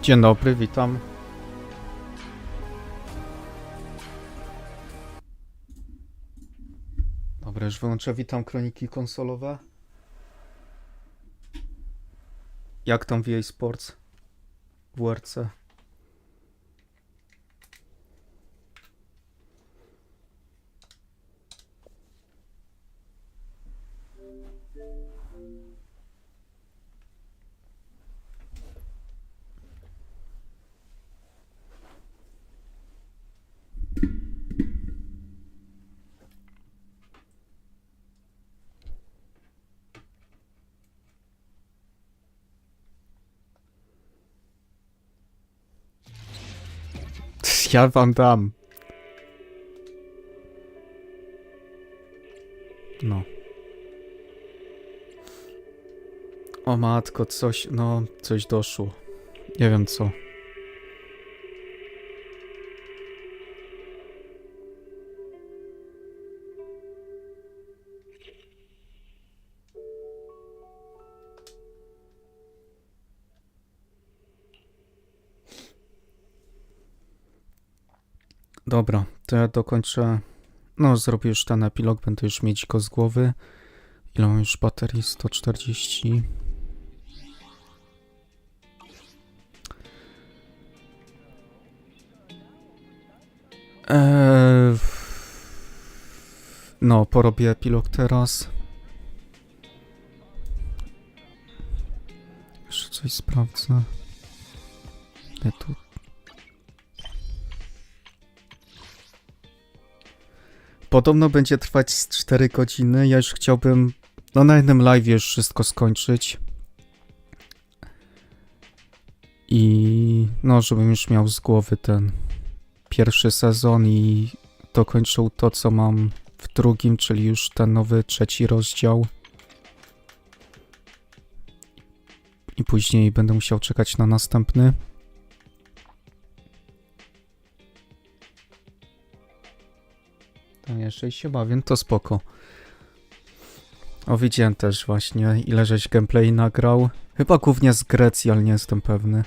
Dzień dobry, witam. Dobra, już wyłączę. Witam, kroniki konsolowe. Jak tam w EA Sports? WRC? Ja wam dam. No. O matko, coś, no, coś doszło. Nie wiem co. Dobra, to ja dokończę. No, zrobię już ten epilog, będę już mieć go z głowy. Ile mam już baterii? 140. No, porobię epilog teraz. Jeszcze coś sprawdzę. Nie, tu. Podobno będzie trwać z 4 godziny. Ja już chciałbym na jednym live już wszystko skończyć. I no, żebym już miał z głowy ten pierwszy sezon i dokończył to, co mam w drugim, czyli już ten nowy 3. rozdział. I później będę musiał czekać na następny. To jeszcze się bawię, to spoko. O, widziałem też właśnie, ile żeś gameplay nagrał. Chyba głównie z Grecji, ale nie jestem pewny.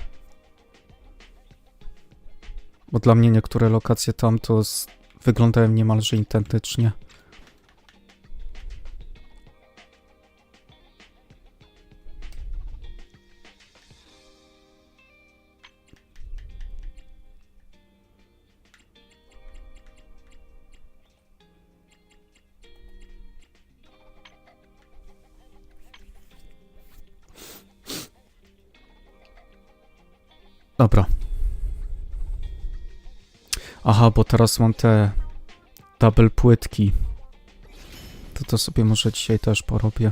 Bo dla mnie niektóre lokacje tam to wyglądają niemalże identycznie. Dobra. Aha, bo teraz mam te double płytki. To sobie może dzisiaj też porobię.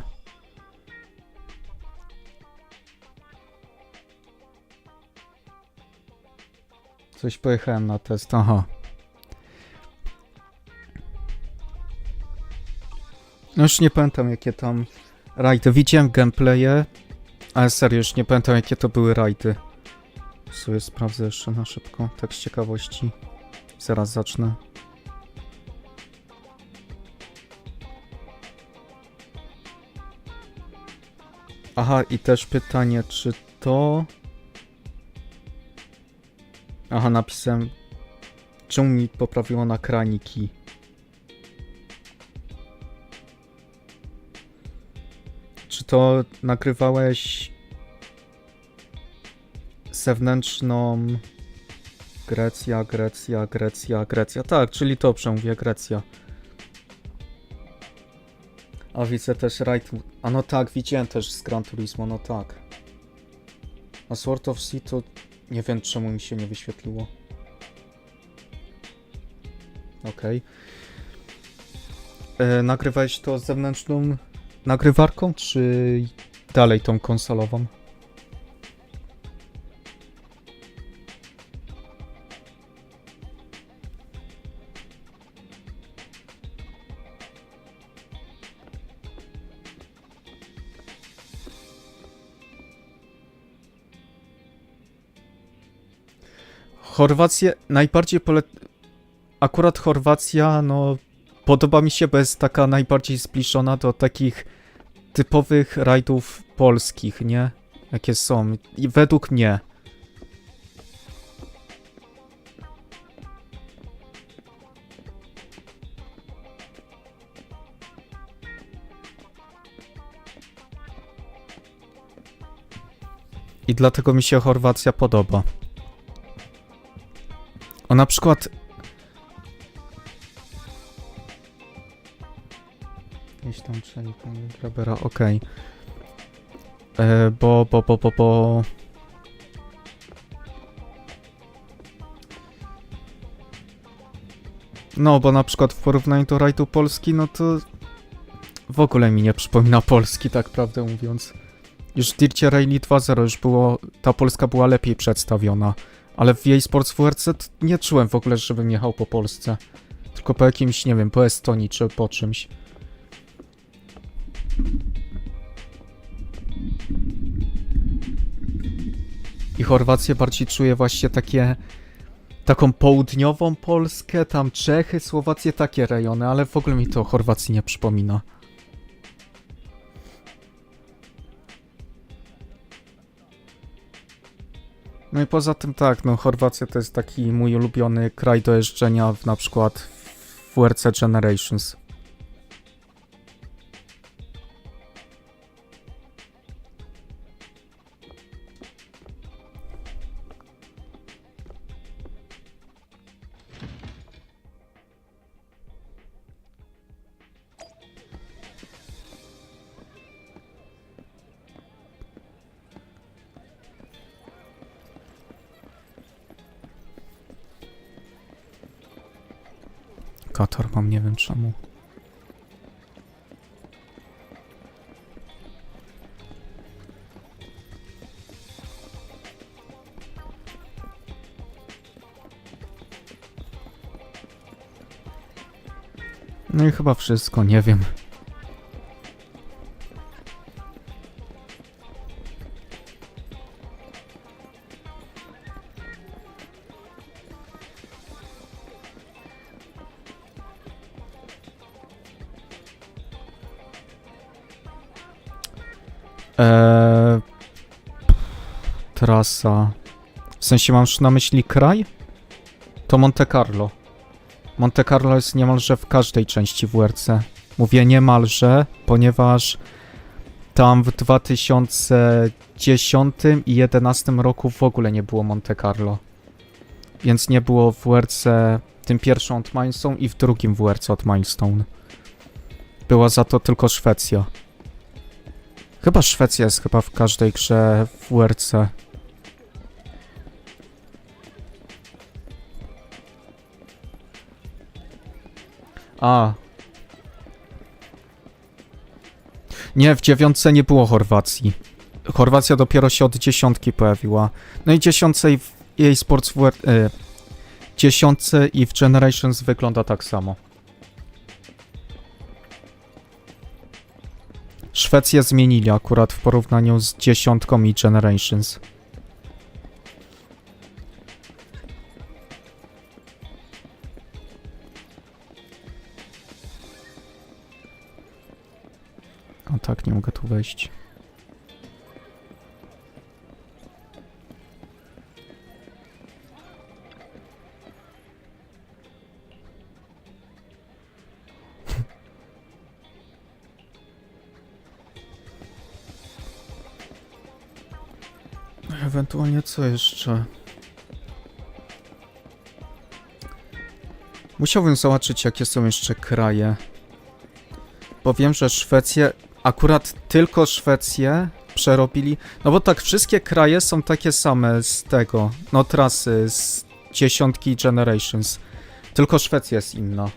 Coś pojechałem na test, aha. No już nie pamiętam jakie tam rajdy. Widziałem gameplaye, ale serio już nie pamiętam jakie to były rajdy. Sobie sprawdzę jeszcze na szybko, tak z ciekawości. Zaraz zacznę. Aha, i też pytanie, czy to... Aha, napisałem... Czemu mi poprawiło na kraniki? Czy to nagrywałeś... zewnętrzną... Grecja. Tak, czyli to przemówię, Grecja. A widzę też rajd... A no tak, widziałem też z Gran Turismo, no tak. A Sword of Sea to... Nie wiem czemu mi się nie wyświetliło. Okej. Nagrywałeś to zewnętrzną nagrywarką, czy dalej tą konsolową? Chorwację najbardziej Akurat Chorwacja, no... Podoba mi się, bo jest taka najbardziej zbliżona do takich typowych rajdów polskich, nie? Jakie są. I według mnie. I dlatego mi się Chorwacja podoba. O, na przykład... Gdzieś tam trzeba grabera, okej. Bo... No, bo na przykład w porównaniu do rajdu Polski, no to... W ogóle mi nie przypomina Polski, tak prawdę mówiąc. Już w Dircie Rally 2.0 już było... Ta Polska była lepiej przedstawiona. Ale w EA Sports WRC nie czułem w ogóle, żebym jechał po Polsce. Tylko po jakimś, nie wiem, po Estonii czy po czymś. I Chorwację bardziej czuję właśnie taką południową Polskę, tam Czechy, Słowację, takie rejony, ale w ogóle mi to Chorwacji nie przypomina. No i poza tym tak, no Chorwacja to jest taki mój ulubiony kraj do jeżdżenia na przykład w WRC Generations. Katar mam, nie wiem czemu. No i chyba wszystko, nie wiem. Trasa... W sensie masz na myśli kraj? To Monte Carlo. Monte Carlo jest niemalże w każdej części WRC. Mówię niemalże, ponieważ tam w 2010 i 2011 roku w ogóle nie było Monte Carlo. Więc nie było w WRC tym pierwszym od Milestone i w drugim WRC od Milestone. Była za to tylko Szwecja. Chyba Szwecja jest chyba w każdej grze w WRC. A. Nie, w 9 nie było Chorwacji. Chorwacja dopiero się od 10 pojawiła. No i 10 w EA Sports w 10 i w Generations wygląda tak samo. Szwecję zmienili akurat w porównaniu z 10 i Generations. O tak, nie mogę tu wejść. Ewentualnie co jeszcze? Musiałbym zobaczyć, jakie są jeszcze kraje. Bo wiem, że Szwecję, akurat tylko Szwecję przerobili. No bo tak, wszystkie kraje są takie same z tego, no trasy z 10 Generations. Tylko Szwecja jest inna.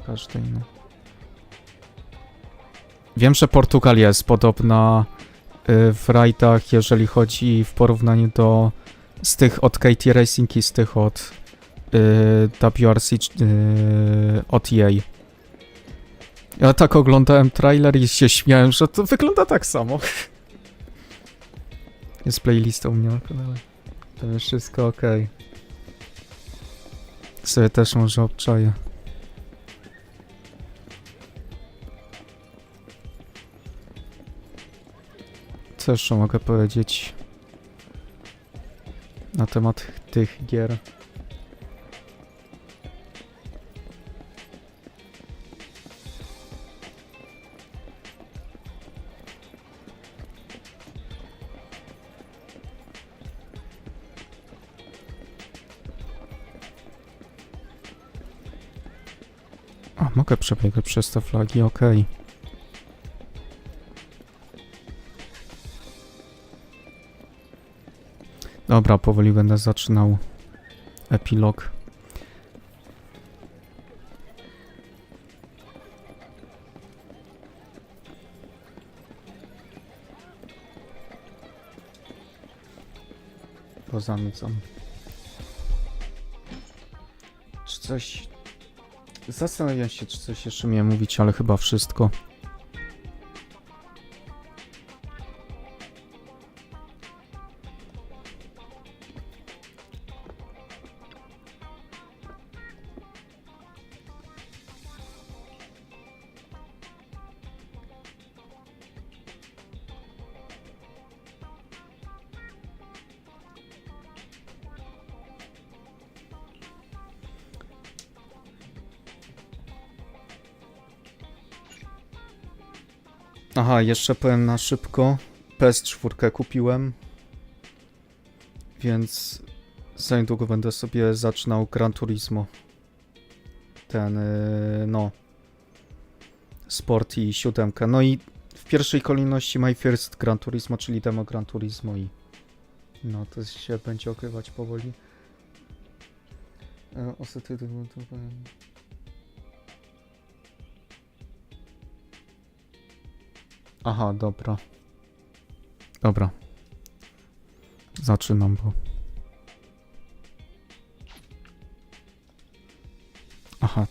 Każdy inny. Wiem, że Portugalia jest podobna w rajdach, jeżeli chodzi w porównaniu do z tych od KT Racing i z tych od WRC od EA. Ja tak oglądałem trailer i się śmiałem, że to wygląda tak samo. Jest playlista u mnie na kanale. To jest wszystko ok. Sobie też może obczaję. Co jeszcze mogę powiedzieć na temat tych gier? A, mogę przebiegać przez te flagi, okej. Dobra, powoli będę zaczynał epilog. Pozamycam. Czy coś... Zastanawiam się, czy coś jeszcze miałem mówić, ale chyba wszystko. Aha, jeszcze powiem na szybko. PS4 kupiłem. Więc za niedługo będę sobie zaczynał Gran Turismo. Ten, no... Sport i 7. No i w pierwszej kolejności My First Gran Turismo, czyli demo Gran Turismo i... No, to się będzie okrywać powoli. Aha, dobra. Dobra. Zaczynam, bo... Aha.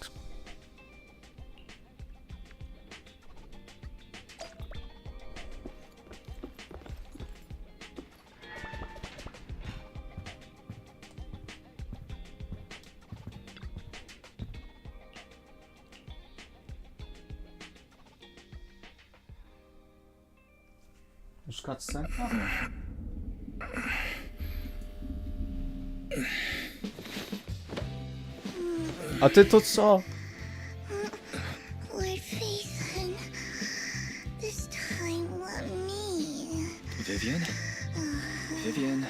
Już cutscenka? A ty to co? Lord Phaethon, this time let me. Vivian? Vivian?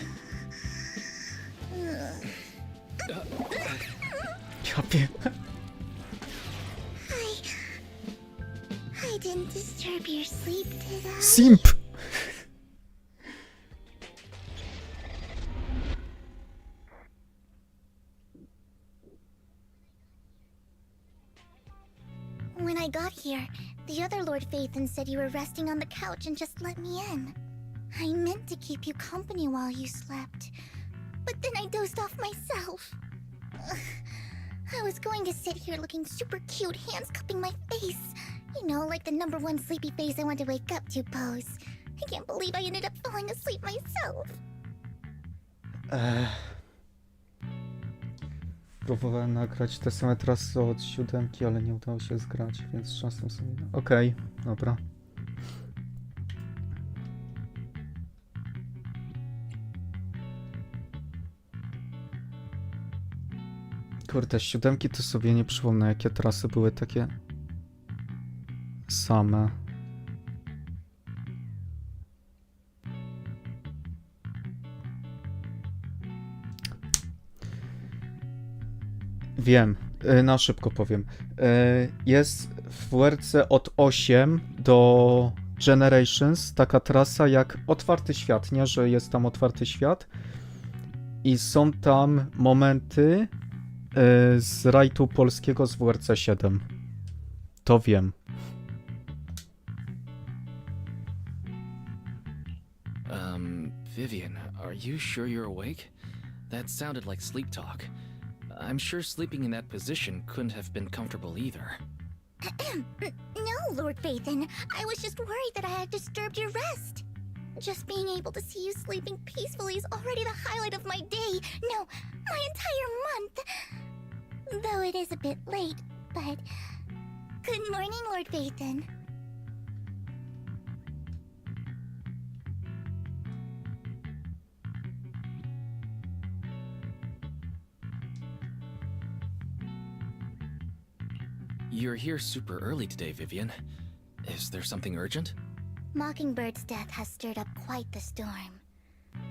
Ja wiem. I didn't disturb your sleep, did I? Simp! When I got here, the other Lord Phaethon said you were resting on the couch and just let me in. I meant to keep you company while you slept, but then I dozed off myself. Ugh. I was going to sit here looking super cute, hands cupping my face. You know, like the #1 sleepy face I want to wake up to pose. I can't believe I ended up falling asleep myself. Próbowałem nagrać te same trasy od 7, ale nie udało się zgrać, więc czasem sobie... Okej, dobra. Kurde, z 7 to sobie nie przypomnę, jakie trasy były takie same. Wiem, na szybko powiem. Jest w WRC od 8 do Generations taka trasa jak otwarty świat, nie? Że jest tam otwarty świat i są tam momenty z rajtu polskiego z WRC 7. To wiem. Vivian, are you sure you're awake? That sounded like sleep talk. I'm sure sleeping in that position couldn't have been comfortable either. No, Lord Phaethon. I was just worried that I had disturbed your rest. Just being able to see you sleeping peacefully is already the highlight of my day. No, my entire month. Though it is a bit late, but... Good morning, Lord Phaethon. You're here super early today, Vivian. Is there something urgent? Mockingbird's death has stirred up quite the storm.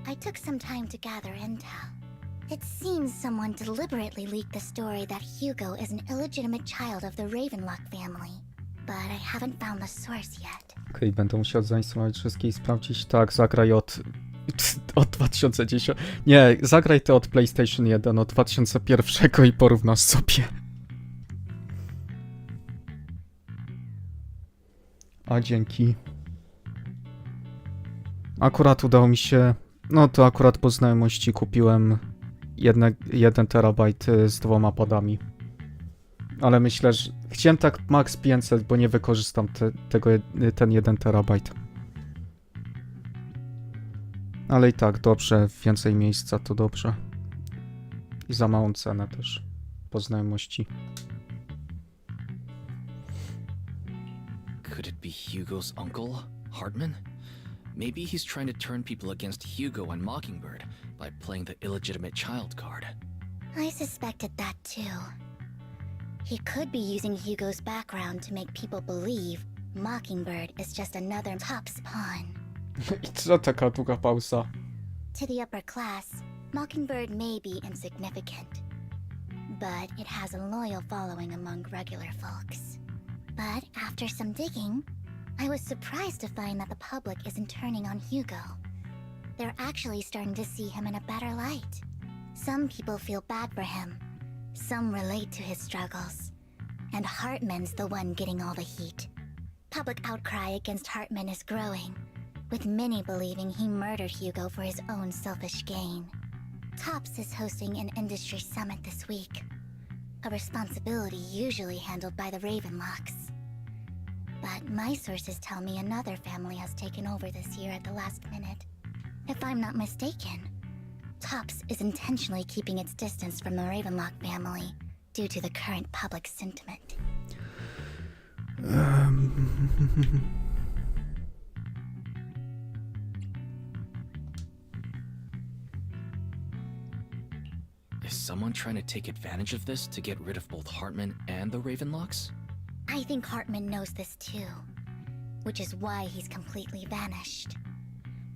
I took some time to gather intel. It seems someone deliberately leaked the story that Hugo is an illegitimate child of the Ravenlock family. But I haven't found the source yet. Okej, będę musiał zainstalować wszystkie i sprawdzić. Tak, zagraj od 2010. Nie, zagraj ty od PlayStation 1 od 2001 i porównasz sobie. A dzięki. Akurat udało mi się... No to akurat po znajomości kupiłem 1 terabajt z 2 padami. Ale myślę, że... Chciałem tak max 500, bo nie wykorzystam ten 1 terabajt. Ale i tak, dobrze. Więcej miejsca to dobrze. I za małą cenę też. Po znajomości. Could it be Hugo's uncle, Hartman? Maybe he's trying to turn people against Hugo and Mockingbird by playing the illegitimate child card. I suspected that too. He could be using Hugo's background to make people believe Mockingbird is just another Top's pawn. I co taka długa pauza? To the upper class, Mockingbird may be insignificant, but it has a loyal following among regular folks. But after some digging, I was surprised to find that the public isn't turning on Hugo. They're actually starting to see him in a better light. Some people feel bad for him, some relate to his struggles, and Hartman's the one getting all the heat. Public outcry against Hartman is growing, with many believing he murdered Hugo for his own selfish gain. Tops is hosting an industry summit this week, a responsibility usually handled by the Ravenlocks. But my sources tell me another family has taken over this year at the last minute. If I'm not mistaken, Tops is intentionally keeping its distance from the Ravenlock family due to the current public sentiment. Is someone trying to take advantage of this to get rid of both Hartman and the Ravenlocks? I think Hartman knows this too, which is why he's completely vanished.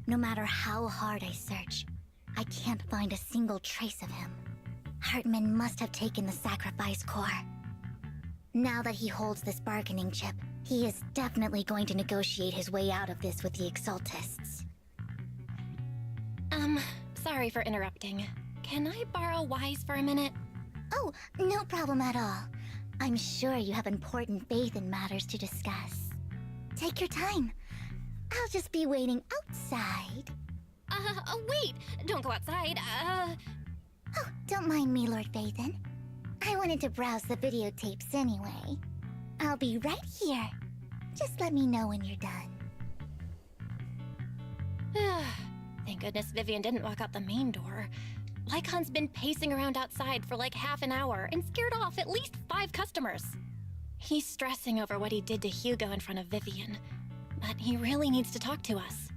No matter how hard I search, I can't find a single trace of him. Hartman must have taken the sacrifice core. Now that he holds this bargaining chip, he is definitely going to negotiate his way out of this with the Exaltists. Sorry for interrupting. Can I borrow Wise for a minute? Oh, no problem at all. I'm sure you have important faith in matters to discuss. Take your time. I'll just be waiting outside. Wait! Don't go outside, Oh, don't mind me, Lord Phaethon. I wanted to browse the videotapes anyway. I'll be right here. Just let me know when you're done. Thank goodness Vivian didn't walk out the main door. Lycon's been pacing around outside for like half an hour and scared off at least 5 customers. He's stressing over what he did to Hugo in front of Vivian, but he really needs to talk to us.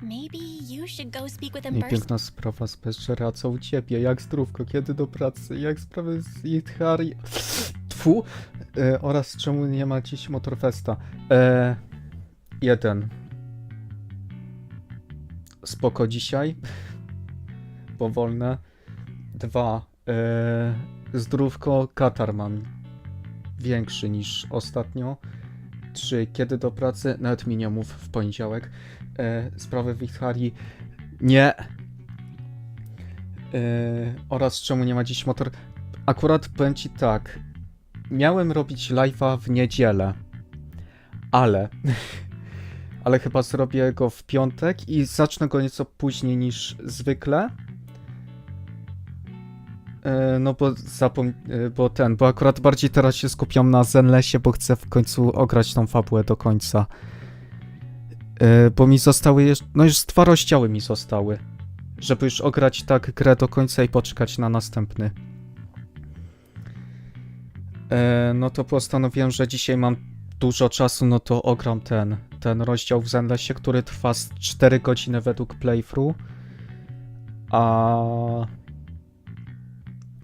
Maybe you should go speak with him I first. piękna sprawa z Peszczera, co u ciebie? Jak zdrówko? Kiedy do pracy? Jak sprawy z Ithari? Tfu! Oraz czemu nie ma dziś Motorfesta? 1. Spoko dzisiaj. Powolne. 2. Zdrówko. Katar mam większy niż ostatnio. 3. Kiedy do pracy? Nawet mi nie mów w poniedziałek. Sprawy w Ithari. Nie. Oraz czemu nie ma dziś motor. Akurat powiem ci tak. Miałem robić live'a w niedzielę. Ale chyba zrobię go w piątek i zacznę go nieco później niż zwykle. No bo akurat bardziej teraz się skupiam na Zenlessie, bo chcę w końcu ograć tą fabułę do końca. Bo mi zostały jeszcze, no już 2 rozdziały mi zostały, żeby już ograć tak grę do końca i poczekać na następny. No to postanowiłem, że dzisiaj mam dużo czasu, no to ogram ten rozdział w Zenlessie, który trwa 4 godziny według playthrough, a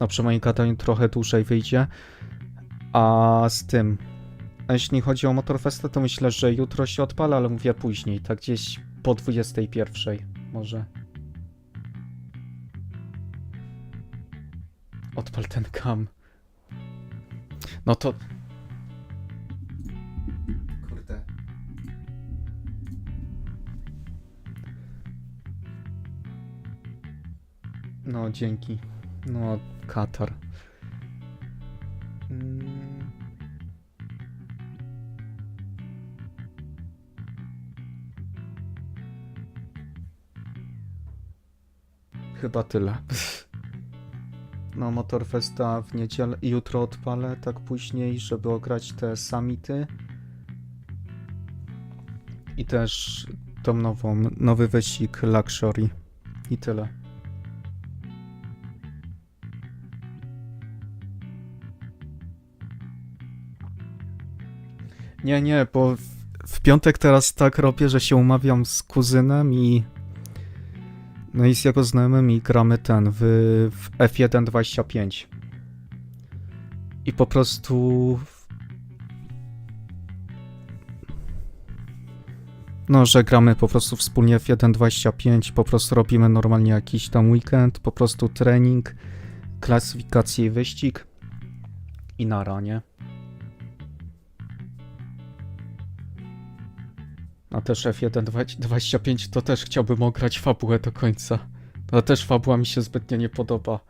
no przy moim gadaniu trochę dłużej wyjdzie, a jeśli chodzi o Motorfesta, to myślę, że jutro się odpala, ale mówię później, tak gdzieś po 21 może. Odpal ten cam. No to... Kurde. No, dzięki. No, Katar. Chyba tyle. No, Motorfesta w niedzielę i jutro odpalę, tak później, żeby ograć te summity. I też tą nowy wyścig Luxury. I tyle. Nie, bo w piątek teraz tak robię, że się umawiam z kuzynem no i z jego znajomymi gramy w F1.25. I po prostu... No, że gramy po prostu wspólnie F1.25, po prostu robimy normalnie jakiś tam weekend, po prostu trening, klasyfikację i wyścig i na ranie. A też F1.25 to też chciałbym ograć fabułę do końca. To też fabuła mi się zbytnio nie podoba.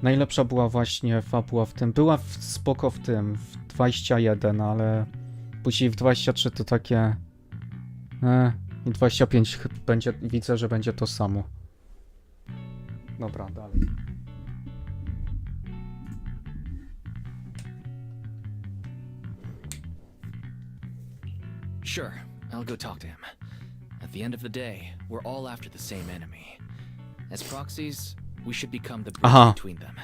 Najlepsza była właśnie fabuła w tym. Była spoko w 21, ale później w 23 to takie... I 25 widzę, że będzie to samo. Dobra, dalej. Sure, I'll go talk to him. At the end of the day, we're all after the same enemy. As proxies, we should become the bridge between them.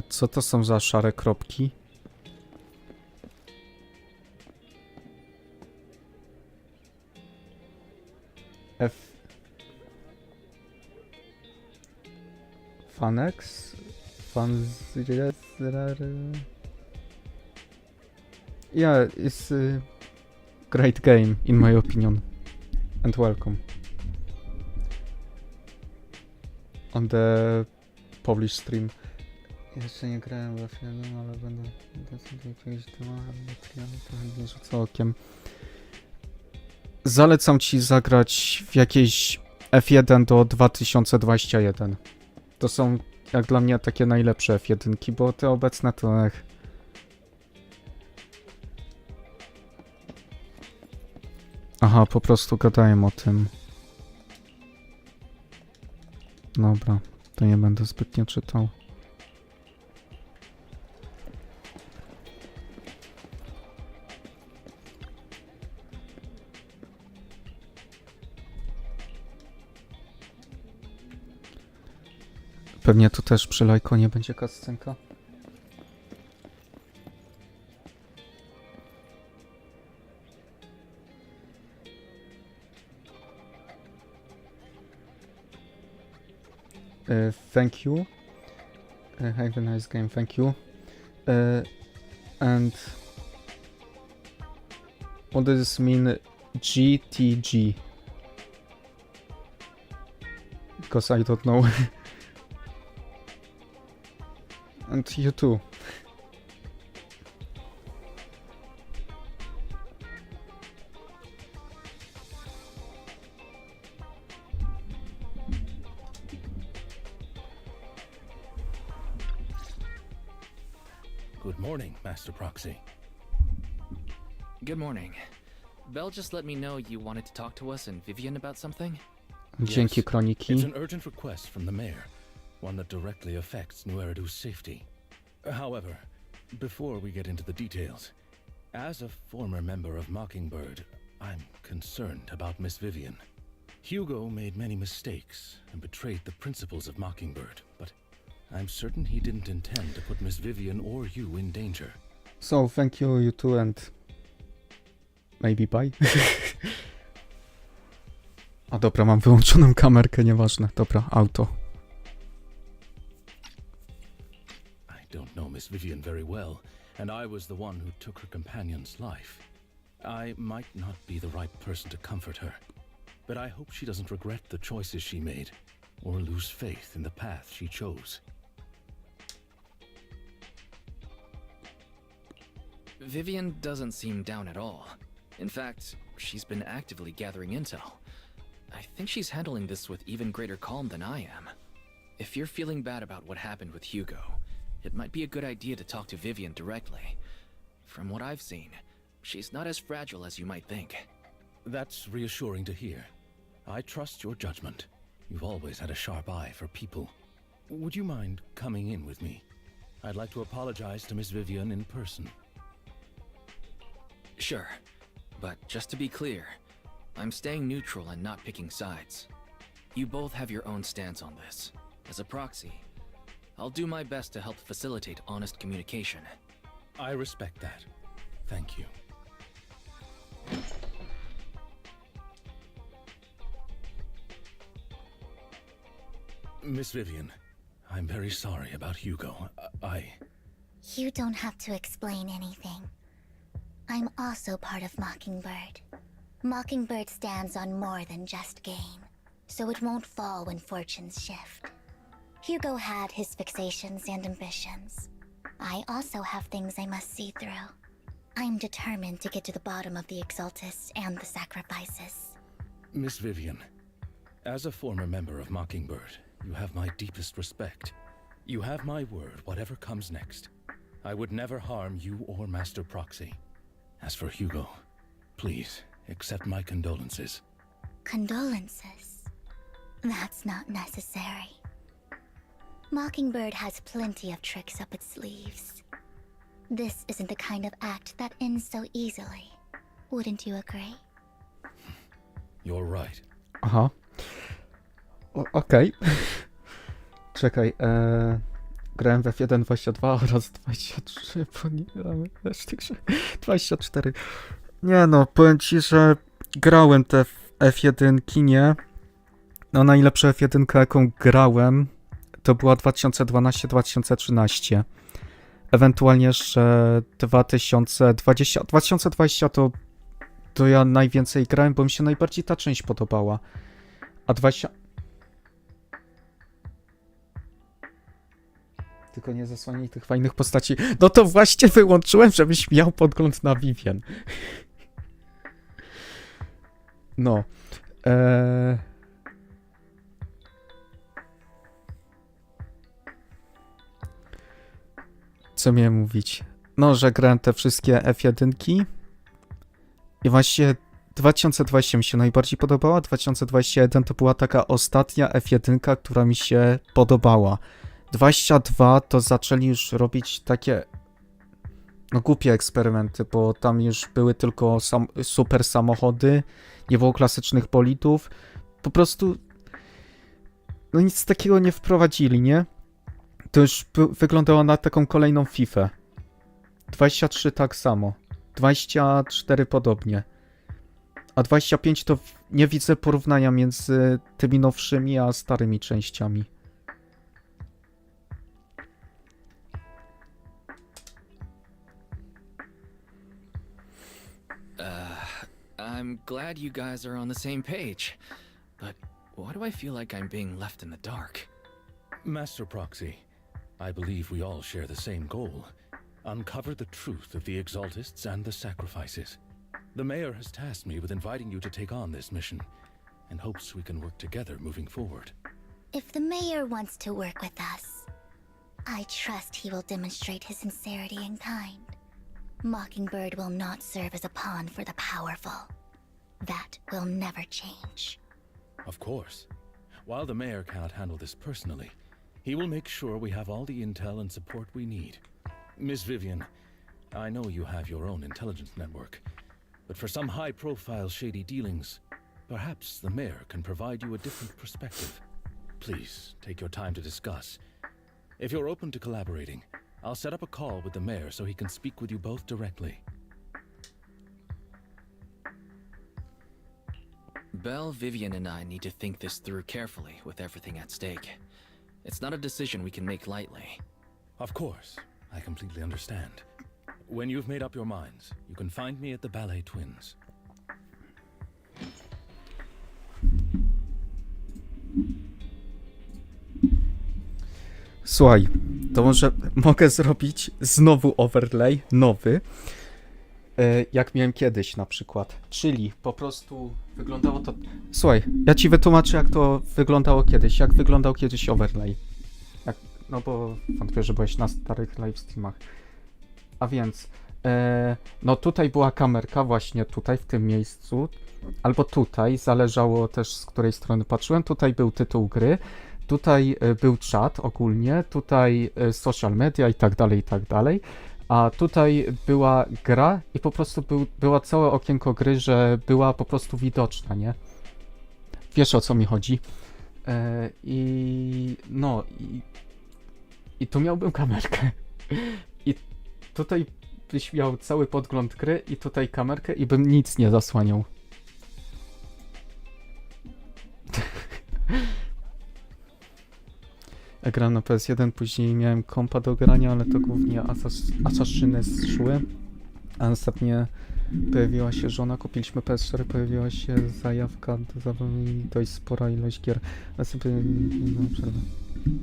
Co to są za szare kropki? F... Fanex? Yeah, it's a great game, in my opinion. And welcome. On the Polish stream. Jeszcze nie grałem we filmie, ale będę jakiegoś trochę rzucał okiem. Zalecam ci zagrać w jakieś F1 do 2021. To są jak dla mnie takie najlepsze F1, bo te obecne to Aha, po prostu gadałem o tym. Dobra, to nie będę zbytnio czytał. Pewnie tu też przy lajkonie będzie cutscenka. Thank you. Have a nice game, thank you. And what does this mean, GTG? Because I don't know. And you too. Good morning, Master Proxy. Good morning. Belle just let me know you wanted to talk to us and Vivian about something. Dzięki, Kroniki. It's an urgent request from the mayor, one that directly affects New Eridu's safety. However, before we get into the details, as a former member of Mockingbird, I'm concerned about Miss Vivian. Hugo made many mistakes and betrayed the principles of Mockingbird, but I'm certain he didn't intend to put Miss Vivian or you in danger. So, thank you, you too, and maybe bye. A dobra, mam wyłączoną kamerkę, nieważne. Dobra, auto. I don't know Miss Vivian very well, and I was the one who took her companion's life. I might not be the right person to comfort her, but I hope she doesn't regret the choices she made, or lose faith in the path she chose. Vivian doesn't seem down at all. In fact, she's been actively gathering intel. I think she's handling this with even greater calm than I am. If you're feeling bad about what happened with Hugo, it might be a good idea to talk to Vivian directly. From what I've seen, she's not as fragile as you might think. That's reassuring to hear. I trust your judgment. You've always had a sharp eye for people. Would you mind coming in with me? I'd like to apologize to Miss Vivian in person. Sure, but just to be clear, I'm staying neutral and not picking sides. You both have your own stance on this. As a proxy, I'll do my best to help facilitate honest communication. I respect that. Thank you. Miss Vivian, I'm very sorry about Hugo. You don't have to explain anything. I'm also part of Mockingbird. Mockingbird stands on more than just gain, so it won't fall when fortunes shift. Hugo had his fixations and ambitions. I also have things I must see through. I'm determined to get to the bottom of the Exaltists and the sacrifices. Miss Vivian, as a former member of Mockingbird, you have my deepest respect. You have my word, whatever comes next. I would never harm you or Master Proxy. As for Hugo, please accept my condolences. Condolences? That's not necessary. Mockingbird has plenty of tricks up its sleeves. This isn't the kind of act that ends so easily. Wouldn't you agree? You're right. Aha. Okej. Czekaj, grałem w F1 22 oraz 23, bo nie gramy też tych 24. Nie no, powiem ci, że grałem te F1 nie. No najlepsza F1, jaką grałem, to była 2012-2013. Ewentualnie jeszcze 2020. 2020 to ja najwięcej grałem, bo mi się najbardziej ta część podobała. A 20... Tylko nie zasłaniaj tych fajnych postaci. No to właśnie wyłączyłem, żebyś miał podgląd na Vivien. No. Co miałem mówić? No, że grałem te wszystkie F1 i właśnie 2020 mi się najbardziej podobała. 2021 to była taka ostatnia F1, która mi się podobała. 22 to zaczęli już robić takie no głupie eksperymenty, bo tam już były tylko super samochody, nie było klasycznych bolidów. Po prostu no nic takiego nie wprowadzili, nie? To już wyglądało na taką kolejną FIFA. 23 tak samo. 24 podobnie. A 25 to nie widzę porównania między tymi nowszymi a starymi częściami. I'm glad you guys are on the same page, but why do I feel like I'm being left in the dark? Master Proxy, I believe we all share the same goal. Uncover the truth of the Exaltists and the sacrifices. The Mayor has tasked me with inviting you to take on this mission, and hopes we can work together moving forward. If the mayor wants to work with us, I trust he will demonstrate his sincerity and kind. Mockingbird will not serve as a pawn for the powerful. That will never change. Of course. While the Mayor cannot handle this personally, he will make sure we have all the intel and support we need. Miss Vivian, I know you have your own intelligence network, but for some high-profile shady dealings, perhaps the Mayor can provide you a different perspective. Please, take your time to discuss. If you're open to collaborating, I'll set up a call with the Mayor so he can speak with you both directly. Belle, Vivian, and I need to think this through carefully with everything at stake. It's not a decision we can make lightly. Of course, I completely understand. When you've made up your minds, you can find me at the Ballet Twins. Słuchaj, to może mogę zrobić znowu overlay, nowy, jak miałem kiedyś na przykład. Czyli po prostu wyglądało to... Słuchaj, ja ci wytłumaczę, jak to wyglądało kiedyś, jak wyglądał kiedyś overlay. No bo wątpię, że byłeś na starych livestreamach. A więc, no tutaj była kamerka właśnie tutaj, w tym miejscu, albo tutaj, zależało też z której strony patrzyłem. Tutaj był tytuł gry, tutaj był czat ogólnie, tutaj social media i tak dalej, a tutaj była gra i po prostu była całe okienko gry, że była po prostu widoczna, nie? Wiesz, o co mi chodzi. I tu miałbym kamerkę. I tutaj byś miał cały podgląd gry i tutaj kamerkę i bym nic nie zasłaniał. Ja grałem na PS1, później miałem kompa do grania, ale to głównie Assassiny szły. A następnie pojawiła się żona, kupiliśmy PS4, pojawiła się zajawka do zabawy i dość spora ilość gier. Następnie, no przerwę.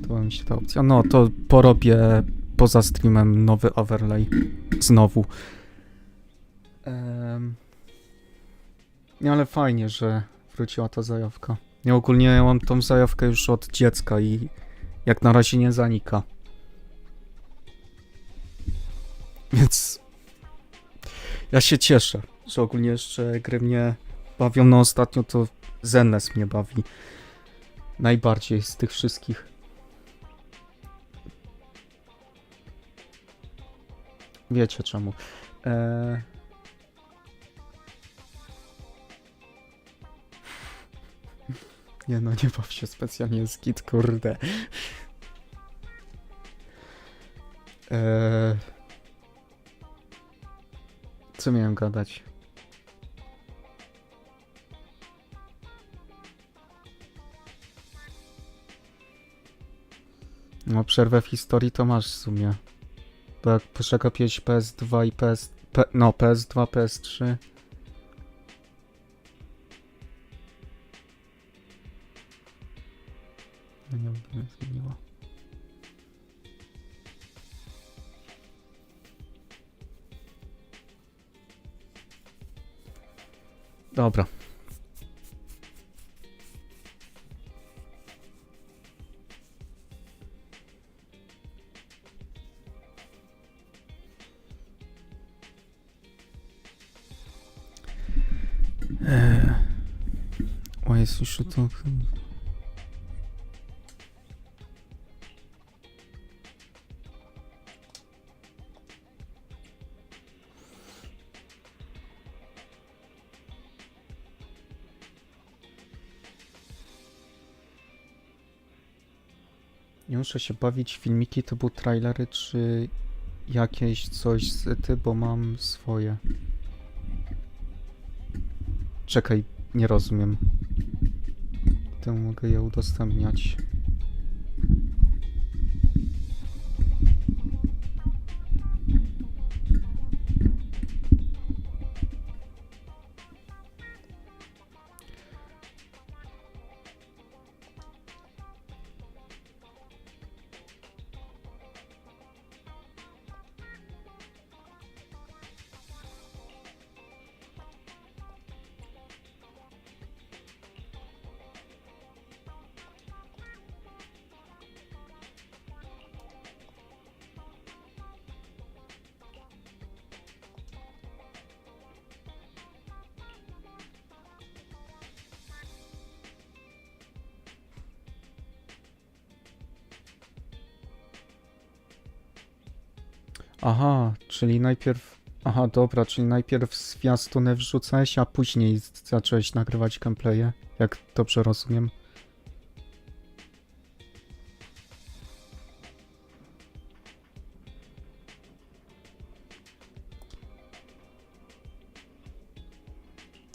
To mi się ta opcja. No to porobię poza streamem nowy overlay. Znowu. Nie, ale fajnie, że wróciła ta zajawka. Ja ogólnie mam tą zajawkę już od dziecka i jak na razie nie zanika. Więc ja się cieszę, że ogólnie jeszcze gry mnie bawią. No ostatnio to Zenless mnie bawi najbardziej z tych wszystkich. Wiecie czemu. Nie no, nie baw się specjalnie z git, kurde. Co miałem gadać? No, przerwę w historii to masz w sumie. Bo jak przegapiłeś PS2 i PS2, PS3. No nie wiem, zmieniło. Dobra. O, jest już to... Nie muszę się bawić filmiki typu trailery czy jakieś coś z ty, bo mam swoje. Czekaj, nie rozumiem. To mogę je udostępniać. Aha, czyli najpierw... Aha, dobra, czyli najpierw zwiastuny wrzucałeś, a później zacząłeś nagrywać gameplaye, jak dobrze rozumiem.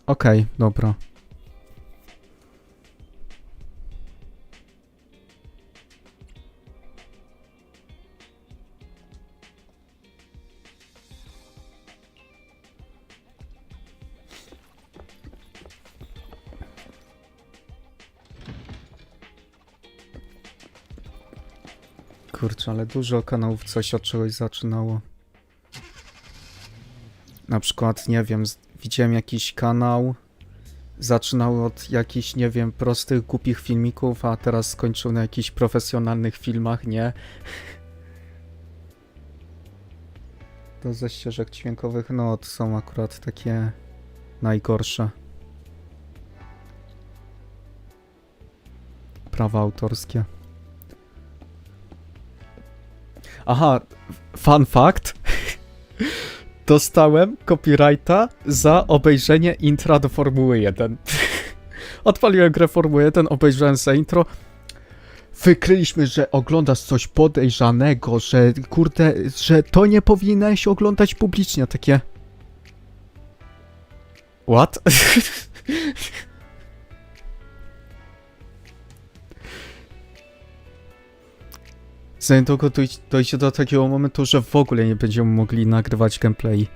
Okej, dobra. Kurczę, ale dużo kanałów coś od czegoś zaczynało. Na przykład, nie wiem, widziałem jakiś kanał, zaczynał od jakichś, nie wiem, prostych, głupich filmików, a teraz skończył na jakichś profesjonalnych filmach, nie? To ze ścieżek dźwiękowych, no to są akurat takie najgorsze. Prawa autorskie. Aha, fun fact. Dostałem copyrighta za obejrzenie intra do Formuły 1. Odpaliłem grę Formuły 1, obejrzałem sobie intro. Wykryliśmy, że oglądasz coś podejrzanego, że kurde, że to nie powinieneś oglądać publicznie. Takie... What? Za niedługo dojdzie do takiego momentu, że w ogóle nie będziemy mogli nagrywać gameplay.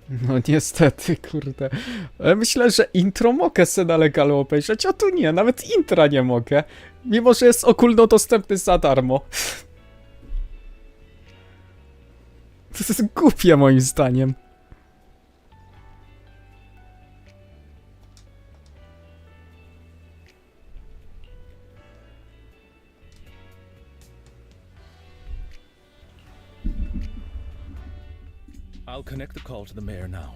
No niestety, kurde. Myślę, że intro mogę sobie na legalu obejrzeć, a tu nie, nawet intra nie mogę. Mimo, że jest ogólnodostępny za darmo. To jest głupie moim zdaniem. I'll connect the call to the mayor now.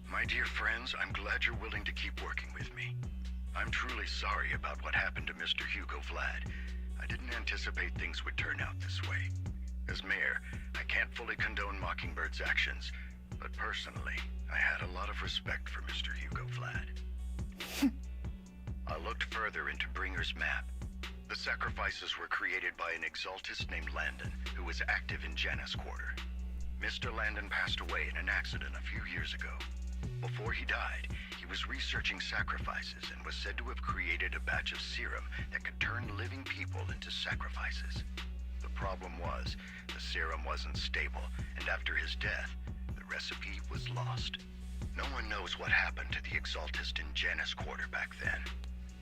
My dear friends, I'm glad you're willing to keep working with me. I'm truly sorry about what happened to Mr. Hugo Vlad. I didn't anticipate things would turn out this way. As mayor, I can't fully condone Mockingbird's actions, but personally, I had a lot of respect for Mr. Hugo Vlad. I looked further into Bringer's map. The sacrifices were created by an exaltist named Landon, who was active in Janus Quarter. Mr. Landon passed away in an accident a few years ago. Before he died, he was researching sacrifices and was said to have created a batch of serum that could turn living people into sacrifices. The problem was, the serum wasn't stable, and after his death, the recipe was lost. No one knows what happened to the exaltist in Janus Quarter back then.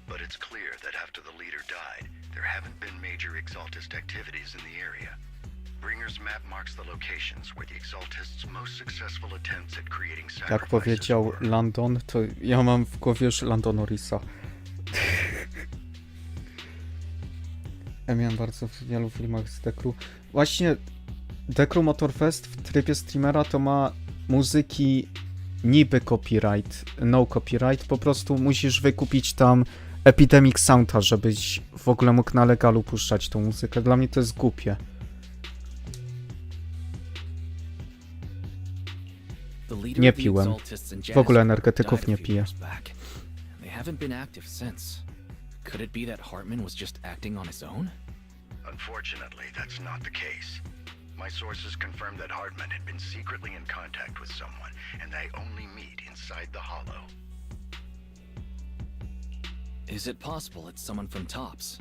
But it's clear that after the leader died, there haven't been major exaltist activities in the area. Bringer's map marks the locations where the exaltist's most successful attempts at creating Jak sacrifices powiedział were. Landon, to ja mam w głowie już Lando Norrisa. Ja miałem bardzo w wielu filmach z Dekru. Właśnie Dekru Motorfest w trybie streamera to ma muzyki niby copyright, no copyright, po prostu musisz wykupić tam Epidemic Sounda, żebyś w ogóle mógł na legalu puszczać tą muzykę. Dla mnie to jest głupie. Nie piłem. W ogóle energetyków nie piję. They haven't been active since. Could it be that Hartman was just acting on his own? Unfortunately, that's not the case. My sources confirmed that Hartman had been secretly in contact with someone, and they only meet inside the Hollow. Is it possible it's someone from Tops?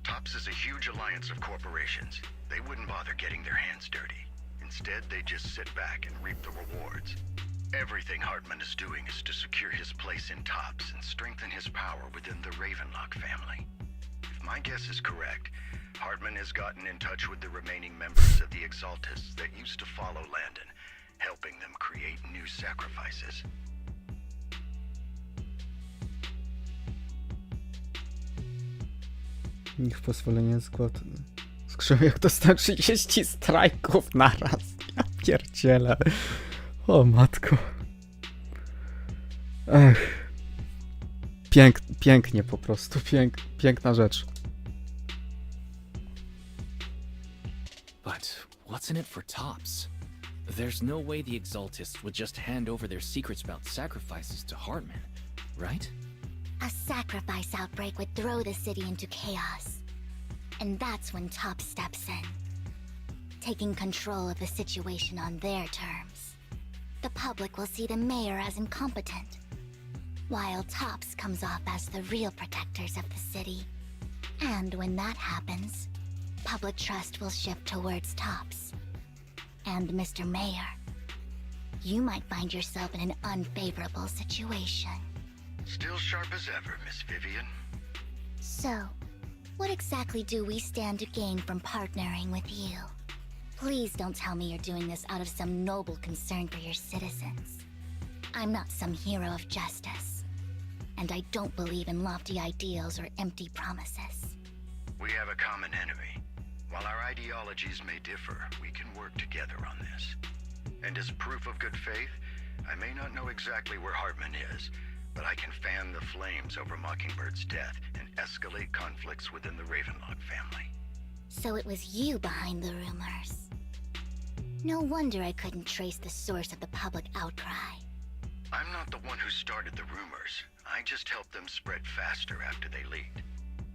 TOPS is a huge alliance of corporations. They wouldn't bother getting their hands dirty. Instead, they just sit back and reap the rewards. Everything Hartman is doing is to secure his place in TOPS and strengthen his power within the Ravenlock family. If my guess is correct, Hartman has gotten in touch with the remaining members of the Exaltists that used to follow Landon, helping them create new sacrifices. Niech pozwolenie skład. Skrzywiak dostał 30 strajków naraz. Ja pierdzielę. O matko. Ech. Pięknie po prostu. Piękna rzecz. But what's in it for Tops? There's no way the Exaltists would just hand over their secrets about sacrifices to Hartman, right? A sacrifice outbreak would throw the city into chaos. And that's when Top steps in, taking control of the situation on their terms. The public will see the mayor as incompetent, while Tops comes off as the real protectors of the city. And when that happens, public trust will shift towards Tops. And Mr. Mayor, you might find yourself in an unfavorable situation. Still sharp as ever, Miss Vivian. So, what exactly do we stand to gain from partnering with you? Please don't tell me you're doing this out of some noble concern for your citizens. I'm not some hero of justice, and I don't believe in lofty ideals or empty promises. We have a common enemy. While our ideologies may differ, we can work together on this. And as proof of good faith, I may not know exactly where Hartman is, but I can fan the flames over Mockingbird's death and escalate conflicts within the Ravenlock family. So it was you behind the rumors. No wonder I couldn't trace the source of the public outcry. I'm not the one who started the rumors. I just helped them spread faster after they leaked.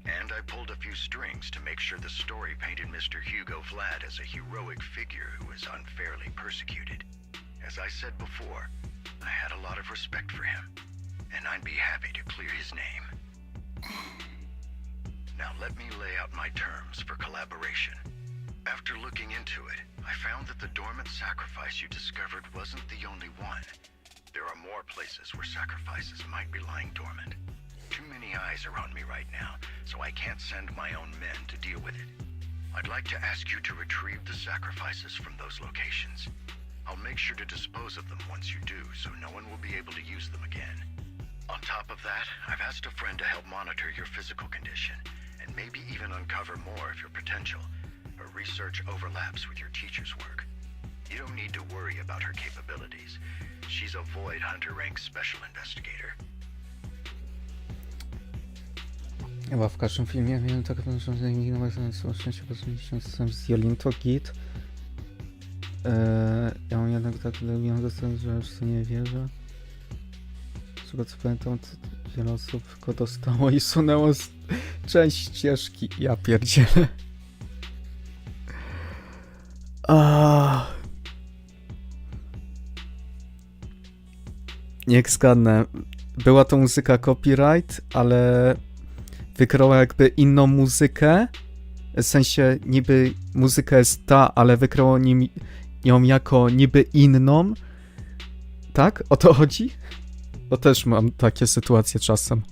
And I pulled a few strings to make sure the story painted Mr. Hugo Vlad as a heroic figure who was unfairly persecuted. As I said before, I had a lot of respect for him, and I'd be happy to clear his name. Now let me lay out my terms for collaboration. After looking into it, I found that the dormant sacrifice you discovered wasn't the only one. There are more places where sacrifices might be lying dormant. Too many eyes are on me right now, so I can't send my own men to deal with it. I'd like to ask you to retrieve the sacrifices from those locations. I'll make sure to dispose of them once you do, so no one will be able to use them again. On top of that, I've asked a friend to help monitor your physical condition, and maybe even uncover more of your potential. Her research overlaps with your teacher's work. You don't need to worry about her capabilities. She's a Void Hunter rank special investigator. Chyba w każdym filmie wiem tak, że ignować szczęście z Jolinto Git. Ja mam jednak tak lubię dostać, że już nie wierzę. Z tego co pamiętam, to wiele osób go dostało i sunęło część ścieżki. Ja pierdzielę. Niech zgadnę. Była to muzyka copyright, ale wykryła jakby inną muzykę. W sensie niby muzyka jest ta, ale wykryło ją jako niby inną. Tak? O to chodzi? Bo też mam takie sytuacje czasem.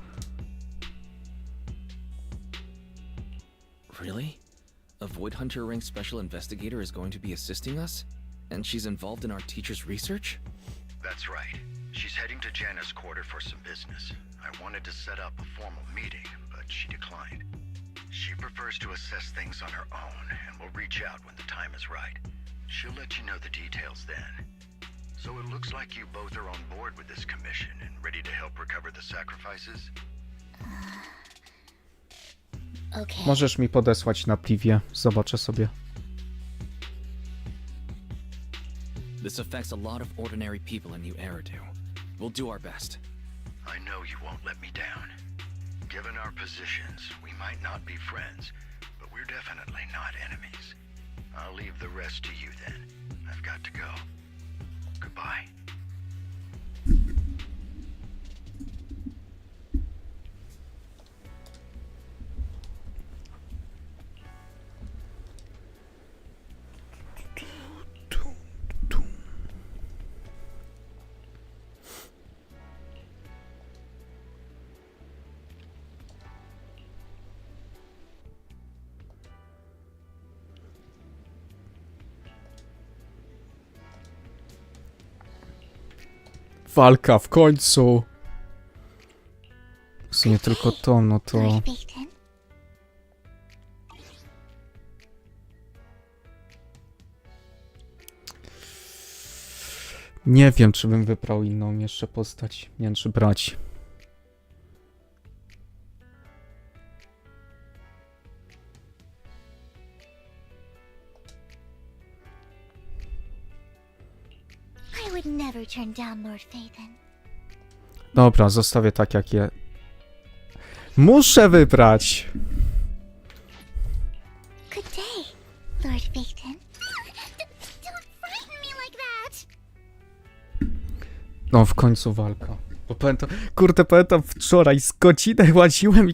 Really? A Void Hunter ranked special investigator is going to be assisting us? And she's involved in our teacher's research? That's right. She's heading to Janna's quarter for some business. I wanted to set up a formal meeting, but she declined. She prefers to assess things on her own, and will reach out when the time is right. She'll let you know the details then. So it looks like you both are on board with this commission and ready to help recover the sacrifices? Okay. Możesz mi podesłać na pliwie. Zobaczę sobie. This affects a lot of ordinary people in New Eridu. We'll do our best. I know you won't let me down. Given our positions, we might not be friends, but we're definitely not enemies. I'll leave the rest to you then. I've got to go. Goodbye. Walka w końcu. W sumie tylko to, no to... Lord Phaeton? Nie wiem, czy bym wybrał inną jeszcze postać. Nie wiem, czy brać. I would never turn down Lord Phaeton. Dobra, zostawię tak, jak je... Muszę wybrać! Good day, Lord Phaeton. Don't frighten me like that. No, w końcu walka. Bo pamiętam wczoraj z godzinę łaziłem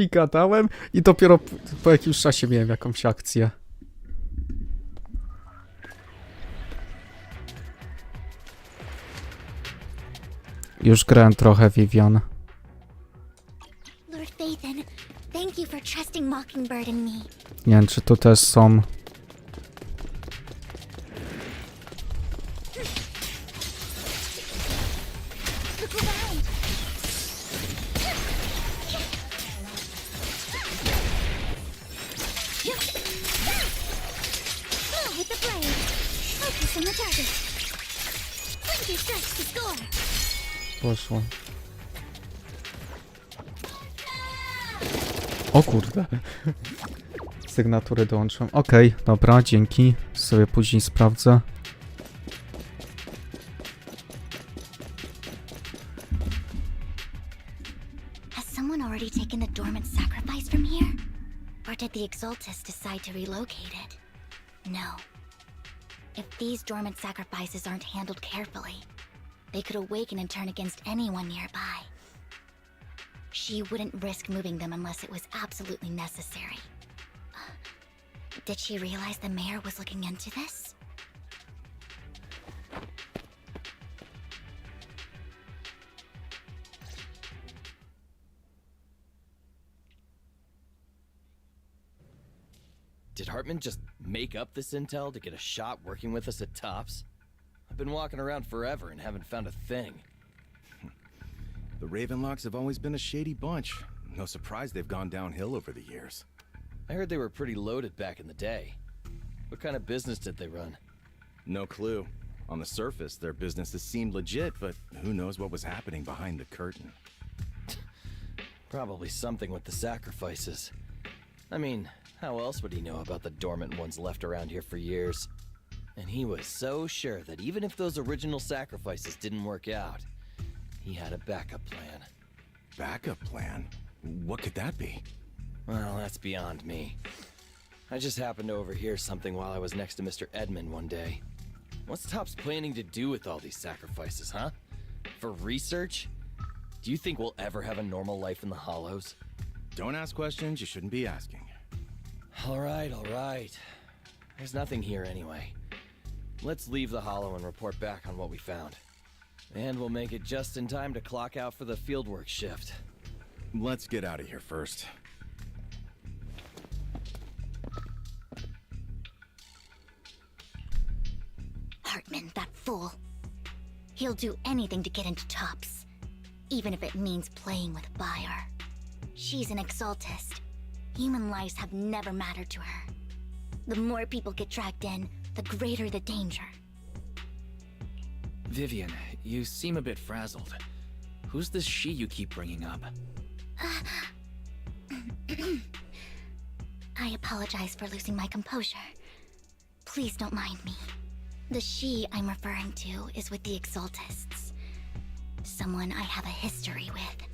i gadałem i dopiero po jakimś czasie miałem jakąś akcję. Już grałem trochę, Vivian. Lord Phaeton, thank you for trusting Mockingbird and me. Nie wiem, czy tu też są... Look around. Blow with the blade. Focus on the target. Blink your strikes to score. Poszło. O kurde. Sygnatury dołączyłem. Okej, dobra, dzięki. Sobie później sprawdzę. Has someone already taken the dormant sacrifice from here? Or did the Exaltus decide to relocate it? No. If these dormant sacrifices aren't handled carefully, they could awaken and turn against anyone nearby. She wouldn't risk moving them unless it was absolutely necessary. Did she realize the mayor was looking into this? Did Hartman just make up this intel to get a shot working with us at Tops? I've been walking around forever and haven't found a thing. The Ravenlocks have always been a shady bunch. No surprise they've gone downhill over the years. I heard they were pretty loaded back in the day. What kind of business did they run? No clue. On the surface, their businesses seemed legit, but who knows what was happening behind the curtain. Probably something with the sacrifices. I mean, how else would he know about the dormant ones left around here for years? And he was so sure that even if those original sacrifices didn't work out, he had a backup plan. Backup plan? What could that be? Well, that's beyond me. I just happened to overhear something while I was next to Mr. Edmund one day. What's Top's planning to do with all these sacrifices, huh? For research? Do you think we'll ever have a normal life in the Hollows? Don't ask questions you shouldn't be asking. All right. There's nothing here anyway. Let's leave the Hollow and report back on what we found. And we'll make it just in time to clock out for the fieldwork shift. Let's get out of here first. Hartman, that fool. He'll do anything to get into Tops, even if it means playing with Bayer. She's an exaltist. Human lives have never mattered to her. The more people get dragged in, the greater the danger. Vivian, you seem a bit frazzled. Who's this she you keep bringing up? I apologize for losing my composure. Please don't mind me. The she I'm referring to is with the exaltists. Someone I have a history with.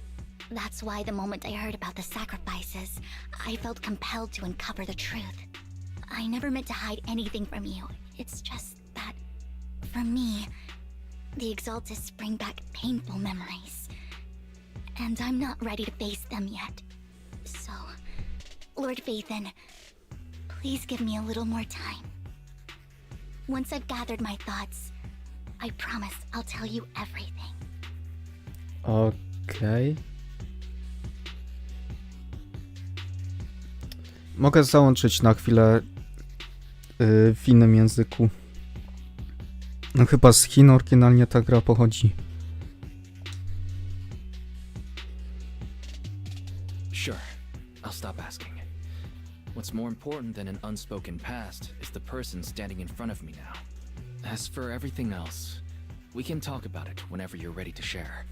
That's why the moment I heard about the sacrifices, I felt compelled to uncover the truth. I never meant to hide anything from you. It's just that, for me, the exaltists bring back painful memories. And I'm not ready to face them yet. So, Lord Phaethon, please give me a little more time. Once I've gathered my thoughts, I promise I'll tell you everything. Okej. Mogę załączyć na chwilę w innym języku. No chyba z Chin oryginalnie ta gra pochodzi. Sure, I'll stop asking. What's more important than an unspoken past is the person standing in front of me now. As for everything else, we can talk about it whenever you're ready to share.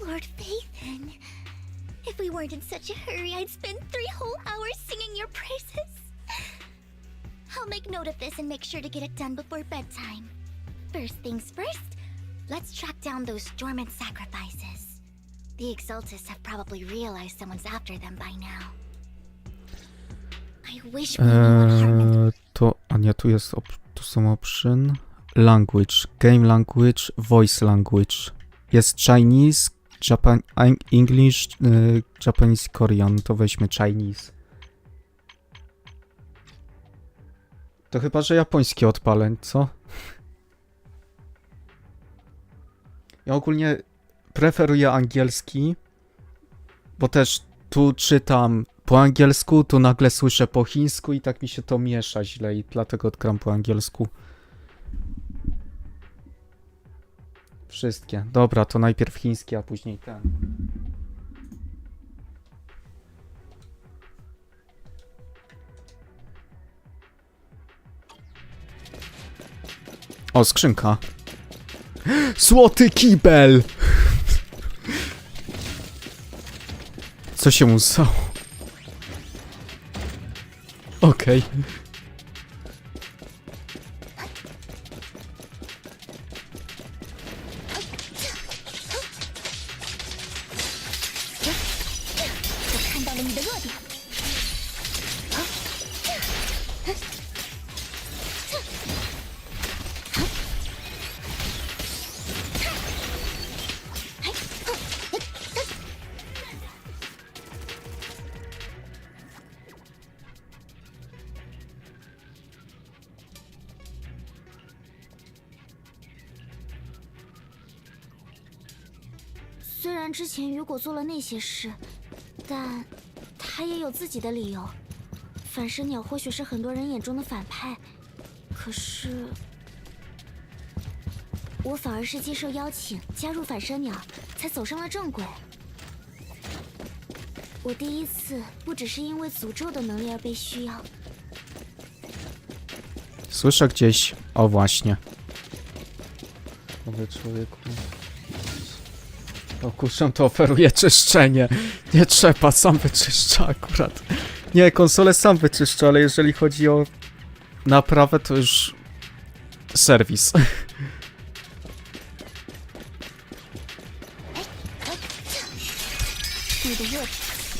Lord Phaethon, if we weren't in such a hurry, I'd spend 3 whole hours singing your praises. I'll make note of this and make sure to get it done before bedtime. First things first, let's track down those dormant sacrifices. The exaltists have probably realized someone's after them by now. I wish we knew what Hartman... A nie, tu są option. Language, game language, voice language. Jest Chinese, English, Japanese, Korean. To weźmy Chinese. To chyba, że japoński odpalę, co? Ja ogólnie preferuję angielski, bo też tu czytam po angielsku, tu nagle słyszę po chińsku i tak mi się to miesza źle i dlatego odgram po angielsku. Wszystkie. Dobra, to najpierw chiński, a później ten. O, skrzynka. Złoty kibel! Co się mu stało? Okej.虽然之前雨果做了那些事，但他也有自己的理由。反生鸟或许是很多人眼中的反派，可是我反而是接受邀请加入反生鸟，才走上了正轨。我第一次不只是因为诅咒的能力而被需要。Słyszę gdzieś. O, właśnie. Nowy człowieku. O, kuszem to oferuje czyszczenie. Nie trzeba, sam wyczyszczę akurat. Nie, konsolę sam wyczyszczę, ale jeżeli chodzi o naprawę, to już serwis. 你的热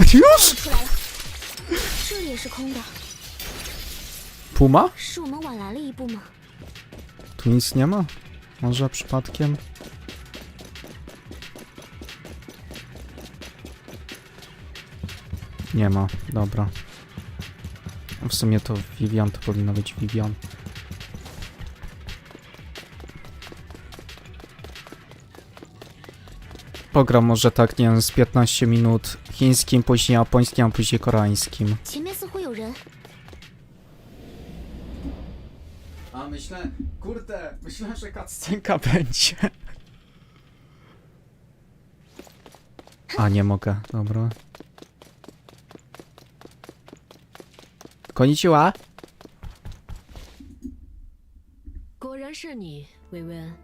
体 Już? 出来了，这里也是空的， Puma? 是我们晚来了一步吗？ Tu nic nie ma? Może przypadkiem? Nie ma, dobra. W sumie to Vivian, to powinno być Vivian. Pogram może tak, nie wiem, z 15 minut chińskim, później japońskim, a później koreańskim. 前面似乎有人， A myślę, kurde, myślałem, że cutscenka będzie. A nie mogę, dobra. Konnichiwa. 果然是你，薇薇安。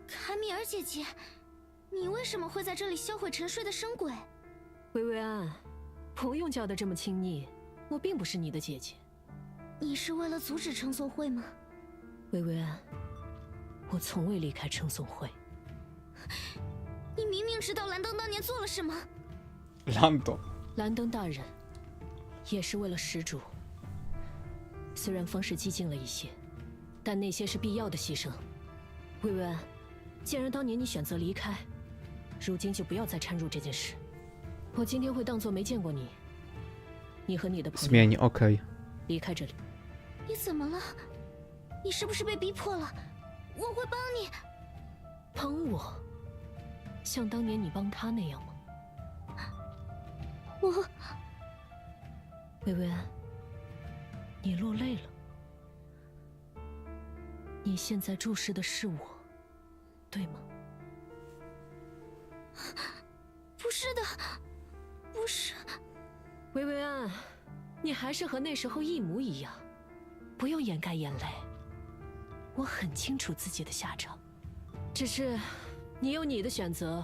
卡米尔姐姐，你为什么会在这里销毁沉睡的生鬼？薇薇安，不用叫得这么亲昵，我并不是你的姐姐。你是为了阻止称颂会吗？薇薇安，我从未离开称颂会。你明明知道兰登当年做了什么。 Lando. 兰登大人，也是为了施主。虽然方式激进了一些，但那些是必要的牺牲。薇薇安，既然当年你选择离开，如今就不要再掺入这件事。我今天会当作没见过你。你和你的朋友 Zmień, okej. 离开这里。你怎么了？你是不是被逼迫了？我会帮你。帮我？像当年你帮他那样吗？我薇薇安，你落泪了。你现在注视的是我，对吗？不是的，不是。薇薇安，你还是和那时候一模一样，不用掩盖眼泪。我很清楚自己的下场，只是你有你的选择，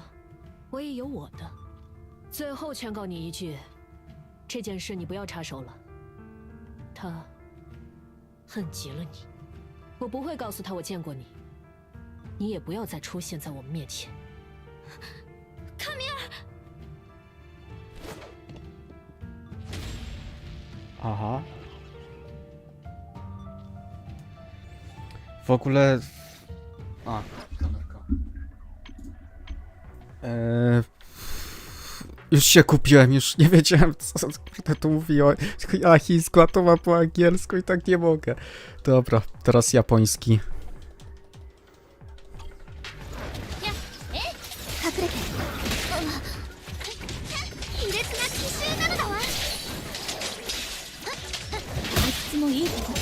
我也有我的。最后劝告你一句，这件事你不要插手了。他恨极了你，我不会告诉他我见过你，你也不要再出现在我们面前。卡米尔， Aha. W ogóle... A, kamerka. Już się kupiłem, już nie wiedziałem, co to mówiło. Ja chińsku, a to ma po angielsku i tak nie mogę. Dobra, teraz japoński. 隠れて。卑劣な奇襲なのだわ。いつもいいとこ。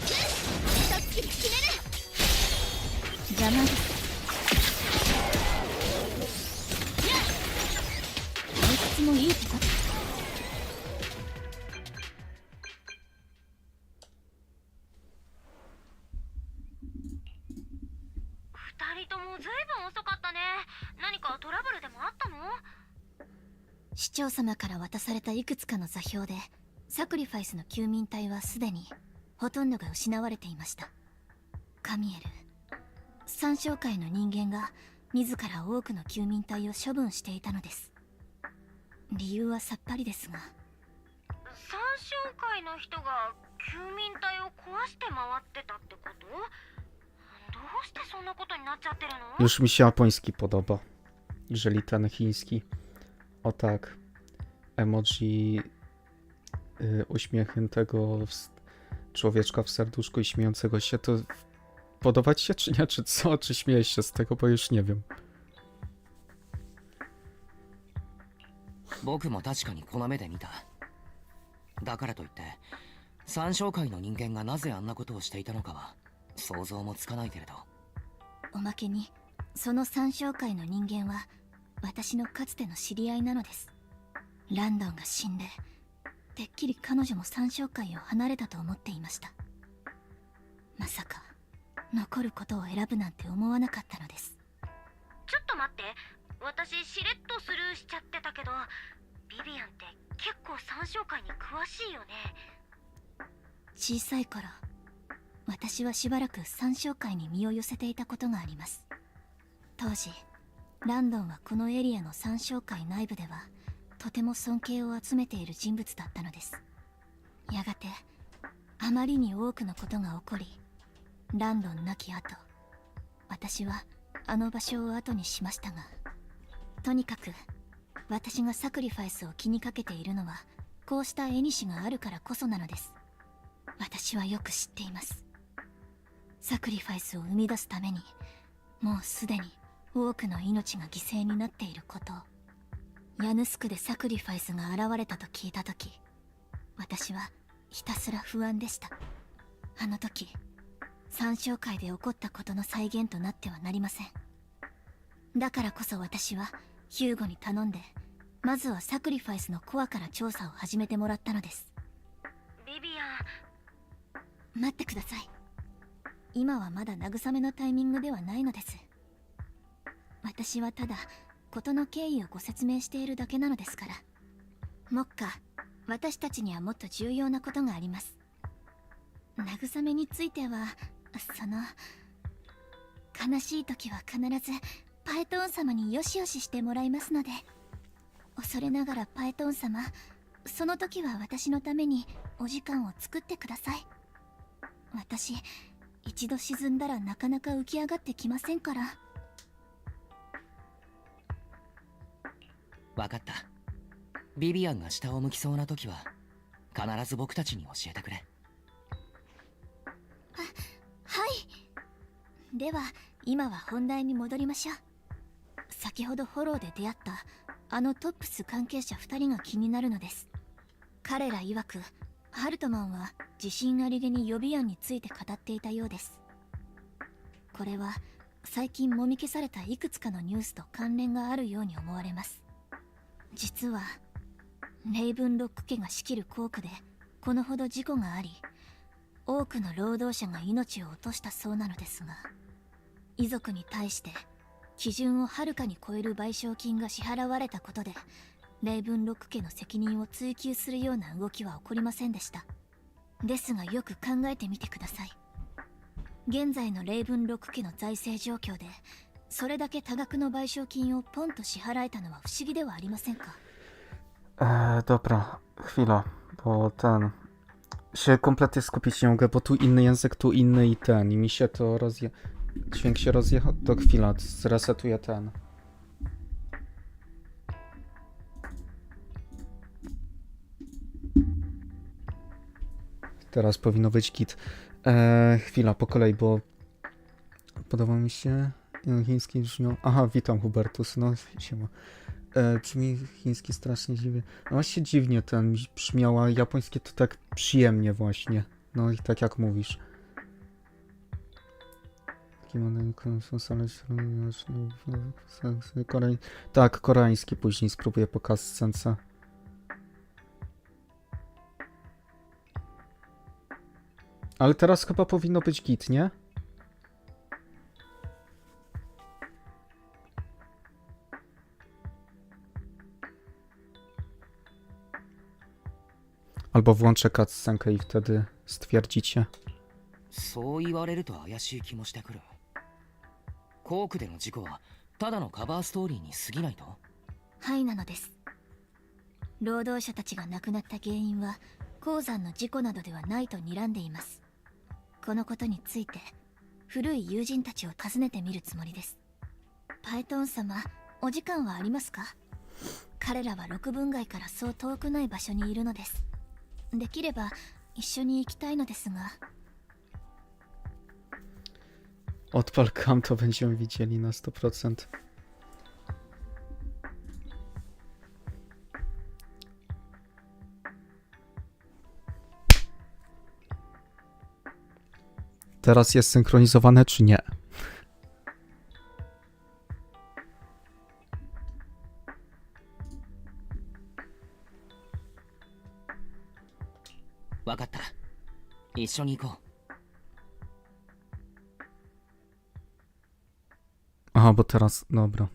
一突きで決める。邪魔です。いつもいいとこ。 二人ともずいぶん遅かったね。何かトラブルでもあったの？市長様から渡されたいくつかの座標でサクリファイスの救民隊はすでにほとんどが失われていました。カミエル、三商会の人間が自ら多くの救民隊を処分していたのです。理由はさっぱりですが、三商会の人が救民隊を壊して回ってたってこと？どうしてそんなことになっちゃってるの？ Już mi się japoński podoba, jeżeli ten chiński. O tak, emoji uśmiechniętego człowieczka w serduszku i śmiejącego się, to podoba ci się czy nie, czy co? Czy śmiejesz się z tego, bo już nie wiem. 僕も確かにこの目で見た。だからといって三商会の人間がなぜあんなことをしていたのかは想像もつかないけれど。おまけにその三商会の人間は私のかつての知り合いなのです。ランドンが死んでてっきり彼女も三商会を離れたと思っていました。まさか残ることを選ぶなんて思わなかったのです。ちょっと待って、私しれっとスルーしちゃってたけど、ビビアンって結構三商会に詳しいよね。小さい頃私はしばらく参照会に身を寄せていたことがあります。当時ランドンはこのエリアの参照会内部ではとても尊敬を集めている人物だったのです。やがてあまりに多くのことが起こり、ランドン亡き後、私はあの場所を後にしましたが、とにかく私がサクリファイスを気にかけているのはこうした縁があるからこそなのです。私はよく知っています。サクリファイスを生み出すためにもうすでに多くの命が犠牲になっていることを。ヤヌスクでサクリファイスが現れたと聞いたとき、私はひたすら不安でした。あの時参照会で起こったことの再現となってはなりません。だからこそ私はヒューゴに頼んで、まずはサクリファイスのコアから調査を始めてもらったのです。ビビアン、待ってください。今はまだ慰めのタイミングではないのです。私はただ事の経緯をご説明しているだけなのですから。目下私たちにはもっと重要なことがあります。慰めについては悲しい時は必ずパエトーン様によしよししてもらいますので、恐れながらパエトーン様、その時は私のためにお時間を作ってください。私一度沈んだらなかなか浮き上がってきませんから。わかった。ビビアンが下を向きそうな時は必ず僕たちに教えてくれ。はい。では今は本題に戻りましょう。先ほどフォローで出会ったあのトップス関係者2人が気になるのです。彼ら曰くハルトマンは自信ありげに予備案について語っていたようです。これは最近もみ消されたいくつかのニュースと関連があるように思われます。実はレイブンロック家が仕切る工区でこのほど事故があり、多くの労働者が命を落としたそうなのですが、遺族に対して基準をはるかに超える賠償金が支払われたことで、レイブンロック家の責任を追及するような動きは起こりませんでした。ですがよく考えてみてください。現在のレイブンロック家の財政状況でそれだけ多額の賠償金をポンと支払えたのは不思議ではありませんか。Dobra, chwila, bo się kompletnie skupić nie mogę, bo tu inny język, tu inny i mi się to dźwięk się rozjechał, to chwila, zresetuję Teraz powinno być git. Chwila, po kolei, bo podoba mi się chiński brzmią... Aha, witam Hubertus, no siema. Brzmi chiński strasznie dziwnie. No właśnie dziwnie brzmiał, a japońskie to tak przyjemnie właśnie. No i tak jak mówisz. Tak, koreański później spróbuję pokazać scence. Ale teraz chyba powinno być git, nie? Albo włączę cutscenkę i wtedy stwierdzicie. そう言われると怪しい気もしてくる。コークでの事故はただのカバーストーリーに過ぎないと？はいなのです。労働者たちが亡くなった原因は鉱山の事故などではないと睨んでいます。このことについて古い友人たちを訪ねてみるつもりです。パエトーン様、お時間はありますか？彼らは六分街からそう遠くない場所にいるのです。できれば一緒に行きたいのですが。Odpal cam, to będziemy widzieli na 100%. Teraz jest synchronizowane, czy nie? Wakata. 一緒に行こう。Aha, bo teraz... Dobra.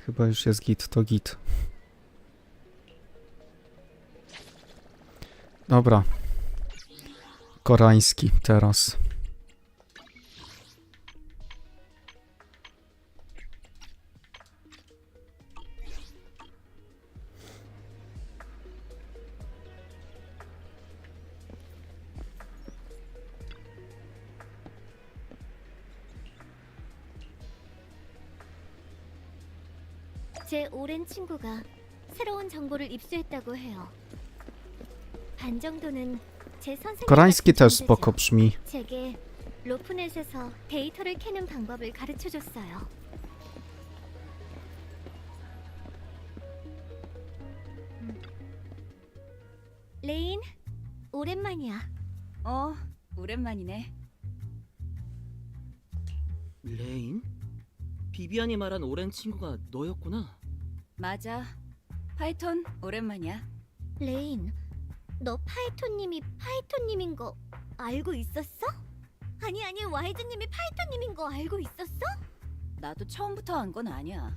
Chyba już jest git, to git. Dobra. Koreański teraz. 제 오랜 친구가 새로운 정보를 입수했다고 해요. 반 정도는 제 선생님 Koreański 같은 też spoko 존재죠. brzmi. 제게 로프넷에서 데이터를 캐는 방법을 가르쳐줬어요. 레인, 오랜만이야. 오랜만이네. 레인? 비비안이 말한 오랜 친구가 너였구나. 맞아. 파이톤 오랜만이야. 레인, 너 파이톤님이 파이톤님인 거 알고 있었어? 아니, 와이즈님이 파이톤님인 거 알고 있었어? 나도 처음부터 안 건 아니야.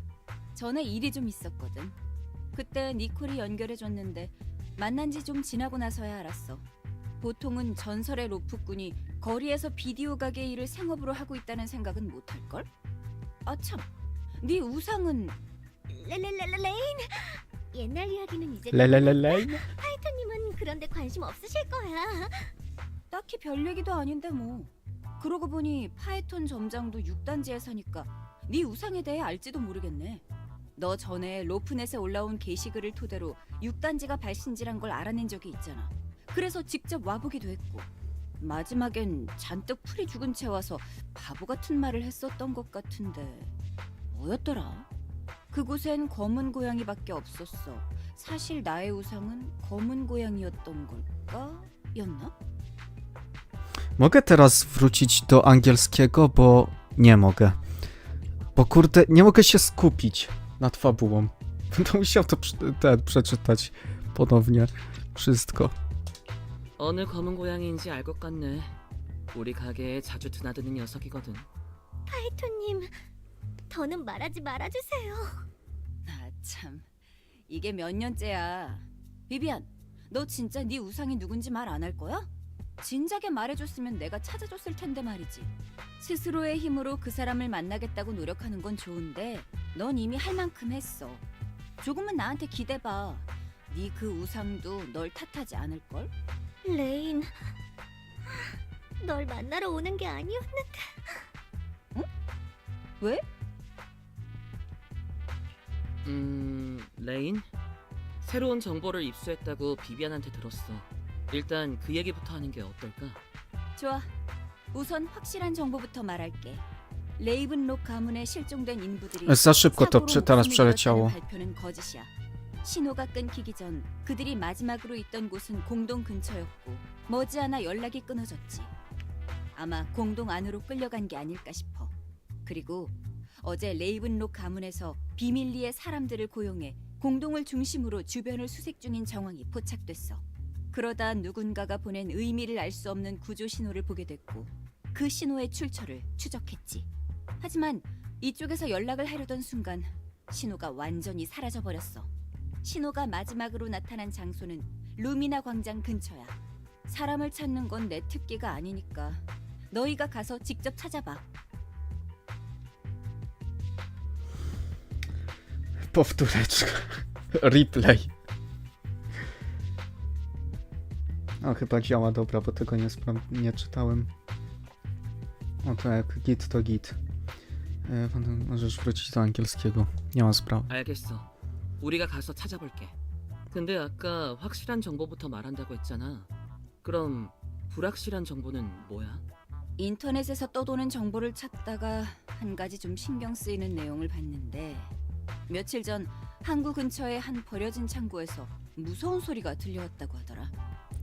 전에 일이 좀 있었거든. 그때 니콜이 연결해줬는데 만난 지 좀 지나고 나서야 알았어. 보통은 전설의 로프꾼이 거리에서 비디오 가게 일을 생업으로 하고 있다는 생각은 못할걸? 아 참, 네 우상은... 레인! 옛날 이야기는 이제 레레레레. 파이톤님은 그런데 관심 없으실 거야. 딱히 별 얘기도 아닌데 뭐. 그러고 보니 파이톤 점장도 6단지에 사니까 네 우상에 대해 알지도 모르겠네. 너 전에 로프넷에 올라온 게시글을 토대로 6단지가 발신지란 걸 알아낸 적이 있잖아. 그래서 직접 와보기도 했고 마지막엔 잔뜩 풀이 죽은 채 와서 바보 같은 말을 했었던 것 같은데 뭐였더라? 그곳엔 검은 고양이밖에 없었어. 사실 na의 우상은 검은 고양이였던 걸까? 였나? Mogę teraz wrócić do angielskiego, bo nie mogę. Bo kurde, nie mogę się skupić nad fabułą. Będę musiał to przeczytać ponownie. Wszystko. 어느 검은 고양이인지 알 것 같네. 우리 가게에 자주 드나드는 녀석이거든. 파이톤님, 더는 말하지 말아주세요. 아 참, 이게 몇 년째야. 비비안, 너 진짜 네 우상이 누군지 말 안 할 거야? 진작에 말해줬으면 내가 찾아줬을 텐데 말이지. 스스로의 힘으로 그 사람을 만나겠다고 노력하는 건 좋은데 넌 이미 할 만큼 했어. 조금은 나한테 기대봐. 네 그 우상도 널 탓하지 않을걸? 레인, 널 만나러 오는 게 아니었는데. 응? 왜? 레인? 새로운 정보를 입수했다고 비비안한테 들었어. 일단 그 얘기부터 하는 게 어떨까? 좋아. 우선 확실한 정보부터 말할게. 레이븐록 가문에 실종된 인부들이 Za szybko to 사고로 teraz 목숨을 przeleciało. 잃었다는 발표는 거짓이야. 신호가 끊기기 전 그들이 마지막으로 있던 곳은 공동 근처였고 머지않아 연락이 끊어졌지. 아마 공동 안으로 끌려간 게 아닐까 싶어. 그리고 어제 레이븐록 가문에서 비밀리에 사람들을 고용해 공동을 중심으로 주변을 수색 중인 정황이 포착됐어. 그러다 누군가가 보낸 의미를 알 수 없는 구조 신호를 보게 됐고 그 신호의 출처를 추적했지. 하지만 이쪽에서 연락을 하려던 순간 신호가 완전히 사라져버렸어. 신호가 마지막으로 나타난 장소는 루미나 광장 근처야. 사람을 찾는 건 내 특기가 아니니까 너희가 가서 직접 찾아봐. Powtóreczka. Replay. O, chyba działa, dobra, bo tego nie czytałem. O, to jak git, to git. Możesz wrócić do angielskiego. Nie ma sprawy. 알겠어. 우리가 가서 찾아볼게. 근데 아까 확실한 정보부터 말한다고 했잖아. 그럼 불확실한 정보는 뭐야? 인터넷에서 떠도는 정보를 찾다가 한 가지 좀 신경 쓰이는 내용을 봤는데 며칠 전 항구 근처의 한 버려진 창고에서 무서운 소리가 들려왔다고 하더라.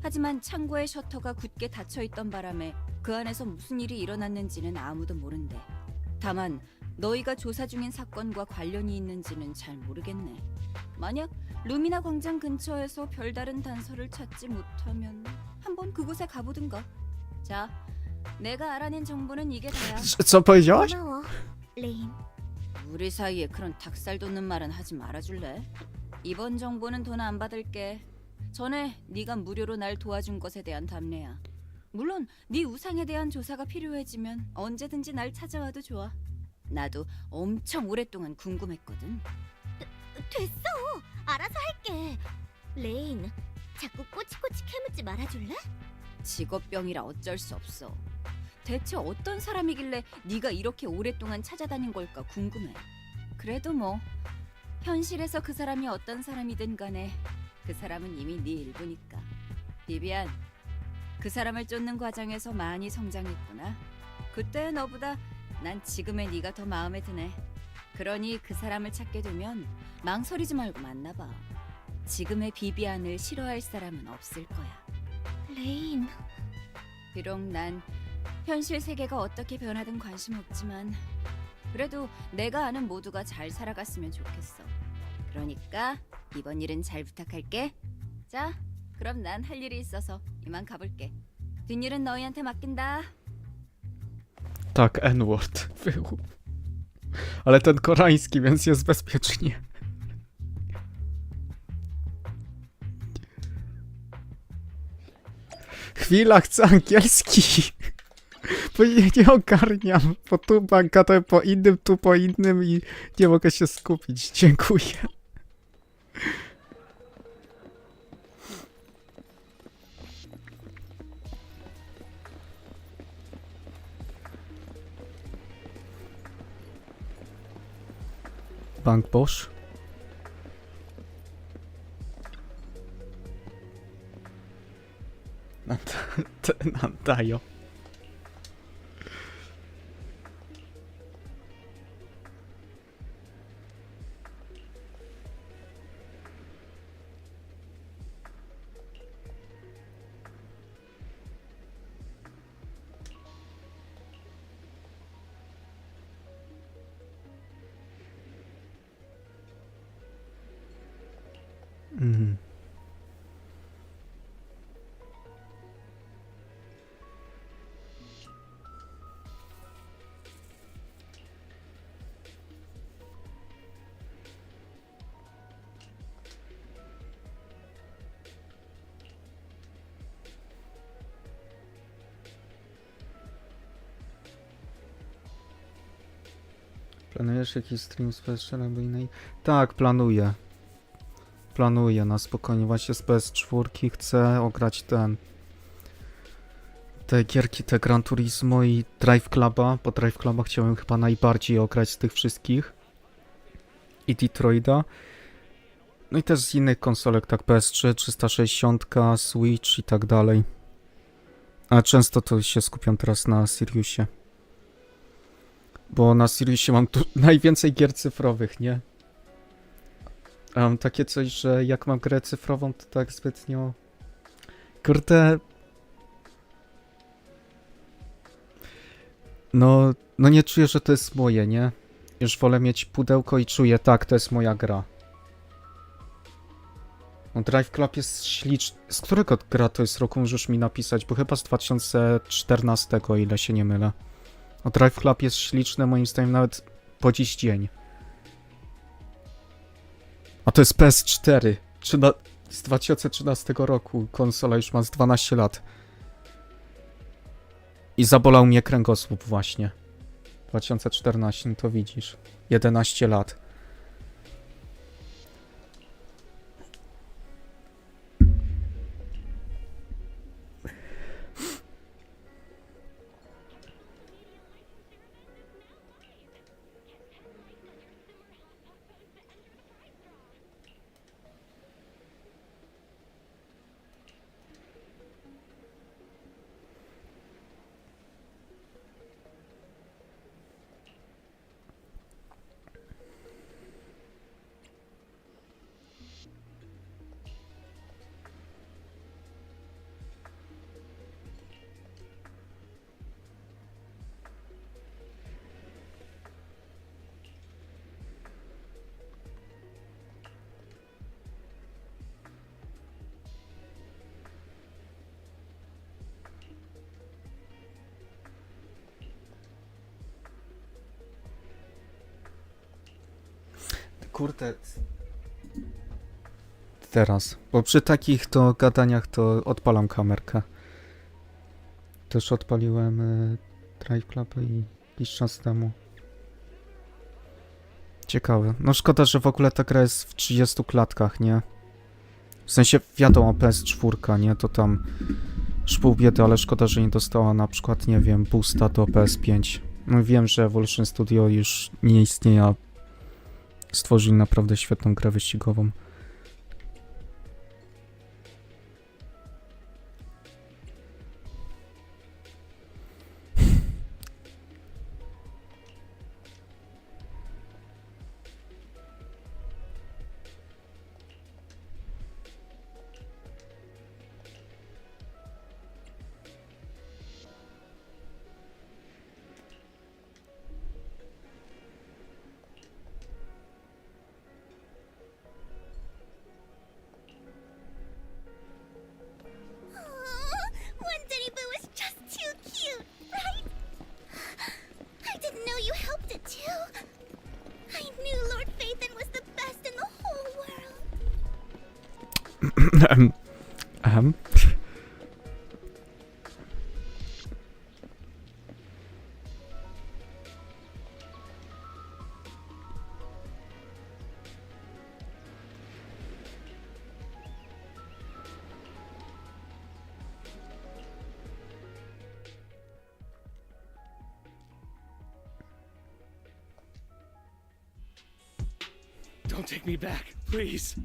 하지만 창고의 셔터가 굳게 닫혀있던 바람에 그 안에서 무슨 일이 일어났는지는 아무도 모른대. 다만 너희가 조사 중인 사건과 관련이 있는지는 잘 모르겠네. 만약 루미나 광장 근처에서 별다른 단서를 찾지 못하면 한번 그곳에 가보든가. 자, 내가 알아낸 정보는 이게 다야. Co powiedziałaś? 고마워, 레인. 우리 사이에 그런 닭살 돋는 말은 하지 말아줄래? 이번 정보는 돈 안 받을게. 전에 네가 무료로 날 도와준 것에 대한 답례야. 물론 네 우상에 대한 조사가 필요해지면 언제든지 날 찾아와도 좋아. 나도 엄청 오랫동안 궁금했거든. 됐어. 알아서 할게. 레인, 자꾸 꼬치꼬치 캐묻지 말아줄래? 직업병이라 어쩔 수 없어. 대체 어떤 사람이길래 네가 이렇게 오랫동안 찾아다닌 걸까 궁금해. 그래도 뭐 현실에서 그 사람이 어떤 사람이든 간에 그 사람은 이미 네 일부니까. 비비안, 그 사람을 쫓는 과정에서 많이 성장했구나. 그때 너보다 난 지금의 네가 더 마음에 드네. 그러니 그 사람을 찾게 되면 망설이지 말고 만나봐. 지금의 비비안을 싫어할 사람은 없을 거야. 레인, 비록 난 현실 세계가 어떻게 변하든 관심 없지만 그래도 내가 아는 모두가 잘 살아갔으면 좋겠어. 그러니까 이번 일은 잘 부탁할게. 자, 그럼 난 할 일이 있어서 이만 가볼게. 뒷일은 너희한테 맡긴다. Tak, N-word był. Ale ten koreański, więc jest bezpiecznie. Chwila, chcę angielski. Bo nie ogarniam. Bo tu gadałem po innym, tu po innym i nie mogę się skupić. Dziękuję. Bank Bosch. Nadają. Mhm. Planujesz jakiś stream z PS4 albo innej? Tak, planuję. Planuję na spokojnie. Właśnie z PS4 chcę ograć te gierki, te Gran Turismo i Drive Cluba, bo Drive Cluba chciałem chyba najbardziej ograć z tych wszystkich. I Detroita. No i też z innych konsolek, tak PS3, 360, Switch i tak dalej. Ale często to się skupiam teraz na Siriusie. Bo na Siriusie mam tu najwięcej gier cyfrowych, nie? A mam takie coś, że jak mam grę cyfrową, to tak zbytnio... Kurde... No nie czuję, że to jest moje, nie? Już wolę mieć pudełko i czuję, tak, to jest moja gra. No Drive Club jest śliczny. Z którego gra to jest roku, możesz mi napisać, bo chyba z 2014, o ile się nie mylę. No Drive Club jest śliczny, moim zdaniem nawet po dziś dzień. A to jest PS4. Z 2013 roku. Konsola już ma z 12 lat. I zabolał mnie kręgosłup właśnie. 2014, no to widzisz. 11 lat. Kurde. Teraz, bo przy takich to gadaniach to odpalam kamerkę. Też odpaliłem Drive Club i jakiś czas temu. Ciekawe. No szkoda, że w ogóle ta gra jest w 30 klatkach, nie? W sensie, wiadomo, PS4, nie? To tam już pół biedy, ale szkoda, że nie dostała na przykład, nie wiem, boosta do PS5. No wiem, że Evolution Studio już nie istnieje, a stworzyli naprawdę świetną grę wyścigową. Wendity Boo is just too cute, right? I didn't know you helped it too. I knew Lord Phaethon was the best in the whole world. Don't take me back, please.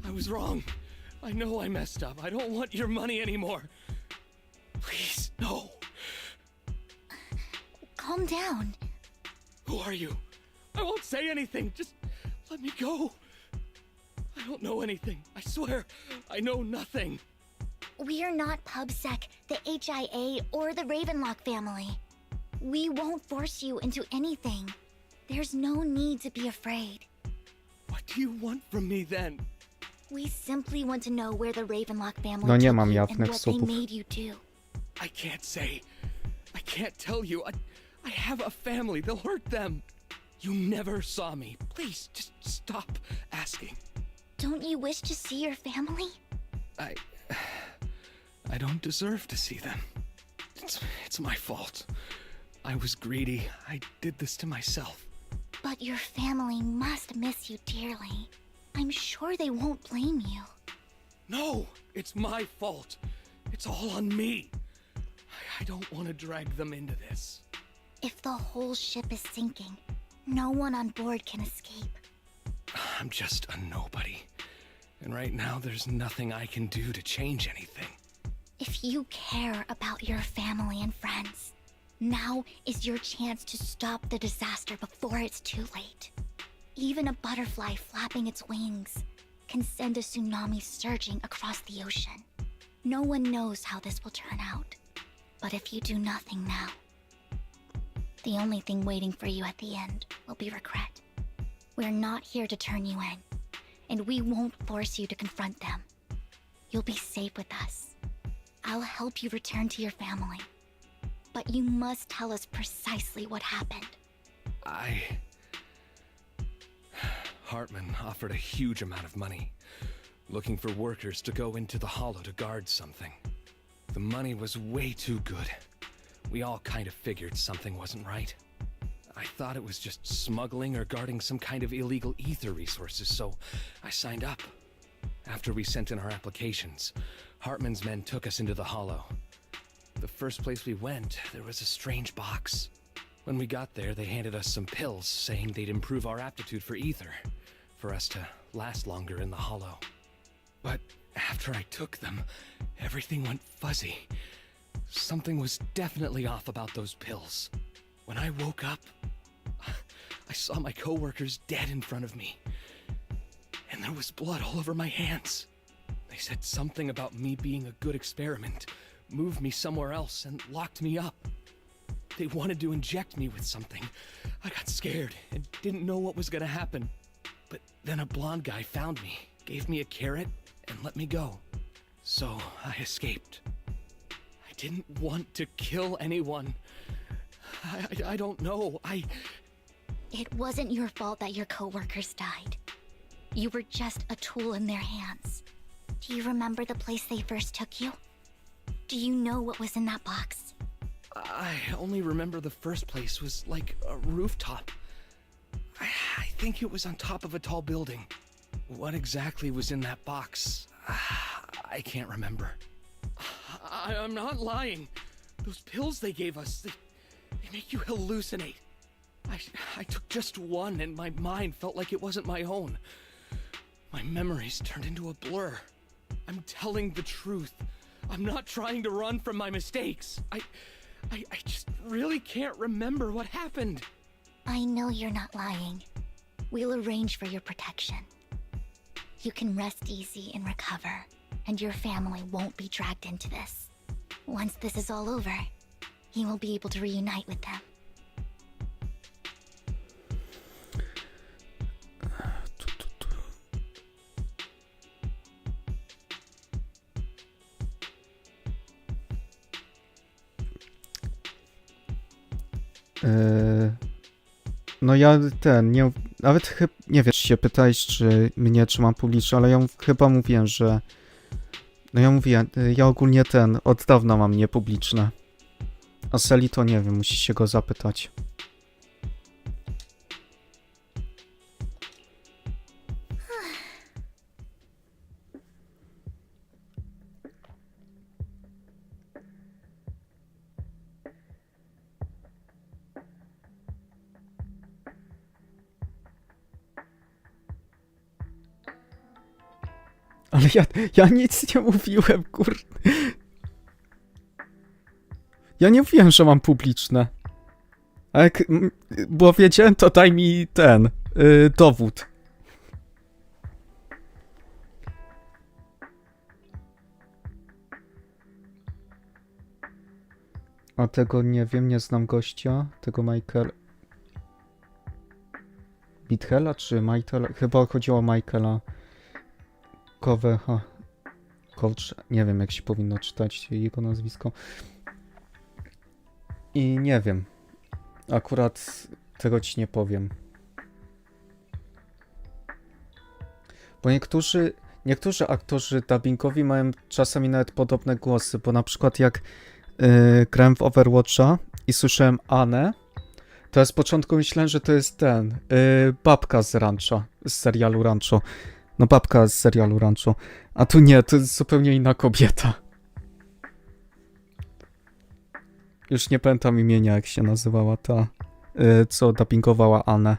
I was wrong. I know I messed up. I don't want your money anymore. Please, no. Calm down. Who are you? I won't say anything. Just let me go. I don't know anything. I swear, I know nothing. We're not PubSec, the HIA, or the Ravenlock family. We won't force you into anything. There's no need to be afraid. What do you want from me then? We simply want to know where the Ravenlock family No nie took mam you and jawnych what they subów. made you do. I can't say. I can't tell you. I have a family. They'll hurt them. You never saw me. Please, just stop asking. Don't you wish to see your family? I don't deserve to see them. It's my fault. I was greedy. I did this to myself. But your family must miss you dearly. I'm sure they won't blame you. No, it's my fault. It's all on me. I don't want to drag them into this. If the whole ship is sinking, no one on board can escape. I'm just a nobody. And right now, there's nothing I can do to change anything. If you care about your family and friends, now is your chance to stop the disaster before it's too late. Even a butterfly flapping its wings can send a tsunami surging across the ocean. No one knows how this will turn out. But if you do nothing now, the only thing waiting for you at the end will be regret. We're not here to turn you in, and we won't force you to confront them. You'll be safe with us. I'll help you return to your family. But you must tell us precisely what happened. Hartman offered a huge amount of money, looking for workers to go into the hollow to guard something. The money was way too good. We all kind of figured something wasn't right. I thought it was just smuggling or guarding some kind of illegal ether resources, so I signed up. After we sent in our applications, Hartman's men took us into the hollow. The first place we went, there was a strange box. When we got there, they handed us some pills, saying they'd improve our aptitude for ether, for us to last longer in the hollow. But after I took them, everything went fuzzy. Something was definitely off about those pills. When I woke up, I saw my coworkers dead in front of me. And there was blood all over my hands. They said something about me being a good experiment, moved me somewhere else, and locked me up. They wanted to inject me with something. I got scared and didn't know what was gonna happen. But then a blonde guy found me, gave me a carrot, and let me go. So I escaped. I didn't want to kill anyone. I don't know. It wasn't your fault that your coworkers died. You were just a tool in their hands. Do you remember the place they first took you? Do you know what was in that box? I only remember the first place was like a rooftop. I think it was on top of a tall building. What exactly was in that box? I can't remember. I'm not lying. Those pills they gave us, they make you hallucinate. I took just one and my mind felt like it wasn't my own. My memories turned into a blur. I'm telling the truth. I'm not trying to run from my mistakes. I just really can't remember what happened. I know you're not lying. We'll arrange for your protection. You can rest easy and recover, and your family won't be dragged into this. Once this is all over, you will be able to reunite with them. No ja nie, nawet chyba, nie wiem, czy się pytałeś, czy mam publicznie, ale ja chyba mówiłem, że, no ja mówiłem, ja ogólnie od dawna mam niepubliczne. A Seli to nie wiem, musisz się go zapytać. Ale ja nic nie mówiłem, kurde. Ja nie mówiłem, że mam publiczne. A jak było wiedziałem, to daj mi dowód. A tego nie wiem, nie znam gościa. Tego Michael... Bithela czy Michaela? Chyba chodziło o Michaela. Coach, nie wiem jak się powinno czytać jego nazwisko. I nie wiem. Akurat tego ci nie powiem. Bo niektórzy aktorzy dubbingowi mają czasami nawet podobne głosy, bo na przykład jak grałem w Overwatcha i słyszałem Anę, to ja z początku myślałem, że to jest babka z Rancha, z serialu Rancho. No babka z serialu Rancho. A tu nie, to jest zupełnie inna kobieta. Już nie pamiętam imienia, jak się nazywała ta, co dubbingowała Anę.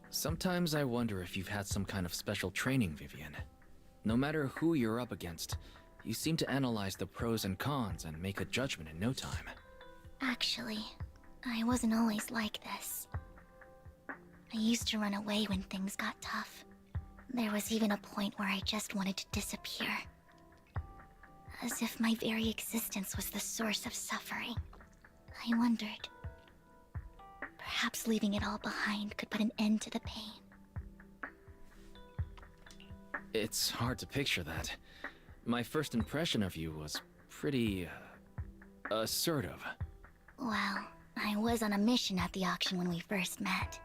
Sometimes I wonder if you've had some kind of special training, Vivian. No matter who you're up against, you seem to analyze the pros and cons and make a judgment in no time. Actually, I wasn't always like this. I used to run away when things got tough. There was even a point where I just wanted to disappear. As if my very existence was the source of suffering. I wondered. Perhaps leaving it all behind could put an end to the pain. It's hard to picture that. My first impression of you was pretty, assertive. Well, I was on a mission at the auction when we first met.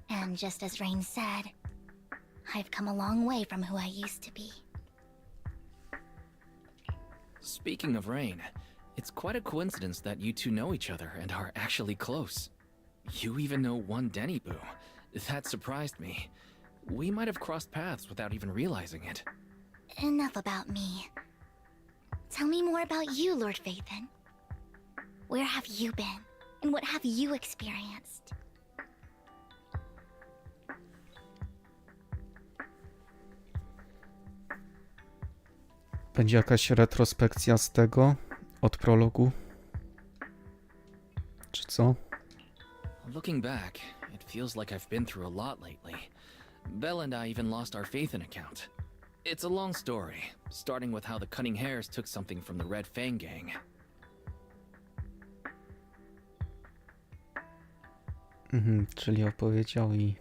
And just as Rain said, I've come a long way from who I used to be. Speaking of Rain, it's quite a coincidence that you two know each other and are actually close. You even know one Denny Boo. That surprised me. We might have crossed paths without even realizing it. Enough about me. Tell me more about you, Lord Phaethon. Where have you been? And what have you experienced? Będzie jakaś retrospekcja z tego? Od prologu? Czy co? Looking back, it feels like I've been through a lot lately. Belle and I even lost our Phaethon account. It's a long story, starting with how the Cunning Hares took something from the Red Fang gang. Czyli opowiedział i...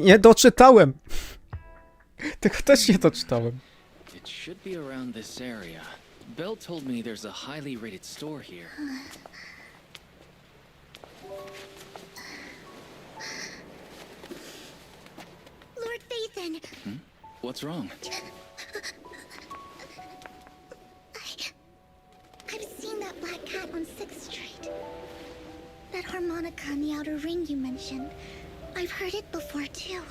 Nie doczytałem! Tego też nie doczytałem. It should be around this area. Belle told me there's a highly rated store here. Lord Phaethon! What's wrong? I've seen that black cat on 6th Street. That harmonica in the outer ring you mentioned. I've heard it before, too.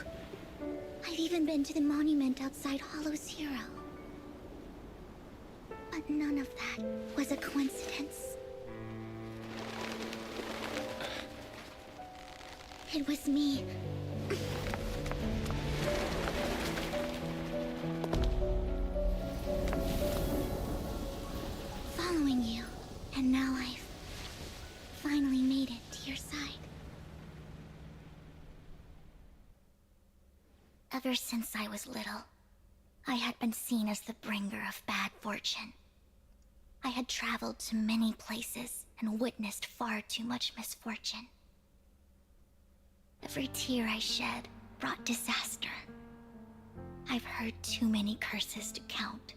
I've even been to the monument outside Hollow's Hero. But none of that was a coincidence. It was me. Following you, and now I've finally made it to your side. Ever since I was little, I had been seen as the bringer of bad fortune. I had traveled to many places and witnessed far too much misfortune. Every tear I shed brought disaster. I've heard too many curses to count.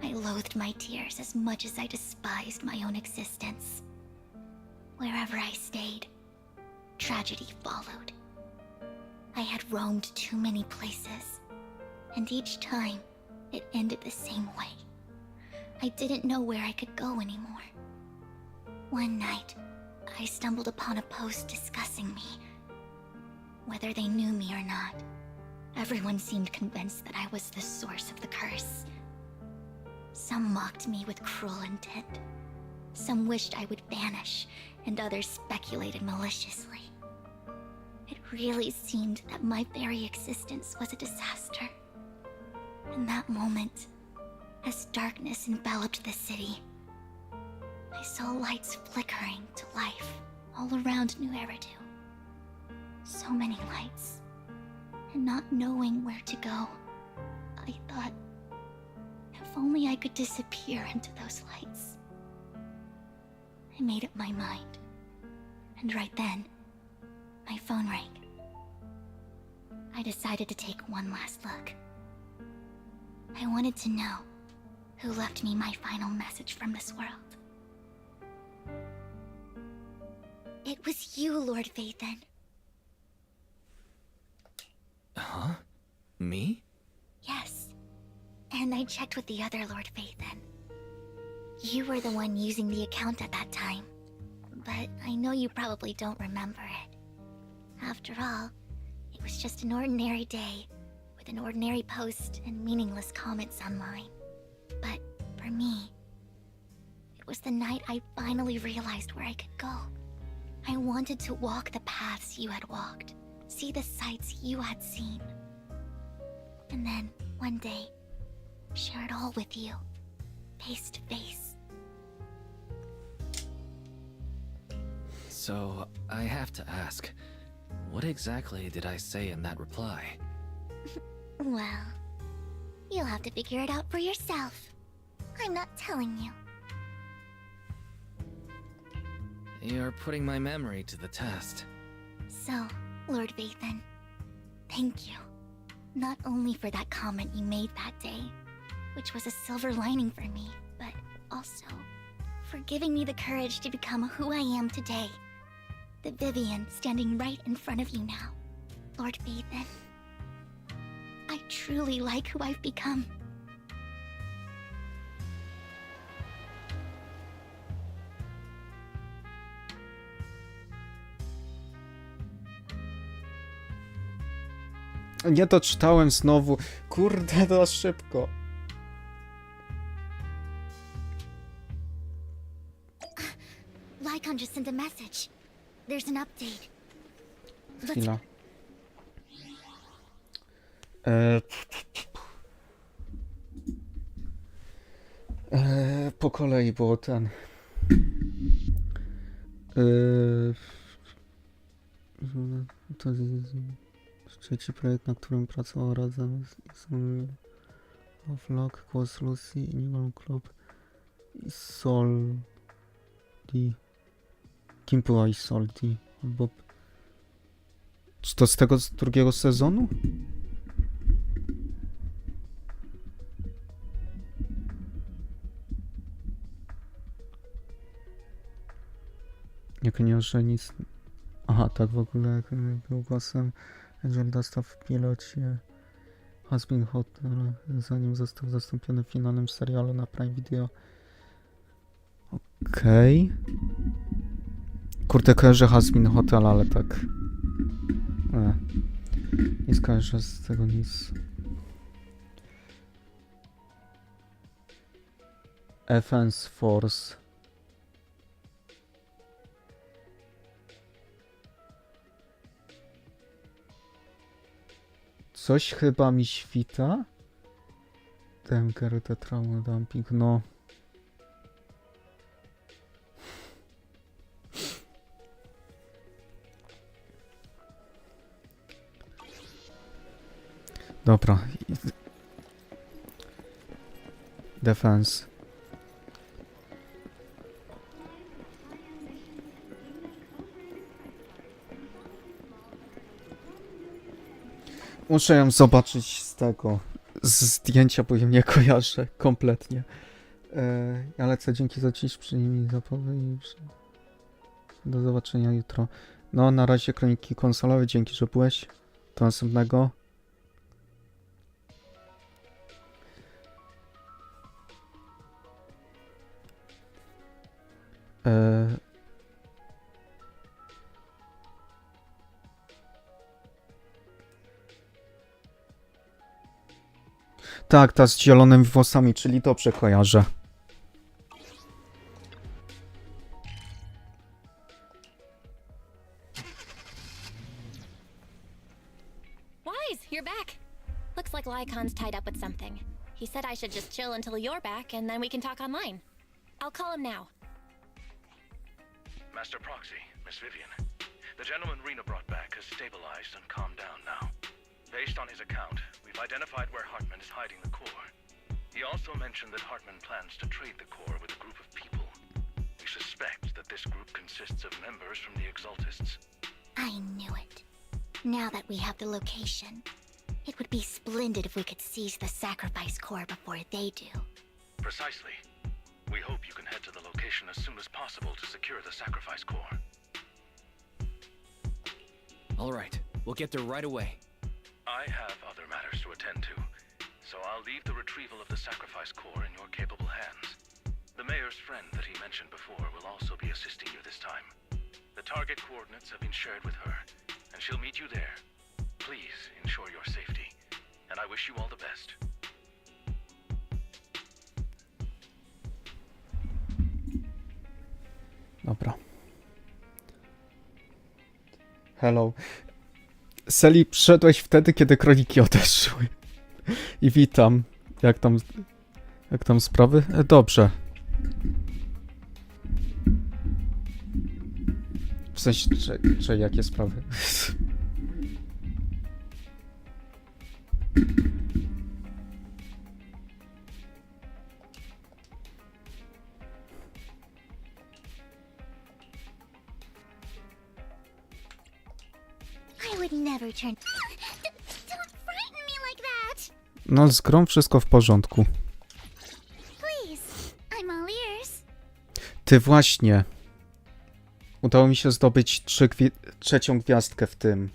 I loathed my tears as much as I despised my own existence. Wherever I stayed, tragedy followed. I had roamed too many places, and each time it ended the same way. I didn't know where I could go anymore. One night, I stumbled upon a post discussing me. Whether they knew me or not, everyone seemed convinced that I was the source of the curse. Some mocked me with cruel intent. Some wished I would vanish, and others speculated maliciously. It really seemed that my very existence was a disaster. In that moment, as darkness enveloped the city, I saw lights flickering to life all around New Eridu. So many lights, and not knowing where to go, I thought, if only I could disappear into those lights. I made up my mind, and right then, my phone rang. I decided to take one last look. I wanted to know who left me my final message from this world. It was you, Lord Phaethon. Huh? Me? Yes. And I checked with the other Lord Phaethon. You were the one using the account at that time. But I know you probably don't remember it. After all, it was just an ordinary day, with an ordinary post and meaningless comments online. But for me, it was the night I finally realized where I could go. I wanted to walk the paths you had walked, see the sights you had seen. And then, one day, share it all with you, face to face. So, I have to ask, what exactly did I say in that reply? Well, you'll have to figure it out for yourself. I'm not telling you. You're putting my memory to the test. So, Lord Phaethon, thank you. Not only for that comment you made that day, which was a silver lining for me, but also for giving me the courage to become who I am today. The Vivian standing right in front of you now. Lord Phaethon, I truly like who I've become. Nie doczytałem znowu. Kurde, to szybko. Lycon just sent a message. There's an update. Chwila. Po kolei było ten. To jest trzeci projekt, na którym pracował razem z Epilogue, Głos Lucy, Animal Club i Soldi. Kim była i Soldi? Bob. Czy to z tego z drugiego sezonu? Jak nie, że nic... Aha, tak w ogóle jak był głosem Angel Dusta w pilocie Has Been Hot, zanim został zastąpiony w finalnym serialu na Prime Video. Okej. Kurde, kojarzę Has Been Hotel, ale tak... Nie skojarzę z tego nic. Defense Force. Coś chyba mi świta. Demker, te trauma dumping, no. Dobra. Defense. Muszę ją zobaczyć z tego, z zdjęcia, bo ją nie kojarzę kompletnie. Ja lecę, dzięki za dziś, przyjmij zapowiedź. Do zobaczenia jutro. No, na razie kroniki konsolowe, dzięki, że byłeś. Do następnego. Tak, ta z zielonymi włosami, czyli dobrze kojarzę. Wise, you're back. Looks like Lycon's tied up with something. He said I should just chill until you're back, and then we can talk online. I'll call him now. Master Proxy, Miss Vivian. The gentleman Rena brought back has stabilized and calmed down now. Based on his account, we've identified where Hartman is hiding the core. He also mentioned that Hartman plans to trade the core with a group of people. We suspect that this group consists of members from the Exaltists. I knew it. Now that we have the location, it would be splendid if we could seize the sacrifice core before they do. Precisely. We hope you can head to the location as soon as possible to secure the sacrifice core. All right, we'll get there right away. I have other matters to attend to, so I'll leave the retrieval of the sacrifice core in your capable hands. The mayor's friend that he mentioned before will also be assisting you this time. The target coordinates have been shared with her, and she'll meet you there. Please ensure your safety, and I wish you all the best. Dobra. Hello. Seli, przyszedłeś wtedy, kiedy kroniki odeszły. I witam. Jak tam sprawy? Dobrze. W sensie, czy jakie sprawy? I would never turn... Don't frighten me like that! No, z grą wszystko w porządku. Please, I'm all ears. Ty właśnie. Udało mi się zdobyć trzecią gwiazdkę w tym.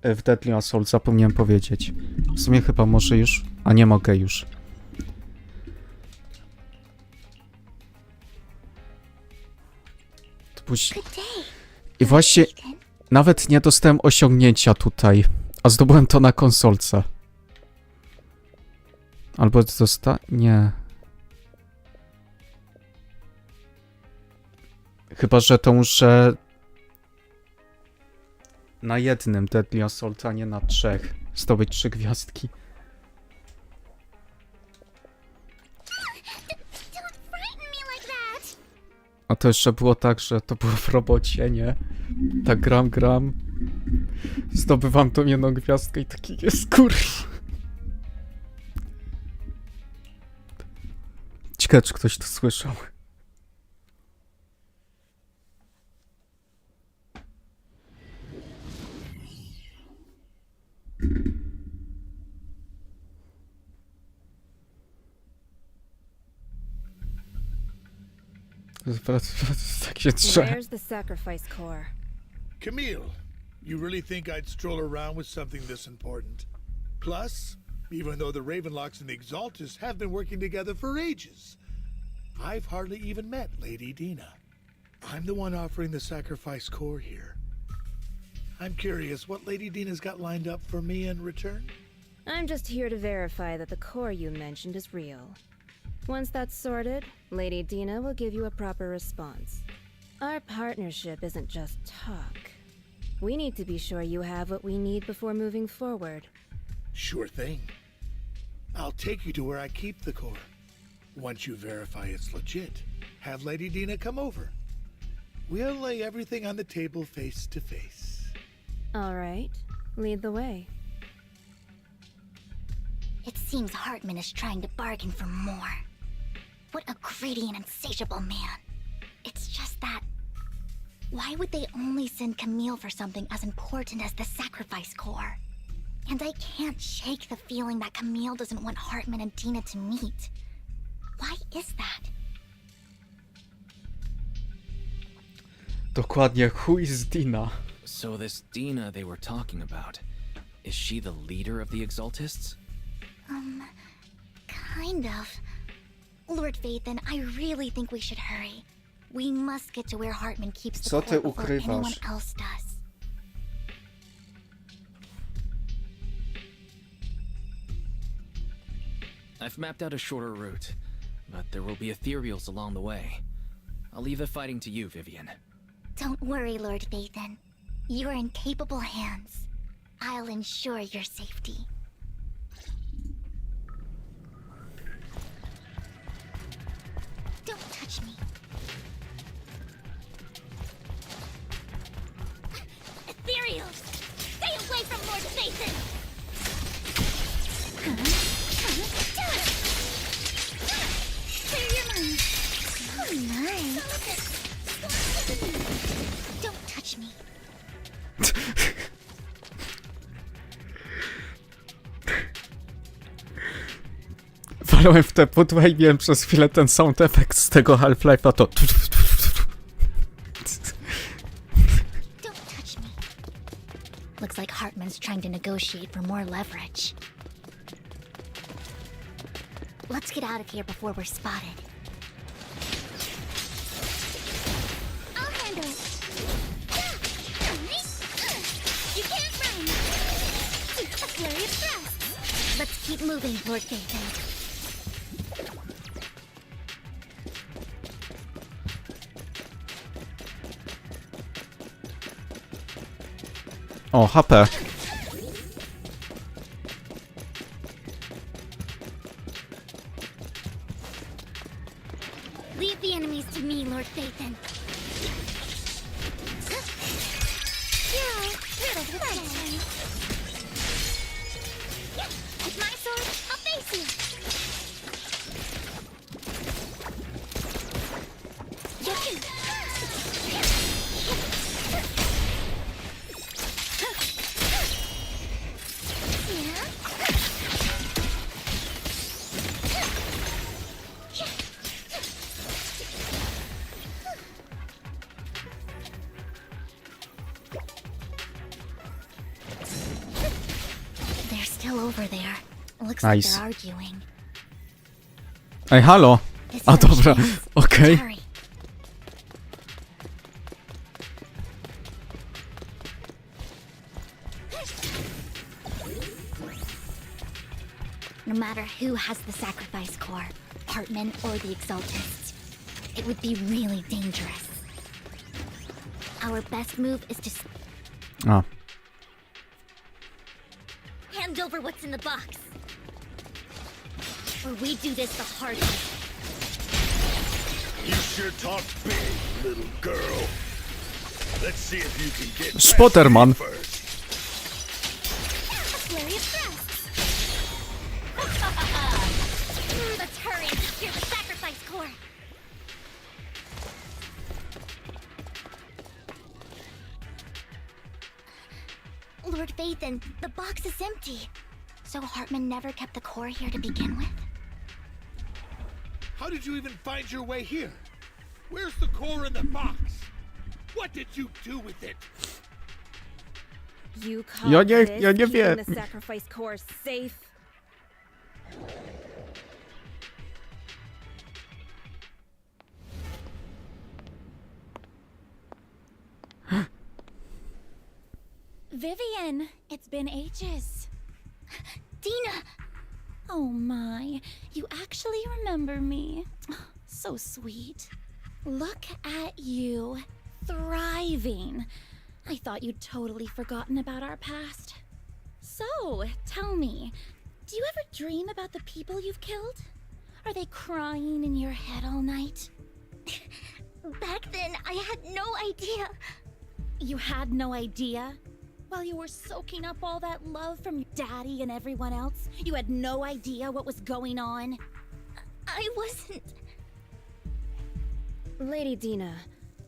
W Deadly Assault, zapomniałem powiedzieć. W sumie chyba może już... A nie mogę już. I właśnie nawet nie dostałem osiągnięcia tutaj, a zdobyłem to na konsolce. Albo nie. Chyba, że to muszę na jednym Deadly Assault, a nie na 3 zdobyć 3 gwiazdki. A to jeszcze było tak, że to było w robocie, nie? Tak gram. Zdobywam tą jedną gwiazdkę i taki jest kurwa. Ciekawe, czy ktoś to słyszał. Tak się drze. Where's the sacrifice core? Camille, you really think I'd stroll around with something this important? Plus, even though the Ravenlocks and the Exaltus have been working together for ages, I've hardly even met Lady Dina. I'm the one offering the sacrifice core here. I'm curious what Lady Dina's got lined up for me in return? I'm just here to verify that the core you mentioned is real. Once that's sorted, Lady Dina will give you a proper response. Our partnership isn't just talk. We need to be sure you have what we need before moving forward. Sure thing. I'll take you to where I keep the core. Once you verify it's legit, have Lady Dina come over. We'll lay everything on the table face to face. All right, lead the way. It seems Hartman is trying to bargain for more. What a greedy and insatiable man. It's just that... why would they only send Camille for something as important as the sacrifice core? And I can't shake the feeling that Camille doesn't want Hartman and Dina to meet. Why is that? Dokładnie, who is Dina? So this Dina they were talking about, is she the leader of the Exaltists? Kind of. Lord Vathan, I really think we should hurry. We must get to where Hartman keeps the Co ty core before ukrywasz? anyone else does. I've mapped out a shorter route, but there will be ethereals along the way. I'll leave the fighting to you, Vivian. Don't worry, Lord Vathan. You're in capable hands. I'll ensure your safety. Don't touch me. Ethereal! Stay away from Lord Vathan! Clear your mind. Oh, nice. Don't touch me. Walałem w te pudła i miałem przez chwilę ten sound effect z tego Half-Life'a, to... Don't touch me. Looks like Hartman's trying to negotiate for more leverage. Let's get out of here before we're spotted. I'll handle it. You can't run. A flurry of thrusts. Let's keep moving, Lord Vathan. O, HP. Leave the enemies to me, Lord Vathan. Riddled with sunshine. With my sword, I'll face you. They're still over there. Looks like Nice. they're arguing. Ej, halo! This A is our dobra, chance. okej. Let's hurry. No matter who has the sacrifice core, Hartman or the Exaltists, it would be really dangerous. Our best move is to A. hand over what's in the box. Or we do this the hard way. You sure talk big, little girl. Let's see if you can get Spotterman. past me first. A flurry of thrusts. Let's hurry and secure the sacrifice core. Lord Phaethon, the box is empty. So Hartman never kept the core here to begin with? How did you even find your way here? Where's the core in the box? What did you do with it? You call Ja nie keeping wiem. the sacrifice core safe? Vivian, it's been ages. Dina! Oh my, you actually remember me. So sweet. Look at you, thriving. I thought you'd totally forgotten about our past. So, tell me, do you ever dream about the people you've killed? Are they crying in your head all night? Back then, I had no idea. You had no idea? While you were soaking up all that love from your daddy and everyone else, you had no idea what was going on? I wasn't... Lady Dina,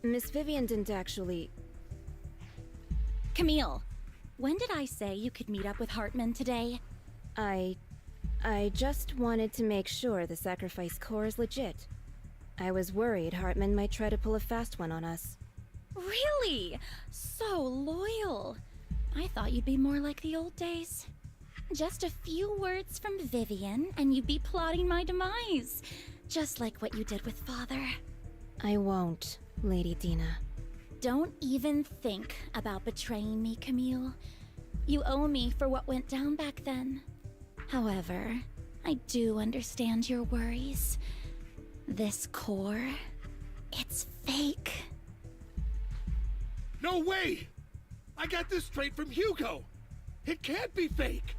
Miss Vivian didn't actually... Camille, when did I say you could meet up with Hartman today? I just wanted to make sure the sacrifice core is legit. I was worried Hartman might try to pull a fast one on us. Really? So loyal. I thought you'd be more like the old days. Just a few words from Vivian, and you'd be plotting my demise. Just like what you did with Father. I won't, Lady Dina. Don't even think about betraying me, Camille. You owe me for what went down back then. However, I do understand your worries. This core, it's fake. No way! I got this straight from Hugo! It can't be fake!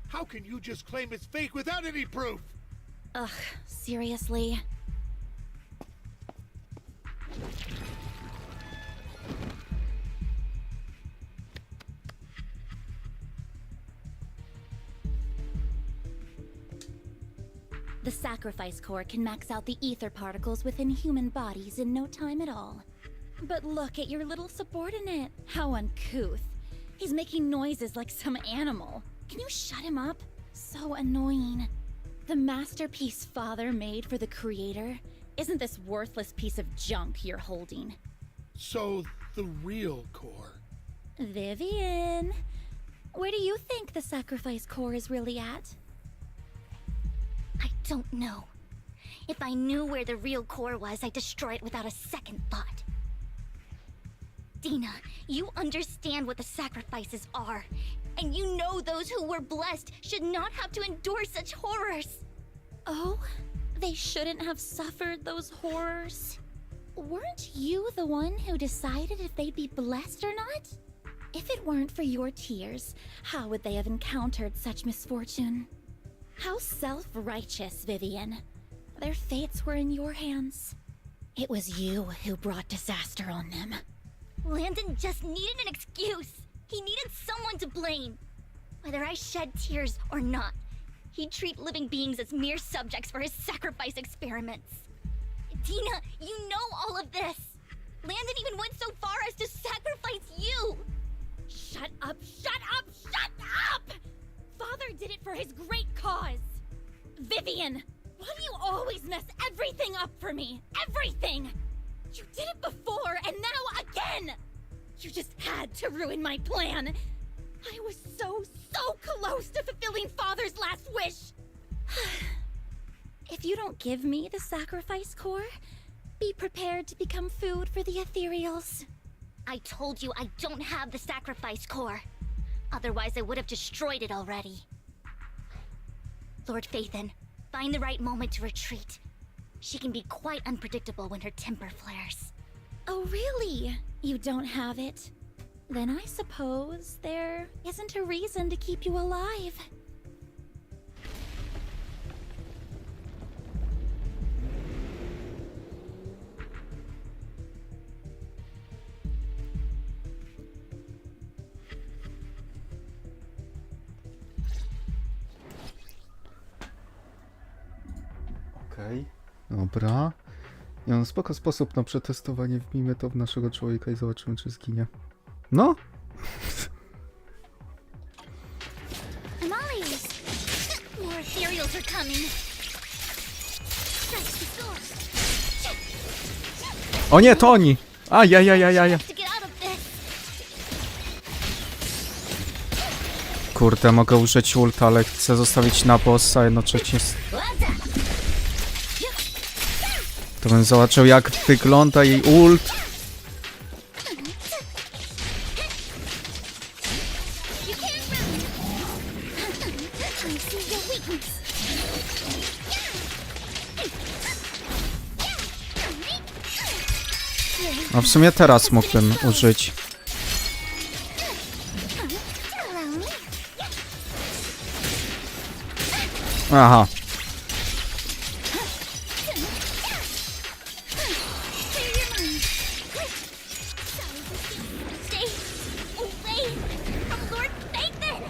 How can you just claim it's fake without any proof? Ugh, seriously? The sacrifice core can max out the ether particles within human bodies in no time at all. But look at your little subordinate. How uncouth. He's making noises like some animal. Can you shut him up? So annoying. The masterpiece Father made for the Creator isn't this worthless piece of junk you're holding. So, the real core. Vivian, where do you think the sacrifice core is really at? I don't know. If I knew where the real core was, I'd destroy it without a second thought. Dina, you understand what the sacrifices are. And you know those who were blessed should not have to endure such horrors. Oh, they shouldn't have suffered those horrors. Weren't you the one who decided if they'd be blessed or not? If it weren't for your tears, how would they have encountered such misfortune? How self-righteous, Vivian. Their fates were in your hands. It was you who brought disaster on them. Landon just needed an excuse. He needed someone to blame. Whether I shed tears or not, he'd treat living beings as mere subjects for his sacrifice experiments. Dina, you know all of this. Landon even went so far as to sacrifice you. Shut up, shut up, shut up! Father did it for his great cause. Vivian, why do you always mess everything up for me? Everything! You did it before, and now again! You just had to ruin my plan. I was so close to fulfilling Father's last wish. If you don't give me the sacrifice core, be prepared to become food for the ethereals. I told you I don't have the sacrifice core. Otherwise, I would have destroyed it already. Lord Phaethon, find the right moment to retreat. She can be quite unpredictable when her temper flares. Oh, really? You don't have it? Then I suppose there isn't a reason to keep you alive. Okej. Dobra. Nie no, spoko sposób na przetestowanie. Wbijmy to w naszego człowieka i zobaczymy, czy zginie. No! More ethereals are coming. Stretch the sword. O nie, to oni! Ajajajajaj. To get out of this. Kurde, mogę użyć ulta, ale chcę zostawić na bossa, jednocześnie... To bym zobaczył, jak wygląda jej ult. I see your weakness. No w sumie teraz mógłbym użyć. Aha. Stay away from Lord Nathan.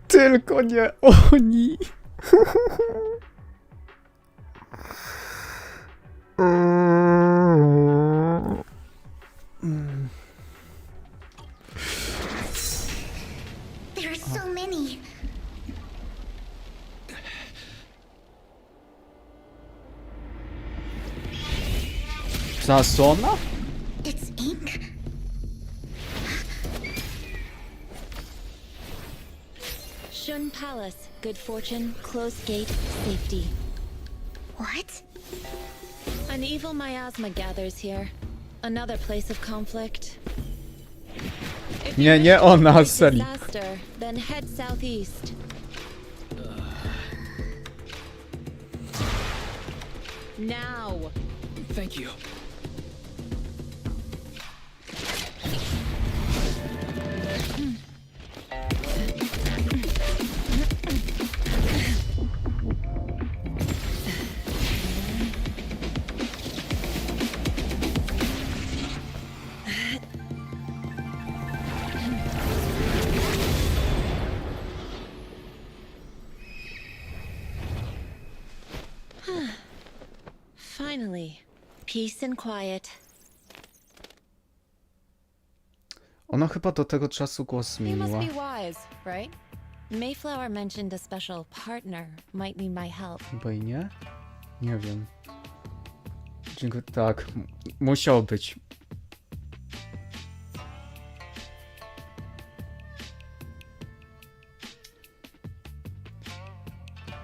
Tylko nie oni. There are so many. Zasona? It's ink. Shun Palace, good fortune, closed gate, safety. What? An evil miasma gathers here. Another place of conflict. If you Nie, wish nie to ona, avoid Sally. disaster, then head southeast. Now. Thank you. Finally, peace and quiet. Ona chyba do tego czasu głos You must zmieniła. be wise, right? Mayflower mentioned a special partner might need my help. Chyba i nie? Nie wiem. Dziękuję. Tak, musiał być.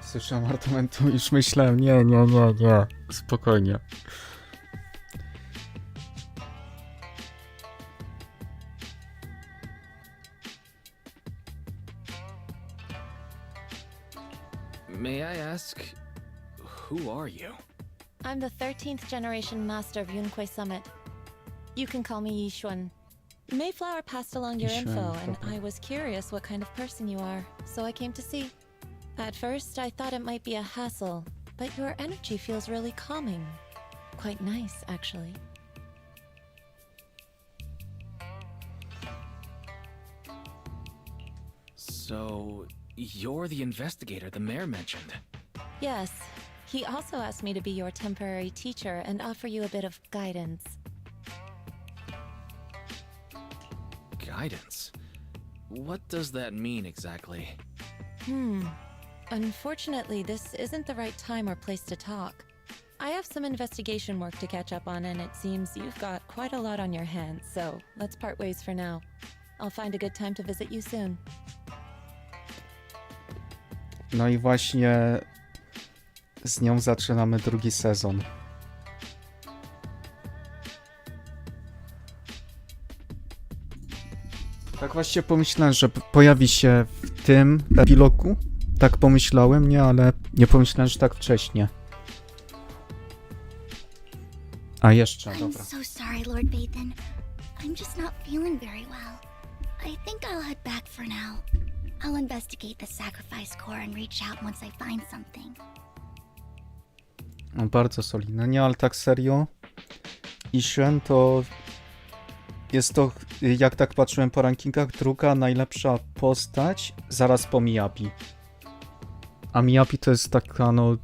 Słyszałem argumentu, już myślałem, nie. Spokojnie. May I ask, who are you? I'm the 13th generation master of Yunque Summit. You can call me Yishuan. Mayflower passed along your Yishuan, info, and dobra. I was curious what kind of person you are, so I came to see. At first, I thought it might be a hassle, but your energy feels really calming. Quite nice, actually. So, you're the investigator the mayor mentioned. Yes, he also asked me to be your temporary teacher and offer you a bit of guidance. Guidance? What does that mean exactly? Unfortunately, this isn't the right time or place to talk. I have some investigation work to catch up on, and it seems you've got quite a lot on your hands, so let's part ways for now. I'll find a good time to visit you soon. No i właśnie z nią zaczynamy drugi sezon. Tak właśnie pomyślałem, że pojawi się w tym epilogu. Tak pomyślałem, nie, ale nie pomyślałem, że tak wcześnie. A jeszcze, I'm dobra. so sorry, Lord Bathan. I'm just not feeling very well. I think I'll head back for now. I'll investigate the sacrifice core and reach out once I find something. No, bardzo solidne, nie, ale tak serio. Ishen to jest to, jak tak patrzyłem po rankingach, druga najlepsza postać zaraz po Miyabi. A Miyabi to jest taka, no,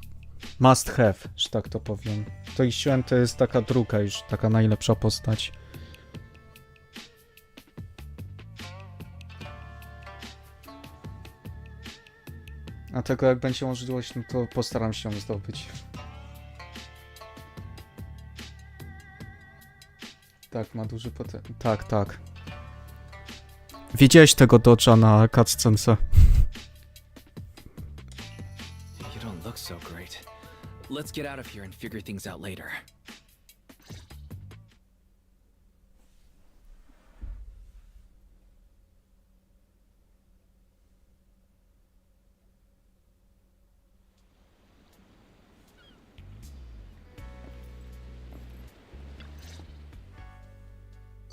must have, że tak to powiem. To Ishen to jest taka druga już, taka najlepsza postać. Dlatego jak będzie możliwość, no to postaram się ją zdobyć. Tak, ma duży potencjał. Tak, tak. Widziałeś tego dodge'a na cutscence. You don't look so great. Let's get out of here and figure things out later.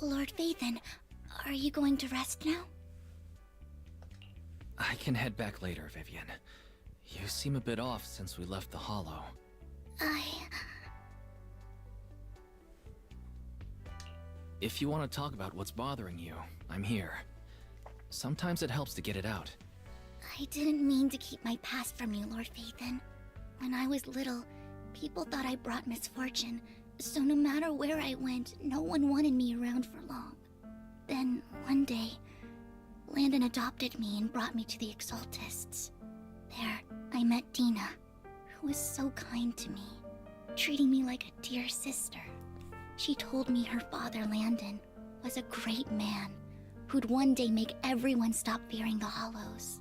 Lord Vathan, are you going to rest now? I can head back later, Vivian. You seem a bit off since we left the Hollow. If you want to talk about what's bothering you, I'm here. Sometimes it helps to get it out. I didn't mean to keep my past from you, Lord Vathan. When I was little, people thought I brought misfortune, so no matter where I went, no one wanted me around for long. Then, one day, Landon adopted me and brought me to the Exaltists. There, I met Dina, who was so kind to me, treating me like a dear sister. She told me her father, Landon, was a great man, who'd one day make everyone stop fearing the Hollows,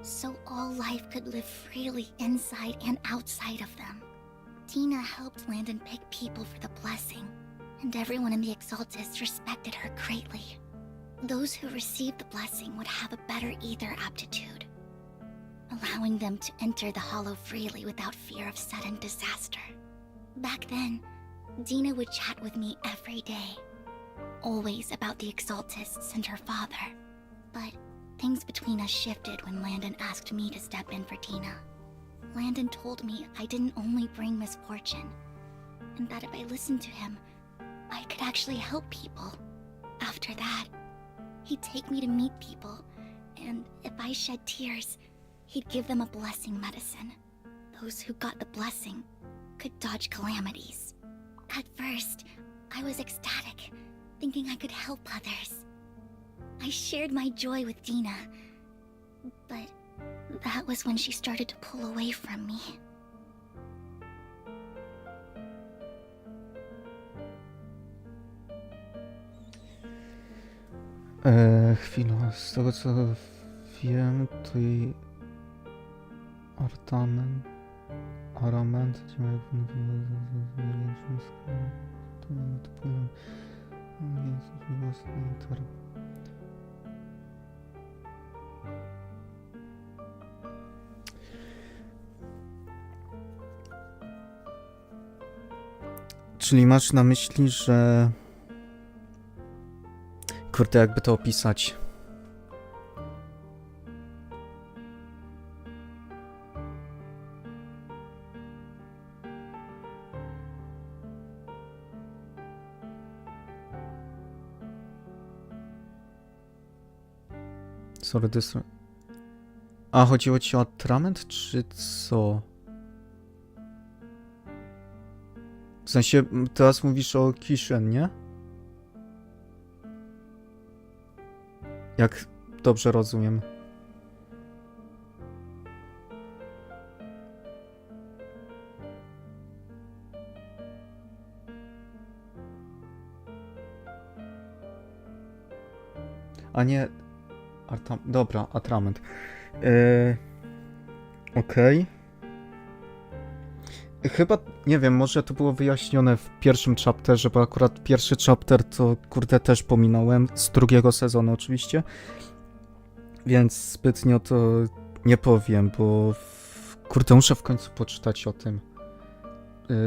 so all life could live freely inside and outside of them. Dina helped Landon pick people for the blessing, and everyone in the Exaltists respected her greatly. Those who received the blessing would have a better ether aptitude, allowing them to enter the Hollow freely without fear of sudden disaster. Back then, Dina would chat with me every day, always about the Exaltists and her father. But things between us shifted when Landon asked me to step in for Dina. Landon told me I didn't only bring misfortune, and that if I listened to him, I could actually help people. After that, he'd take me to meet people, and if I shed tears, he'd give them a blessing medicine. Those who got the blessing could dodge calamities. At first, I was ecstatic, thinking I could help others. I shared my joy with Dina, but that was when she started to pull away from me. Chwila, z tego co wiem, to jej arament, czyli masz na myśli, że... Kurde, jakby to opisać. Sorry, a chodziło ci o atrament, czy co? W sensie, teraz mówisz o Kishen, nie? Jak dobrze rozumiem. A nie... Dobra, atrament. Okej. Chyba, nie wiem, może to było wyjaśnione w pierwszym chapterze, bo akurat pierwszy chapter to, kurde, też pominąłem, z drugiego sezonu oczywiście, więc zbytnio to nie powiem, bo kurde, muszę w końcu poczytać o tym.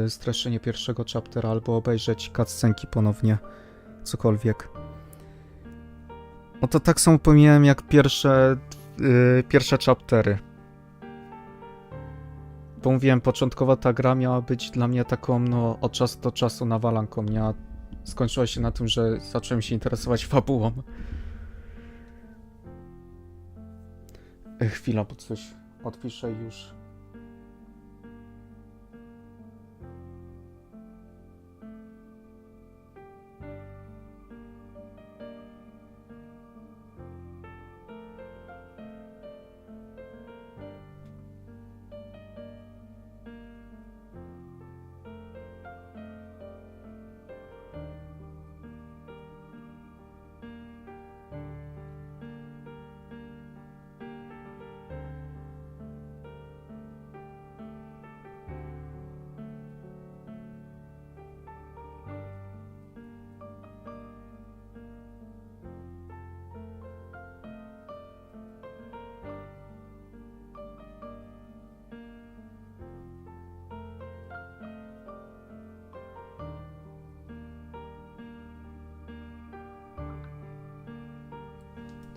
Streszczenie pierwszego chaptera albo obejrzeć cutscenki ponownie, cokolwiek. No to tak samo pomijałem jak pierwsze chaptery. Bo mówiłem, początkowo ta gra miała być dla mnie taką, no, od czasu do czasu nawalanką. Skończyła się na tym, że zacząłem się interesować fabułą. Chwila, bo coś odpiszę już.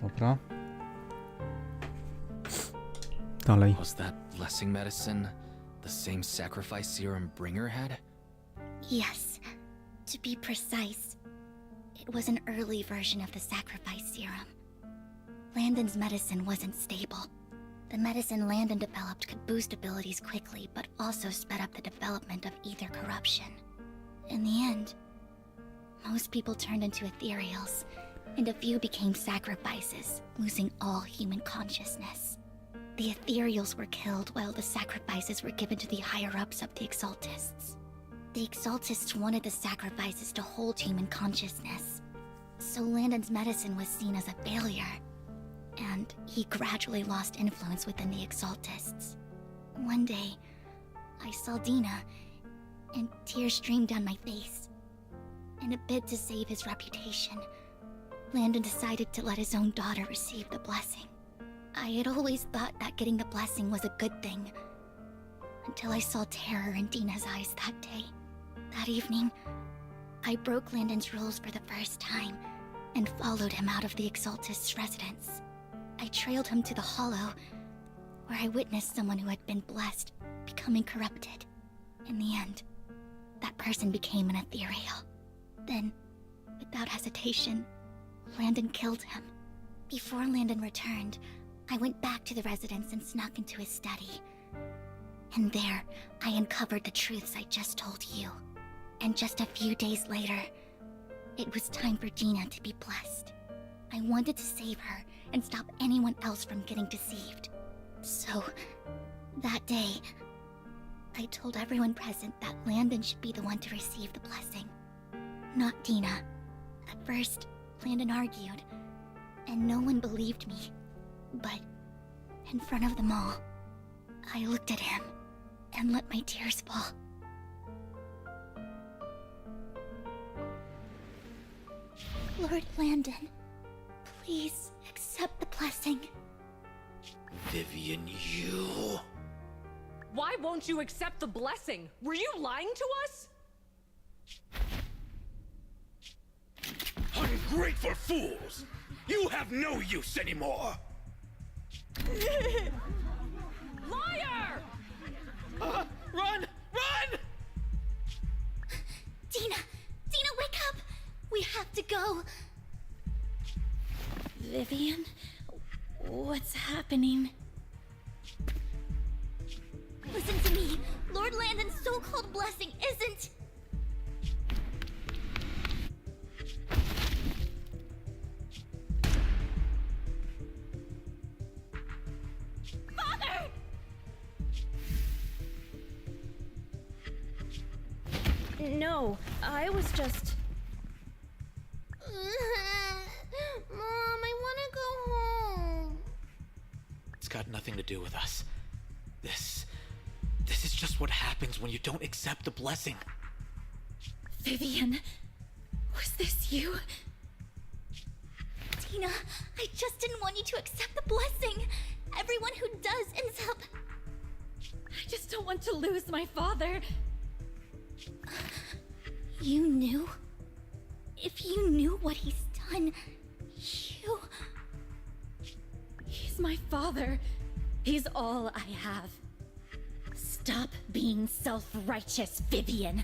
Dobra. Dalej. Was that blessing medicine the same sacrifice serum Bringer had? Yes. To be precise, it was an early version of the sacrifice serum. Landon's medicine wasn't stable. The medicine Landon developed could boost abilities quickly, but also sped up the development of ether corruption. In the end, most people turned into ethereals, and a few became sacrifices, losing all human consciousness. The ethereals were killed while the sacrifices were given to the higher-ups of the Exaltists. The Exaltists wanted the sacrifices to hold human consciousness, so Landon's medicine was seen as a failure, and he gradually lost influence within the Exaltists. One day, I saw Dina, and tears streamed down my face. In a bid to save his reputation, Landon decided to let his own daughter receive the blessing. I had always thought that getting the blessing was a good thing, until I saw terror in Dina's eyes that day. That evening, I broke Landon's rules for the first time, and followed him out of the Exaltist's residence. I trailed him to the Hollow, where I witnessed someone who had been blessed becoming corrupted. In the end, that person became an ethereal. Then, without hesitation, Landon killed him. Before Landon returned, I went back to the residence and snuck into his study. And there, I uncovered the truths I just told you. And just a few days later, it was time for Dina to be blessed. I wanted to save her and stop anyone else from getting deceived. So, that day, I told everyone present that Landon should be the one to receive the blessing, not Dina. At first, Landon argued, and no one believed me. But, in front of them all, I looked at him and let my tears fall. Lord Landon, please accept the blessing. Vivian, you... Why won't you accept the blessing? Were you lying to us? Ungrateful fools! You have no use anymore! Liar! Run! Run! Dina! Dina, wake up! We have to go! Vivian? What's happening? Listen to me! Lord Landon's so-called blessing isn't... Father! No, I was just... Mom, I want to go home. It's got nothing to do with us. This is just what happens when you don't accept the blessing. Vivian, was this you? Dina, I just didn't want you to accept the blessing. Everyone who does ends up... I just don't want to lose my father. You knew? If you knew what he's done, you... He's my father. He's all I have. Stop being self-righteous, Vivian.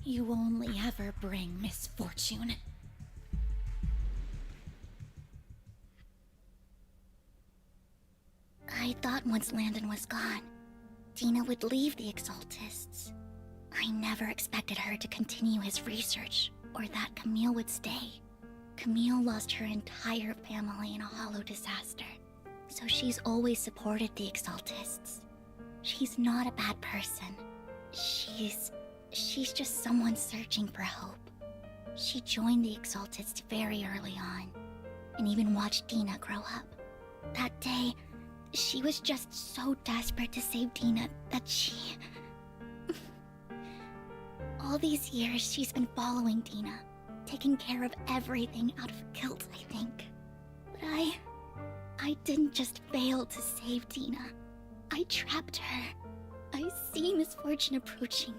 You only ever bring misfortune. I thought once Landon was gone, Dina would leave the Exaltists. I never expected her to continue his research, or that Camille would stay. Camille lost her entire family in a hollow disaster, so she's always supported the Exaltists. She's not a bad person. She's just someone searching for hope. She joined the Exaltists very early on, and even watched Dina grow up. That day, she was just so desperate to save Dina that she... All these years, she's been following Dina, taking care of everything out of guilt, I think. But I didn't just fail to save Dina. I trapped her. I see misfortune approaching,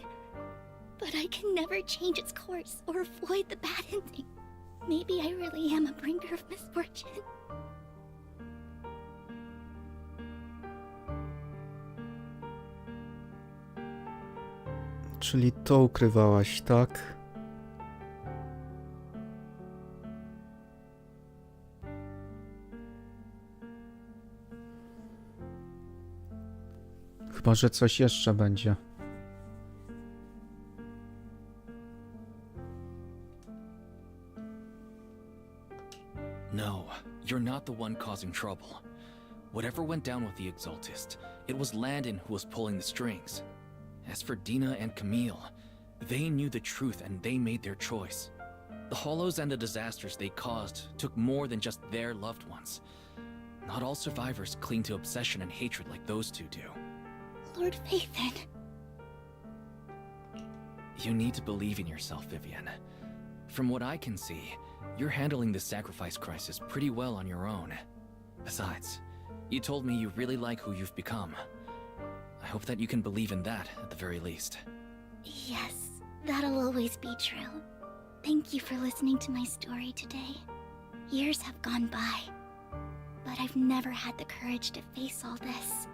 but I can never change its course or avoid the bad ending. Maybe I really am a bringer of misfortune. Czyli to ukrywałaś, tak? Chyba, że coś jeszcze będzie. No, you're not the one causing trouble. Whatever went down with the Exaltist, it was Landon who was pulling the strings. As for Dina and Camille, they knew the truth and they made their choice. The Hollows and the disasters they caused took more than just their loved ones. Not all survivors cling to obsession and hatred like those two do. Lord Phaethon. You need to believe in yourself, Vivian. From what I can see, you're handling this sacrifice crisis pretty well on your own. Besides, you told me you really like who you've become. I hope that you can believe in that at the very least. Yes, that'll always be true. Thank you for listening to my story today. Years have gone by, but I've never had the courage to face all this.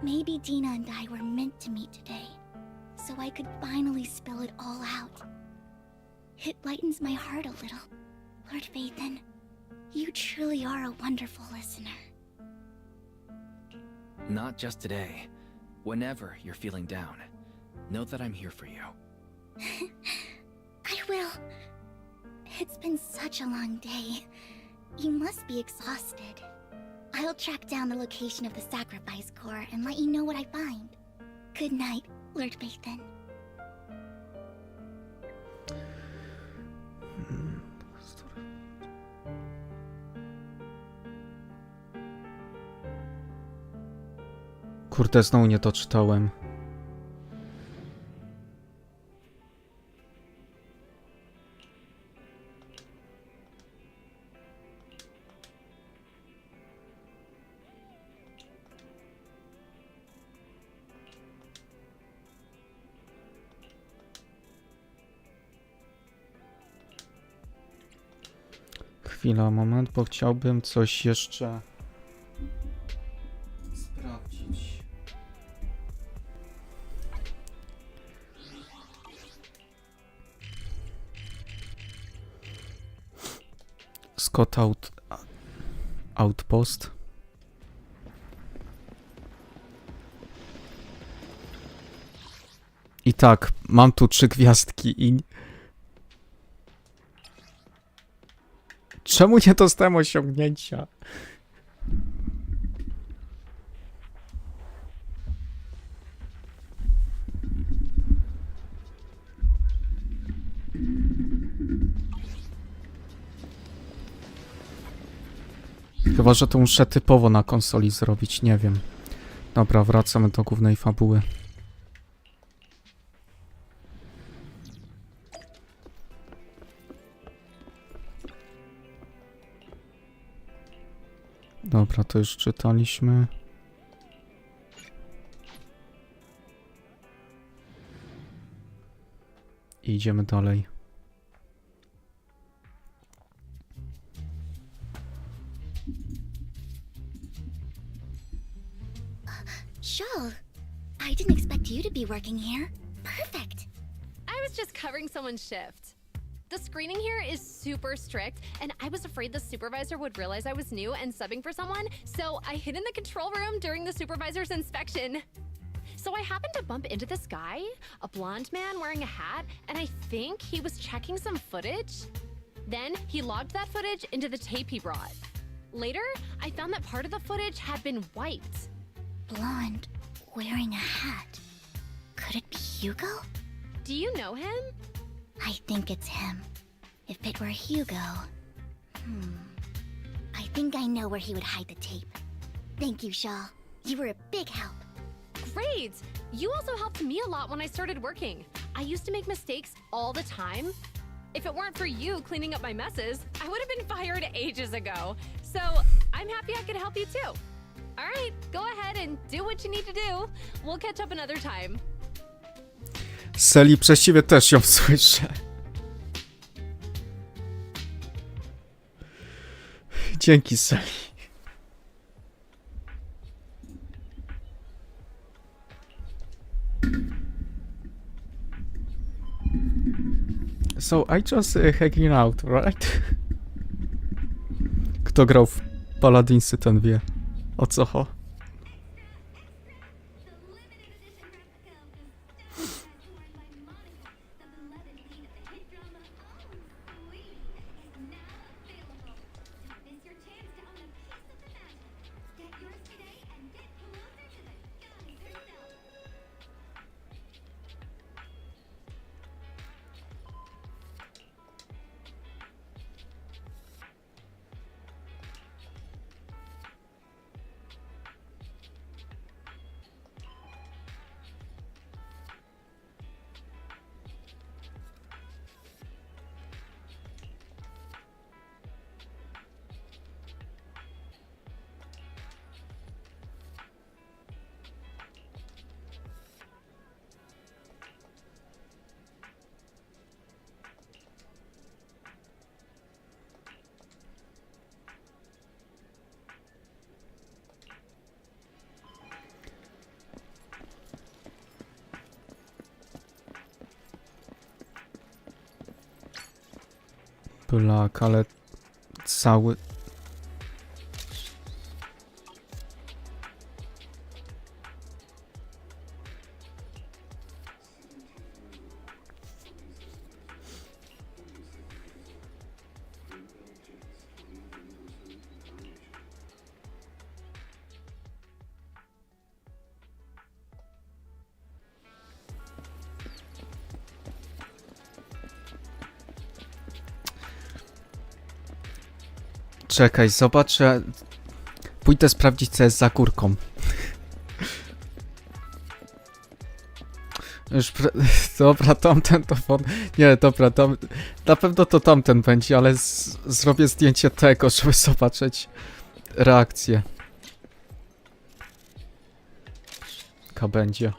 Maybe Dina and I were meant to meet today, so I could finally spill it all out. It lightens my heart a little. Lord Phaethon, you truly are a wonderful listener. Not just today. Whenever you're feeling down, know that I'm here for you. I will. It's been such a long day. You must be exhausted. I'll track down the location of the sacrifice core and let you know what I find. Good night, Lord Phaethon. Kurde, znowu nie to czytałem. Chwila, moment, bo chciałbym coś jeszcze sprawdzić. Scott Outpost. I tak, mam tu 3 gwiazdki i... Czemu nie dostałem osiągnięcia? Chyba, że to muszę typowo na konsoli zrobić, nie wiem. Dobra, wracamy do głównej fabuły. Dobra, to już czytaliśmy. I idziemy dalej. Shawl, I didn't expect you to be working here. Perfect. I was just covering someone's shift. The screening here is super strict, and I was afraid the supervisor would realize I was new and subbing for someone, so I hid in the control room during the supervisor's inspection. So I happened to bump into this guy, a blonde man wearing a hat, and I think he was checking some footage. Then he logged that footage into the tape he brought. Later, I found that part of the footage had been wiped. Blonde, wearing a hat. Could it be Hugo? Do you know him? I think it's him. If it were Hugo... I think I know where he would hide the tape. Thank you, Shaw. You were a big help. Great! You also helped me a lot when I started working. I used to make mistakes all the time. If it weren't for you cleaning up my messes, I would have been fired ages ago. So I'm happy I could help you too. All right, go ahead and do what you need to do. We'll catch up another time. Seli, przez ciebie też ją słyszę. Dzięki, Sally. So I just hanging out, right? Kto grał w Paladinsy, ten wie o co chodzi. Blak, ale cały... Czekaj, zobaczę. Pójdę sprawdzić, co jest za górką. Już dobra, tamten to won... Nie, dobra, na pewno to tamten będzie, ale zrobię zdjęcie tego, żeby zobaczyć reakcję. Jaka będzie.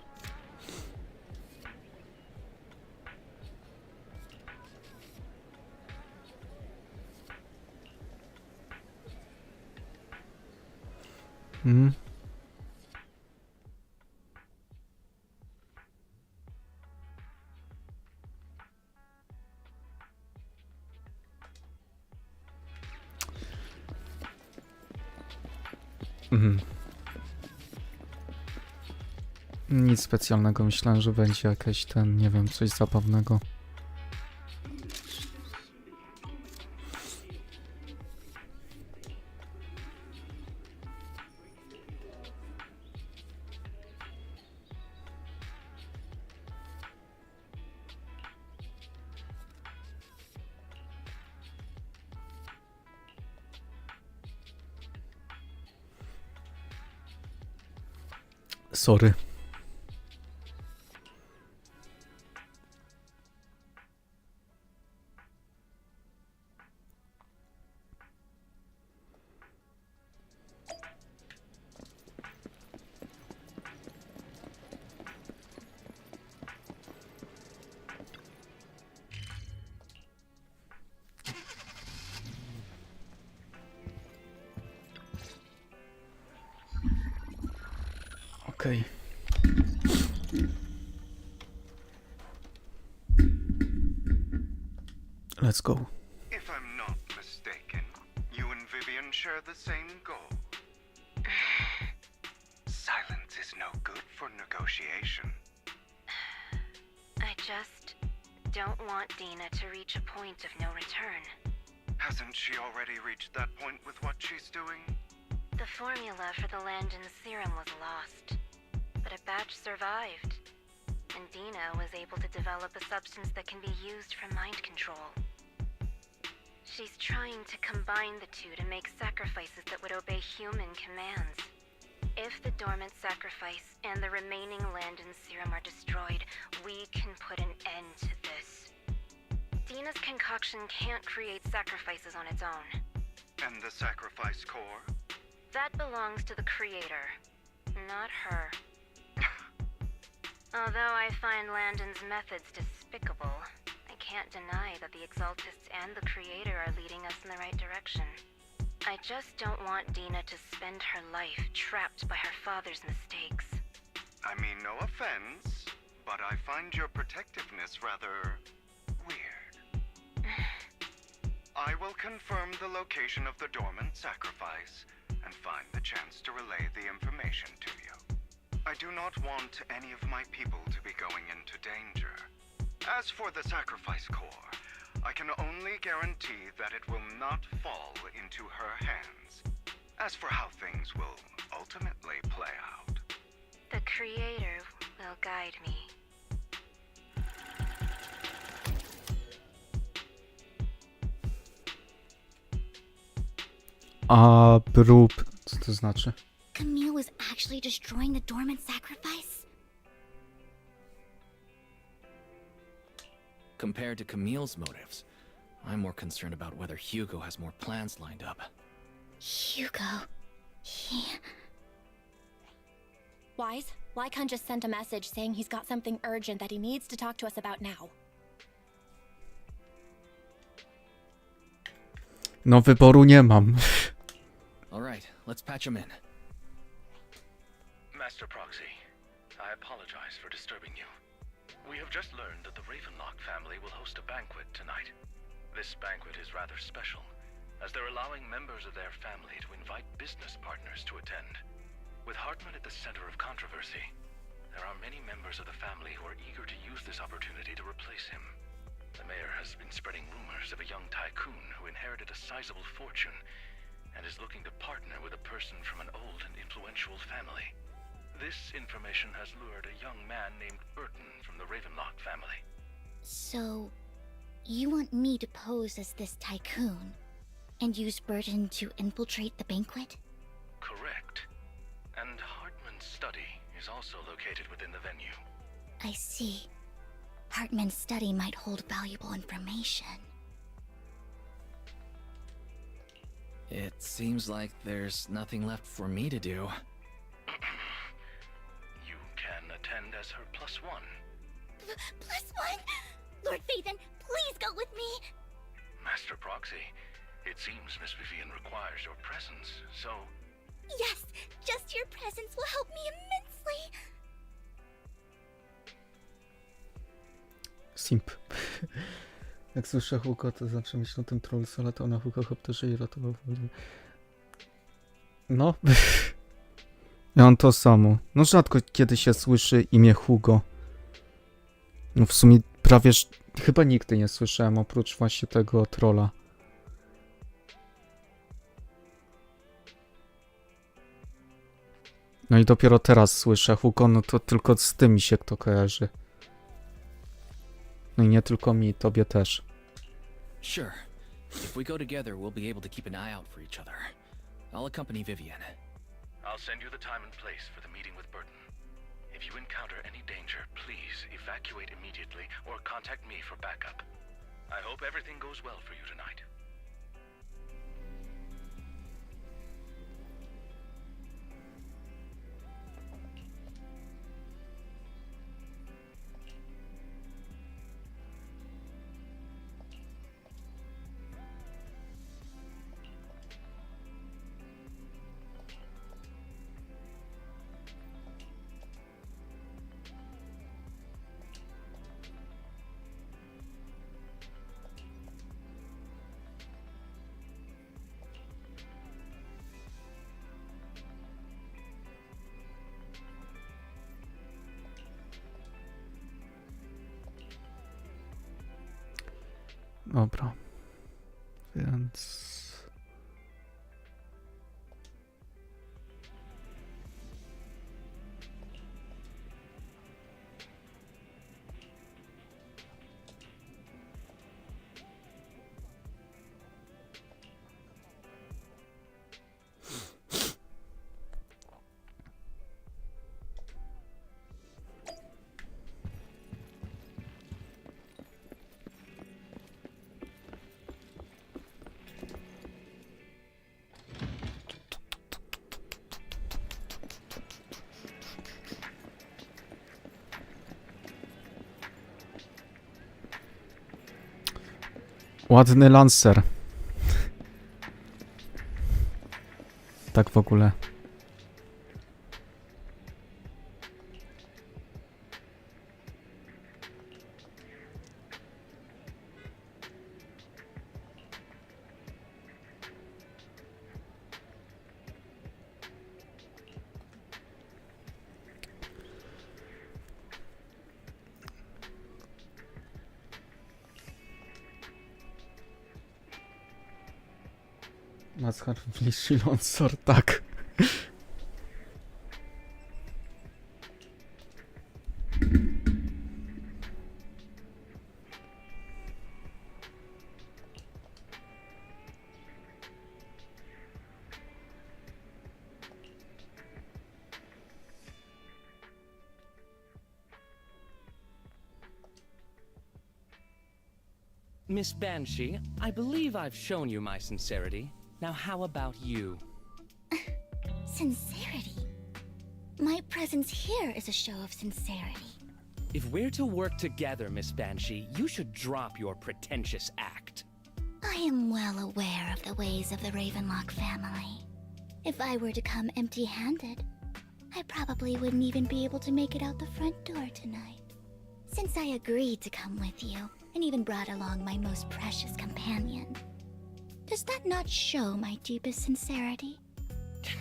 Nic specjalnego, myślałem, że będzie jakieś nie wiem, coś zabawnego. Sorry. Okay. Let's go. If I'm not mistaken, you and Vivian share the same goal. Silence is no good for negotiation. I just don't want Dina to reach a point of no return. Hasn't she already reached that point with what she's doing? The formula for the Landon serum was lost, but a batch survived, and Dina was able to develop a substance that can be used for mind control. She's trying to combine the two to make sacrifices that would obey human commands. If the dormant sacrifice and the remaining Landon serum are destroyed, we can put an end to this. Dina's concoction can't create sacrifices on its own. And the sacrifice core? That belongs to the creator, not her. Although I find Landon's methods despicable, I can't deny that the Exaltists and the Creator are leading us in the right direction. I just don't want Dina to spend her life trapped by her father's mistakes. I mean, no offense, but I find your protectiveness rather weird. I will confirm the location of the dormant sacrifice and find the chance to relay the information to you. I do not want any of my people to be going into danger. As for the sacrifice core, I can only guarantee that it will not fall into her hands. As for how things will ultimately play out, The Creator will guide me. A brób... Co to znaczy? Camille was actually destroying the dormant sacrifice? Compared to Camille's motives, I'm more concerned about whether Hugo has more plans lined up. Hugo... He... Wise, Lycon just sent a message saying he's got something urgent that he needs to talk to us about now. No wyboru nie mam. Alright, let's patch him in. Master Proxy, I apologize for disturbing you. We have just learned that the Ravenlock family will host a banquet tonight. This banquet is rather special, as they're allowing members of their family to invite business partners to attend. With Hartman at the center of controversy, there are many members of the family who are eager to use this opportunity to replace him. The mayor has been spreading rumors of a young tycoon who inherited a sizable fortune and is looking to partner with a person from an old and influential family. This information has lured a young man named Burton from the Ravenlock family. So... you want me to pose as this tycoon and use Burton to infiltrate the banquet? Correct. And Hartman's study is also located within the venue. I see. Hartman's study might hold valuable information. It seems like there's nothing left for me to do. You can attend as her +1. +1? Lord Phaethon, please go with me! Master Proxy, it seems Miss Vivian requires your presence, so... Yes, just your presence will help me immensely! Simp. Jak słyszę Hugo, to zawsze myślę o tym trollu, ale to na Hugo Hopterze i ratował wodę. No. Ja mam to samo. No rzadko kiedy się słyszy imię Hugo. No w sumie prawie chyba nigdy nie słyszałem, oprócz właśnie tego trolla. No i dopiero teraz słyszę Hugo, no to tylko z tym mi się kto kojarzy. No i nie tylko mi, tobie też. Sure. If we go together, we'll be able to keep an eye out for each other. I'll accompany Vivian. I'll send you the time and place for the meeting with Burton. If you encounter any danger, please evacuate immediately or contact me for backup. I hope everything goes well for you tonight. Dobra. Więc... Ładny lancer. tak w ogóle. Mazhar Lonsor, tak. Miss Banshee, I believe I've shown you my sincerity. Now how about you? Sincerity? My presence here is a show of sincerity. If we're to work together, Miss Banshee, you should drop your pretentious act. I am well aware of the ways of the Ravenlock family. If I were to come empty-handed, I probably wouldn't even be able to make it out the front door tonight. Since I agreed to come with you, and even brought along my most precious companion, does that not show my deepest sincerity?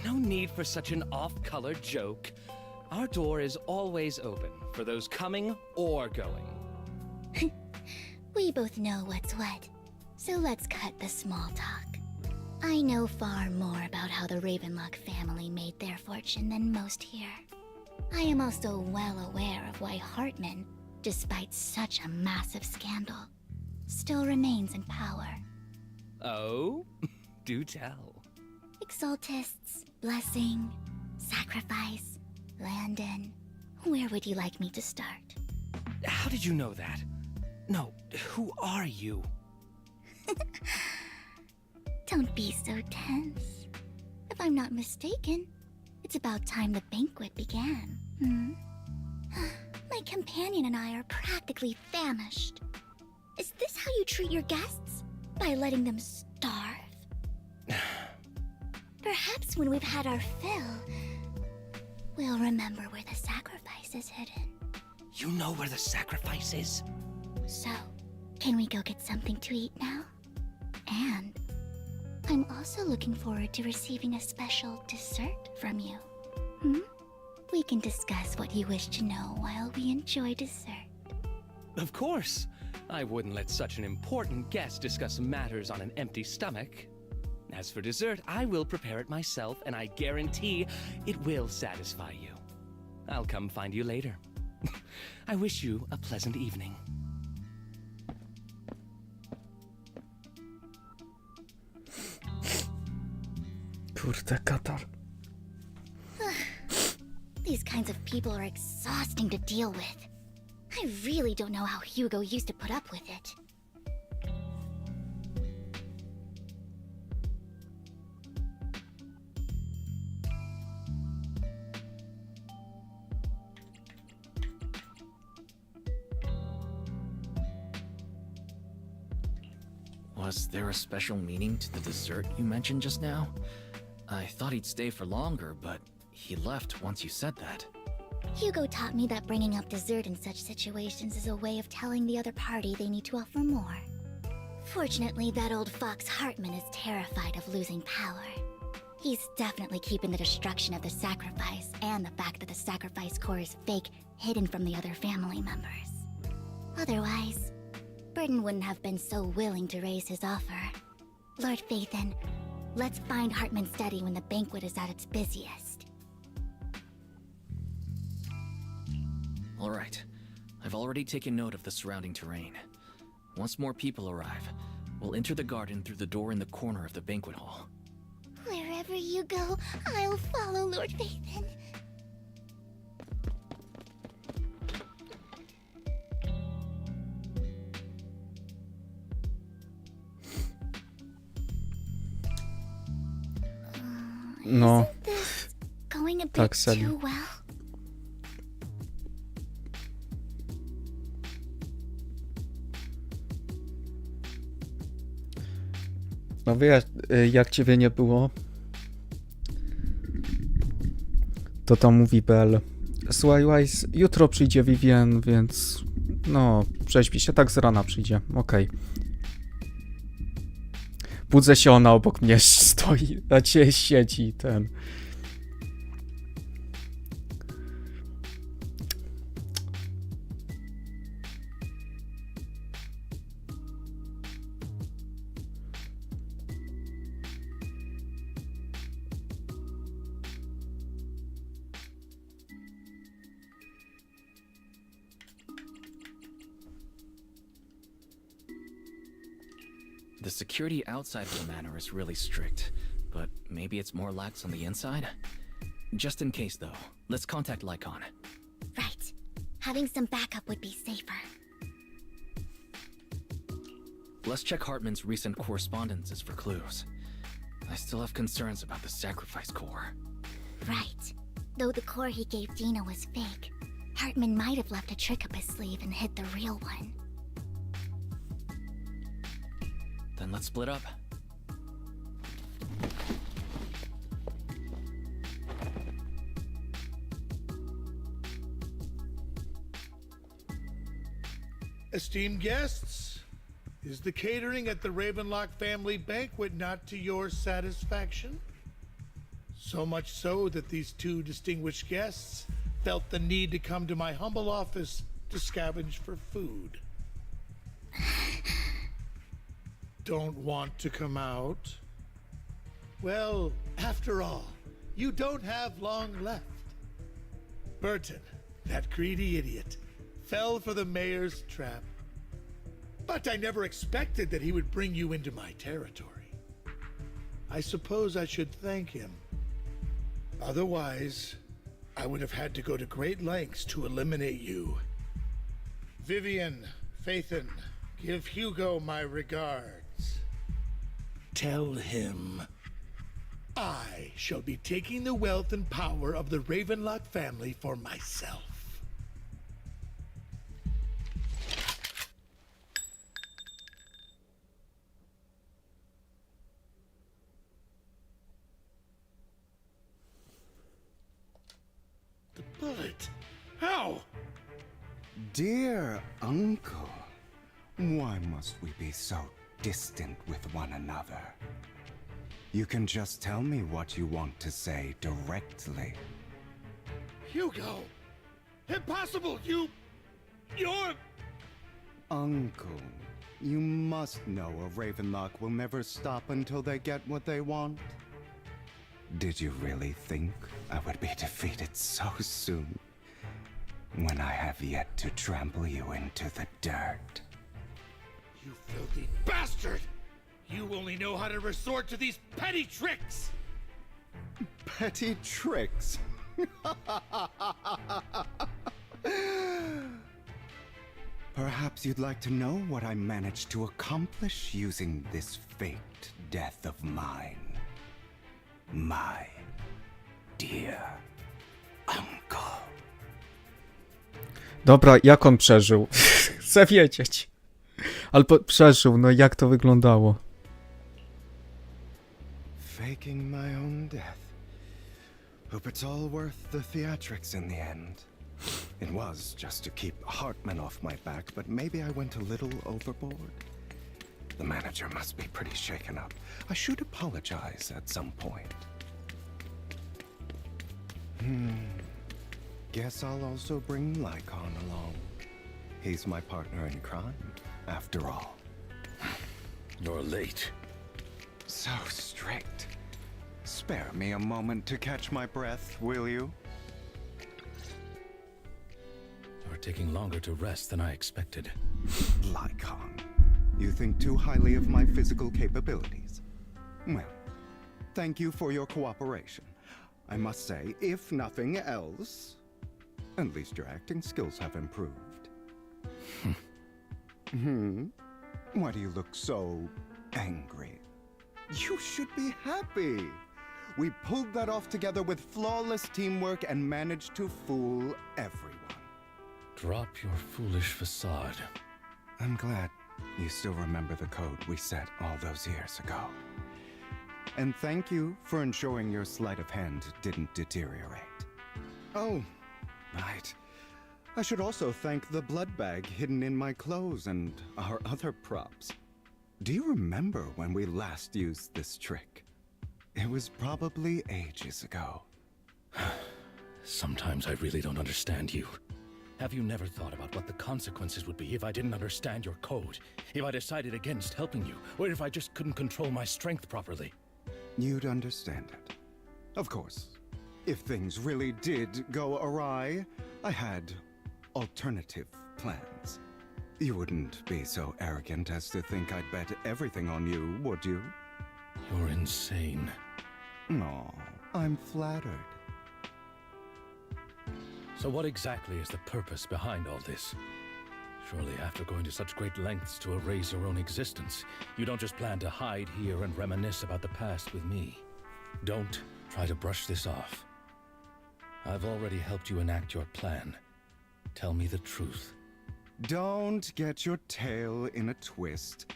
No need for such an off-color joke. Our door is always open for those coming or going. We both know what's what, so let's cut the small talk. I know far more about how the Ravenlock family made their fortune than most here. I am also well aware of why Hartman, despite such a massive scandal, still remains in power. Oh? Do tell. Exaltists, blessing, sacrifice, Landon. Where would you like me to start? How did you know that? No, who are you? Don't be so tense. If I'm not mistaken, it's about time the banquet began. My companion and I are practically famished. Is this how you treat your guests? By letting them starve? Perhaps when we've had our fill, we'll remember where the sacrifice is hidden. You know where the sacrifice is? So, can we go get something to eat now? And I'm also looking forward to receiving a special dessert from you. We can discuss what you wish to know while we enjoy dessert. Of course. I wouldn't let such an important guest discuss matters on an empty stomach. As for dessert, I will prepare it myself, and I guarantee it will satisfy you. I'll come find you later. I wish you a pleasant evening. Kurde, katar. These kinds of people are exhausting to deal with. I really don't know how Hugo used to put up with it. Was there a special meaning to the dessert you mentioned just now? I thought he'd stay for longer, but he left once you said that. Hugo taught me that bringing up dessert in such situations is a way of telling the other party they need to offer more. Fortunately, that old fox Hartman is terrified of losing power. He's definitely keeping the destruction of the sacrifice and the fact that the sacrifice core is fake hidden from the other family members. Otherwise, Burden wouldn't have been so willing to raise his offer. Lord Phaethon, let's find Hartman's study when the banquet is at its busiest. All right. I've already taken note of the surrounding terrain. Once more people arrive, we'll enter the garden through the door in the corner of the banquet hall. Wherever you go, I'll follow, Lord Phaethon. No. Isn't this going a bit Tak, Sally. too well? No wiesz, jak ciebie nie było, To tam mówi Belle. Słuchaj, Wise, jutro przyjdzie Vivien, więc... No, prześpi się, tak z rana przyjdzie, okej. Budzę się, ona obok mnie stoi, na ciebie siedzi, ten... The security outside of the manor is really strict, but maybe it's more lax on the inside? Just in case, though, let's contact Lycon. Right. Having some backup would be safer. Let's check Hartman's recent correspondences for clues. I still have concerns about the sacrifice core. Right. Though the core he gave Dina was fake, Hartman might have left a trick up his sleeve and hid the real one. Then let's split up. Esteemed guests, is the catering at the Ravenlock family banquet not to your satisfaction? So much so that these two distinguished guests felt the need to come to my humble office to scavenge for food. Don't want to come out? Well, after all, you don't have long left. Burton, that greedy idiot, fell for the mayor's trap. But I never expected that he would bring you into my territory. I suppose I should thank him. Otherwise, I would have had to go to great lengths to eliminate you. Vivian, Phaethon, give Hugo my regards. Tell him I shall be taking the wealth and power of the Ravenlock family for myself. The bullet? How? Dear uncle, why must we be so distant with one another? You can just tell me what you want to say directly. Hugo! Impossible! You're... Uncle, you must know a Ravenlock will never stop until they get what they want. Did you really think I would be defeated so soon, when I have yet to trample you into the dirt? You filthy bastard! You only know how to resort to these petty tricks! Petty tricks? Perhaps you'd like to know what I managed to accomplish using this faked death of mine. My dear uncle. Dobra, jak on przeżył? Chcę wiedzieć. Albo przeżył, no jak to wyglądało? Faking my own death. Hope it's all worth the theatrics in the end. It was just to keep Hartman off my back, but maybe I went a little overboard. The manager must be pretty shaken up. I should apologize at some point. Guess I'll also bring Lycon along. He's my partner in crime, after all. You're late. So strict. Spare me a moment to catch my breath, will you? You're taking longer to rest than I expected. Lycon, you think too highly of my physical capabilities. Well, thank you for your cooperation. I must say, if nothing else, at least your acting skills have improved. Why do you look so angry? You should be happy. We pulled that off together with flawless teamwork and managed to fool everyone. Drop your foolish facade. I'm glad you still remember the code we set all those years ago. And thank you for ensuring your sleight of hand didn't deteriorate. Oh, right. I should also thank the blood bag hidden in my clothes and our other props. Do you remember when we last used this trick? It was probably ages ago. Sometimes I really don't understand you. Have you never thought about what the consequences would be if I didn't understand your code? If I decided against helping you? Or if I just couldn't control my strength properly? You'd understand it. Of course. If things really did go awry, I had alternative plans. You wouldn't be so arrogant as to think I'd bet everything on you, would you? You're insane. Aw, I'm flattered. So what exactly is the purpose behind all this? Surely after going to such great lengths to erase your own existence, you don't just plan to hide here and reminisce about the past with me. Don't try to brush this off. I've already helped you enact your plan. Tell me the truth. Don't get your tail in a twist.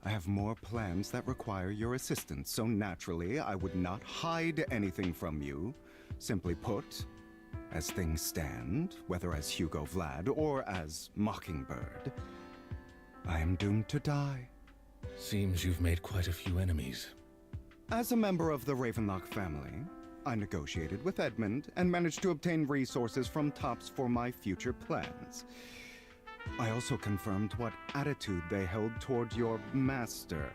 I have more plans that require your assistance, so naturally I would not hide anything from you. Simply put, as things stand, whether as Hugo Vlad or as Mockingbird, I am doomed to die. Seems you've made quite a few enemies. As a member of the Ravenlock family, I negotiated with Edmund and managed to obtain resources from Tops for my future plans. I also confirmed what attitude they held toward your master,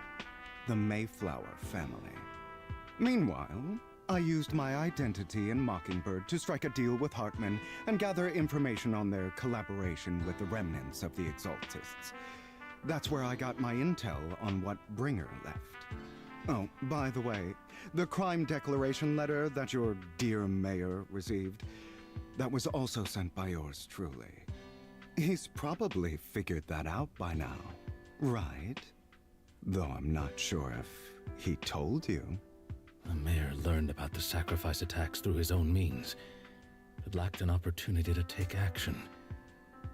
the Mayflower family. Meanwhile, I used my identity in Mockingbird to strike a deal with Hartman and gather information on their collaboration with the remnants of the Exaltists. That's where I got my intel on what Bringer left. Oh, by the way, the crime declaration letter that your dear mayor received, that was also sent by yours truly. He's probably figured that out by now, right? Though I'm not sure if he told you. The mayor learned about the sacrifice attacks through his own means, but lacked an opportunity to take action.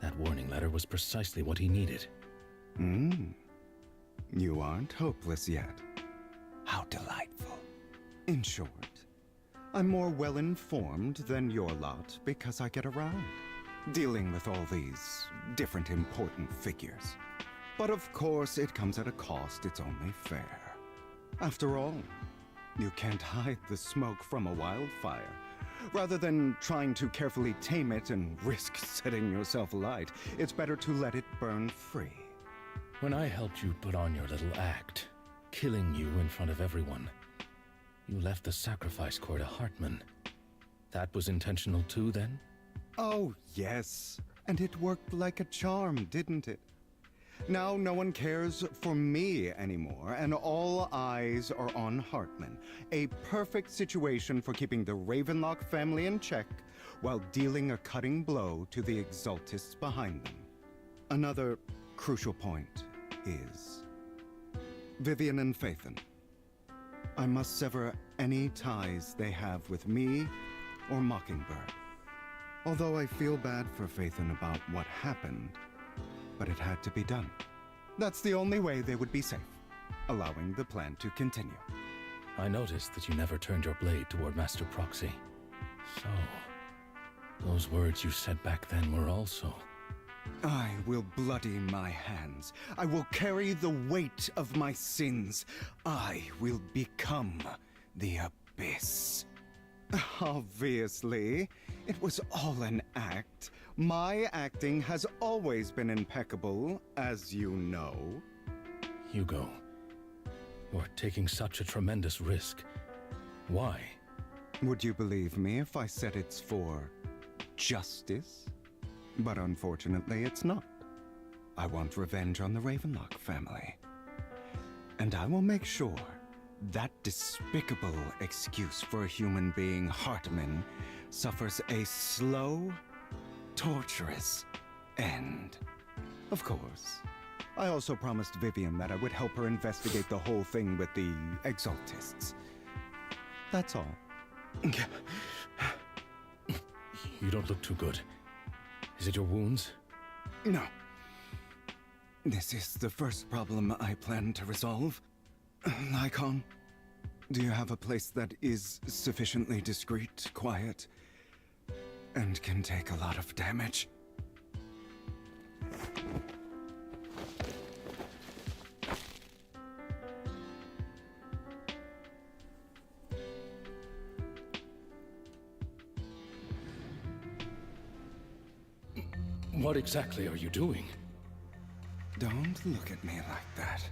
That warning letter was precisely what he needed. You aren't hopeless yet. How delightful. In short, I'm more well-informed than your lot because I get around, dealing with all these different important figures. But of course, it comes at a cost. It's only fair. After all, you can't hide the smoke from a wildfire. Rather than trying to carefully tame it and risk setting yourself alight, it's better to let it burn free. When I helped you put on your little act, killing you in front of everyone, you left the sacrifice core to Hartman. That was intentional too, then? Oh, yes. And it worked like a charm, didn't it? Now no one cares for me anymore, and all eyes are on Hartman. A perfect situation for keeping the Ravenlock family in check while dealing a cutting blow to the Exaltists behind them. Another crucial point is Vivian and Phaethon. I must sever any ties they have with me or Mockingbird. Although I feel bad for Phaethon about what happened, but it had to be done. That's the only way they would be safe, allowing the plan to continue. I noticed that you never turned your blade toward Master Proxy. So, those words you said back then were also... I will bloody my hands. I will carry the weight of my sins. I will become the Abyss. Obviously, it was all an act. My acting has always been impeccable, as you know. Hugo, you're taking such a tremendous risk. Why? Would you believe me if I said it's for justice? But unfortunately, it's not. I want revenge on the Ravenlock family. And I will make sure that despicable excuse for a human being, Hartman, suffers a slow, torturous end. Of course, I also promised Vivian that I would help her investigate the whole thing with the Exaltists. That's all. You don't look too good. Is it your wounds? No. This is the first problem I plan to resolve. Lycon, do you have a place that is sufficiently discreet, quiet, and can take a lot of damage. What exactly are you doing? Don't look at me like that.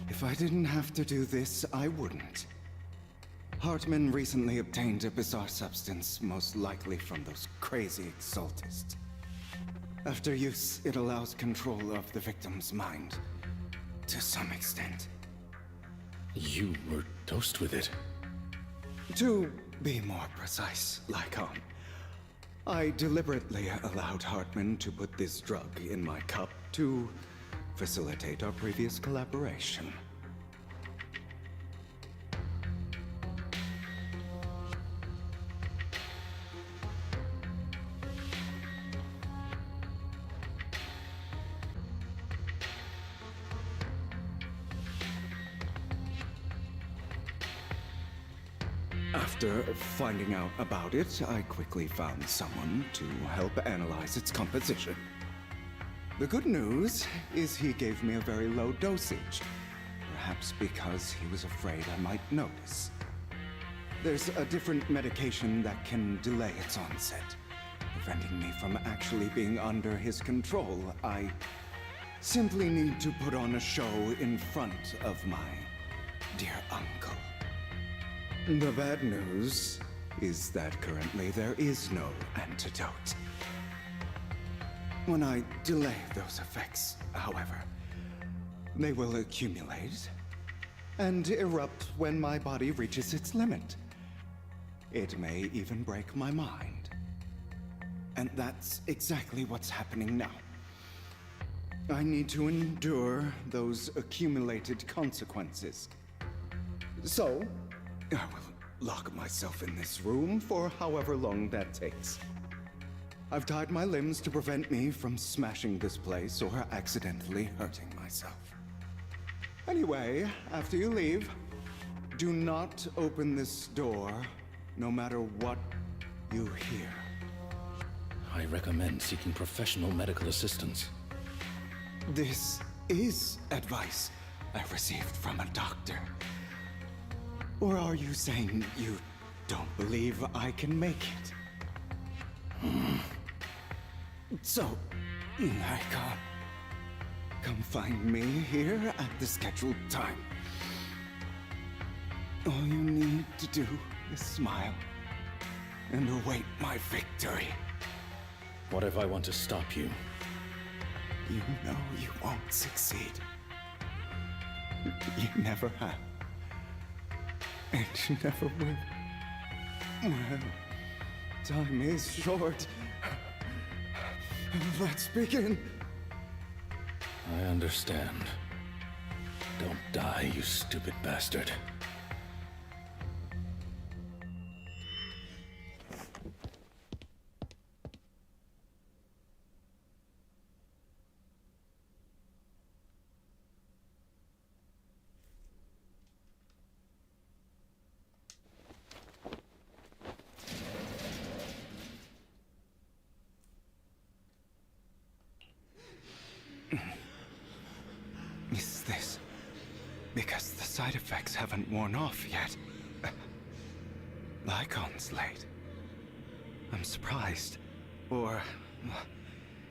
If I didn't have to do this, I wouldn't. Hartman recently obtained a bizarre substance, most likely from those crazy exaltists. After use, it allows control of the victim's mind. To some extent. You were dosed with it. To be more precise, Lycon, I deliberately allowed Hartman to put this drug in my cup to facilitate our previous collaboration. After finding out about it, I quickly found someone to help analyze its composition. The good news is he gave me a very low dosage, perhaps because he was afraid I might notice. There's a different medication that can delay its onset, preventing me from actually being under his control. I simply need to put on a show in front of my dear uncle. The bad news is that currently there is no antidote. When I delay those effects, however, they will accumulate and erupt when my body reaches its limit. It may even break my mind. And that's exactly what's happening now. I need to endure those accumulated consequences. So, I will lock myself in this room for however long that takes. I've tied my limbs to prevent me from smashing this place or accidentally hurting myself. Anyway, after you leave, do not open this door, no matter what you hear. I recommend seeking professional medical assistance. This is advice I received from a doctor. Or are you saying you don't believe I can make it? So, I can't. Come find me here at the scheduled time. All you need to do is smile and await my victory. What if I want to stop you? You know you won't succeed. You never have. And you never will. Well, time is short. Let's begin. I understand. Don't die, you stupid bastard. Is this because the side effects haven't worn off yet? Lycon's late. I'm surprised. Or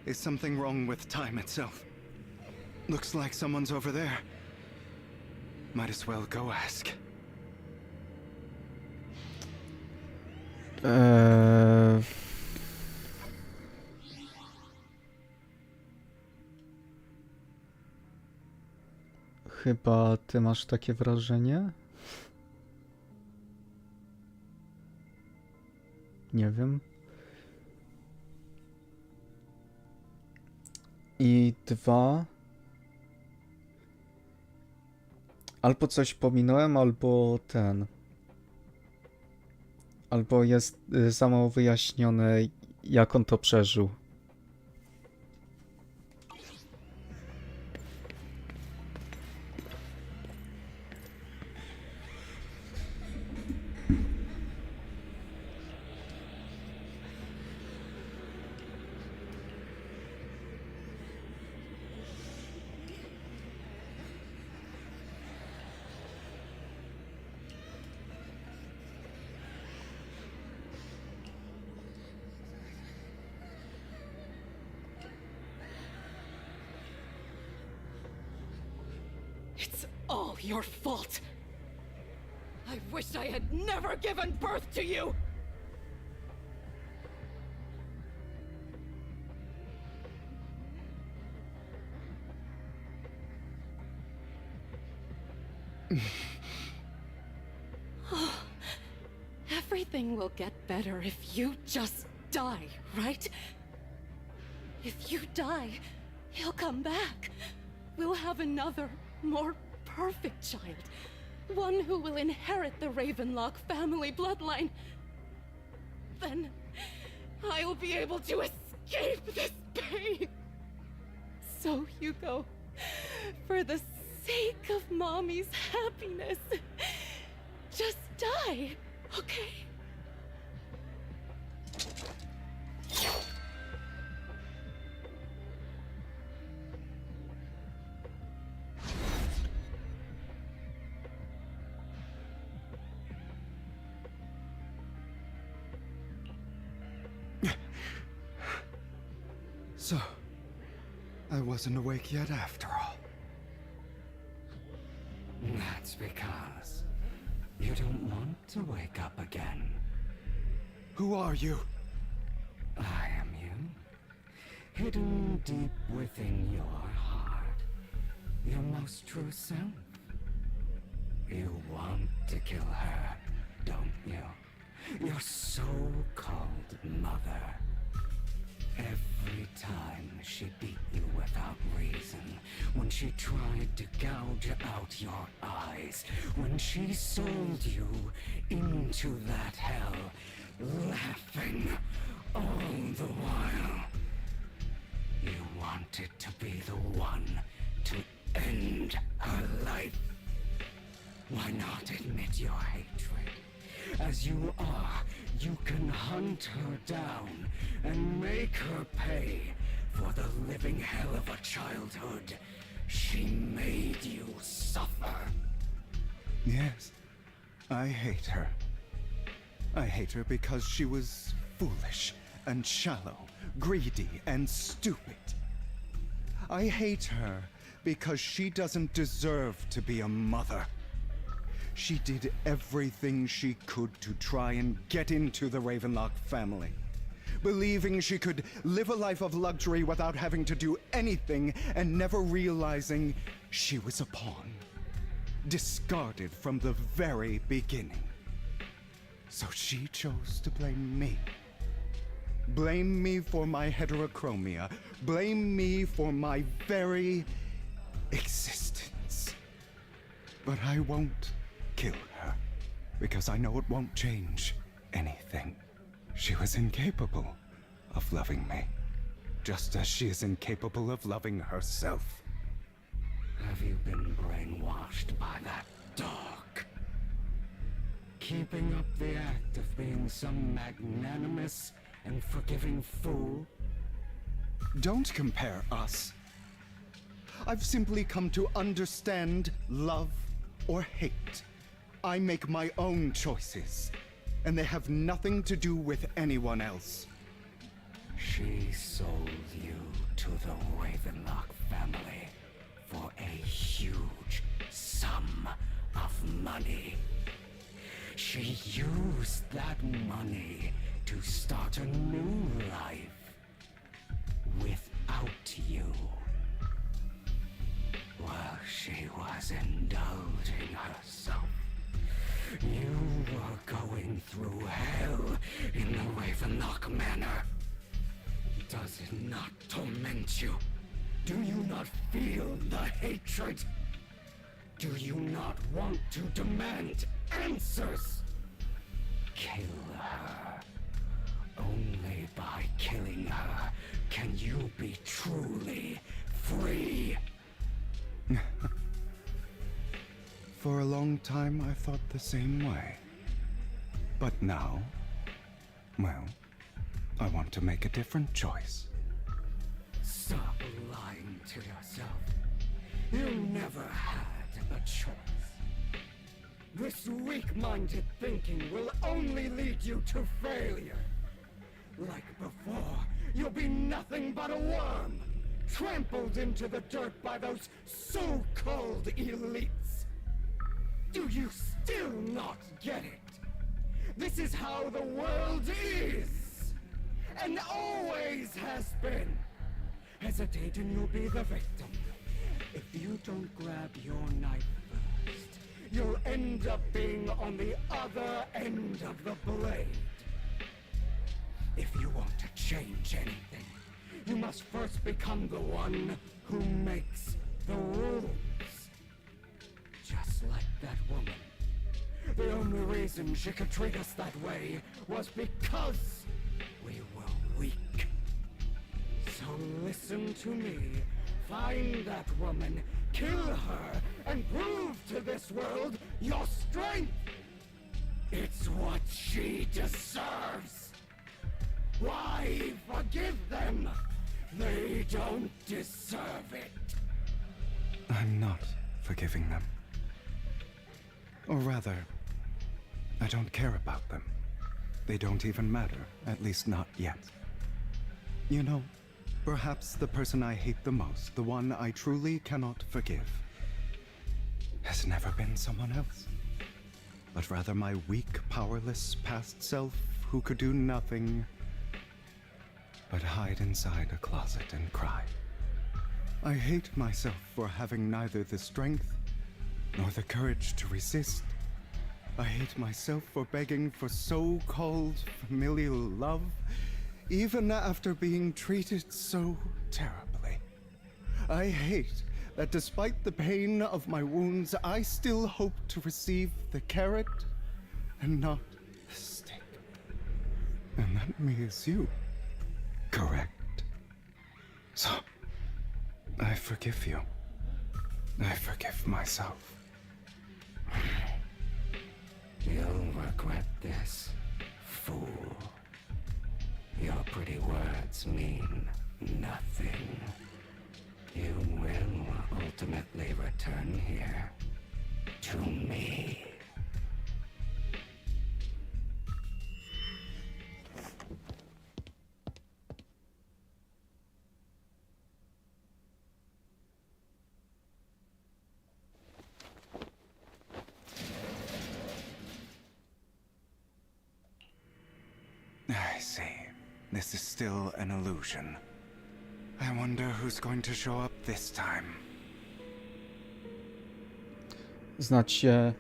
is something wrong with time itself? Looks like someone's over there. Might as well go ask. Chyba ty masz takie wrażenie? Nie wiem. I dwa. Albo coś pominąłem, albo ten. Albo jest za mało wyjaśnione, jak on to przeżył. It's all your fault. I wish I had never given birth to you! Everything will get better if you just die, right? If you die, he'll come back. We'll have another, more perfect child. One who will inherit the Ravenlock family bloodline. Then I'll be able to escape this pain. So, Hugo, for the sake of Mommy's happiness, just die, okay? So, I wasn't awake yet after all. That's because you don't want to wake up again. Who are you? I am you. Hidden deep within your heart. Your most true self. You want to kill her, don't you? Your so-called mother. Every time she beat you without reason, when she tried to gouge out your eyes, when she sold you into that hell, laughing all the while. You wanted to be the one to end her life. Why not admit your hatred? As you are, you can hunt her down and make her pay for the living hell of a childhood she made you suffer. Yes, I hate her. I hate her because she was foolish and shallow, greedy and stupid. I hate her because she doesn't deserve to be a mother. She did everything she could to try and get into the Ravenlock family, believing she could live a life of luxury without having to do anything and never realizing she was a pawn, discarded from the very beginning. So she chose to blame me. Blame me for my heterochromia. Blame me for my very existence. But I won't kill her, because I know it won't change anything. She was incapable of loving me, just as she is incapable of loving herself. Have you been brainwashed by that dog? Keeping up the act of being some magnanimous and forgiving fool? Don't compare us. I've simply come to understand love or hate. I make my own choices, and they have nothing to do with anyone else. She sold you to the Ravenlock family for a huge sum of money. She used that money to start a new life without you. While she was indulging herself, you were going through hell in the Ravenlock Manor. Does it not torment you? Do you not feel the hatred? Do you not want to demand answers? Kill her. Only by killing her can you be truly free. For a long time, I thought the same way. But now, well, I want to make a different choice. Stop lying to yourself. You never had a choice. This weak-minded thinking will only lead you to failure. Like before, you'll be nothing but a worm, trampled into the dirt by those so-called elites. Do you still not get it? This is how the world is, and always has been. Hesitate and you'll be the victim. If you don't grab your knife first, you'll end up being on the other end of the blade. If you want to change anything, you must first become the one who makes the rules. Just like that woman. The only reason she could treat us that way was because we were weak. So listen to me. Find that woman, kill her, and prove to this world your strength. It's what she deserves. Why forgive them? They don't deserve it. I'm not forgiving them. Or rather, I don't care about them. They don't even matter, at least not yet. You know, perhaps the person I hate the most, the one I truly cannot forgive, has never been someone else, but rather my weak, powerless past self who could do nothing but hide inside a closet and cry. I hate myself for having neither the strength nor the courage to resist. I hate myself for begging for so-called familial love, even after being treated so terribly. I hate that despite the pain of my wounds, I still hope to receive the carrot and not the stick. And that means you. Correct. So, I forgive you. I forgive myself. You'll regret this, fool. Your pretty words mean nothing. You will ultimately return here to me. I see. This is still an illusion. I wonder who's going to show up this time. Znacie,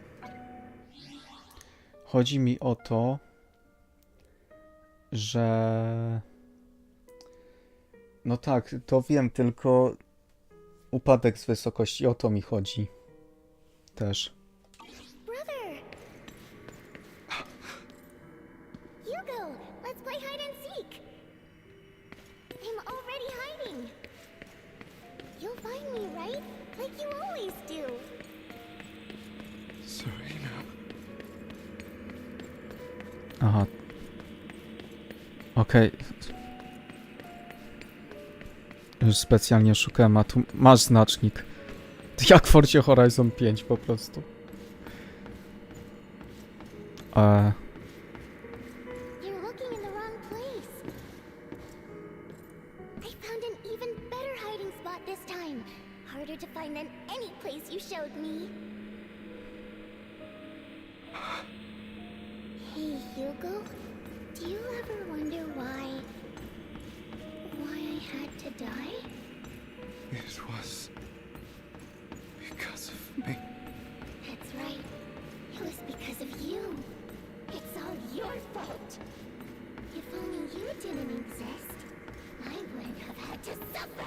chodzi mi o to, że... No tak, to wiem, tylko upadek z wysokości, o to mi chodzi. Też. Brother! Hugo, let's play hide and seek! I'm already hiding! You'll find me, right? Like you always do! Serena. Aha. Okej. Już specjalnie szukałem, a tu masz znacznik. Jak w Forcie Horizon 5 po prostu. You're looking in the wrong place. I found an even better hiding spot this time. Harder to find than any place you showed me. Hey, Hugo. Do you ever wonder why I had to die? It was because of me. That's right. It was because of you. It's all your fault. If only you didn't exist, I wouldn't have had to suffer.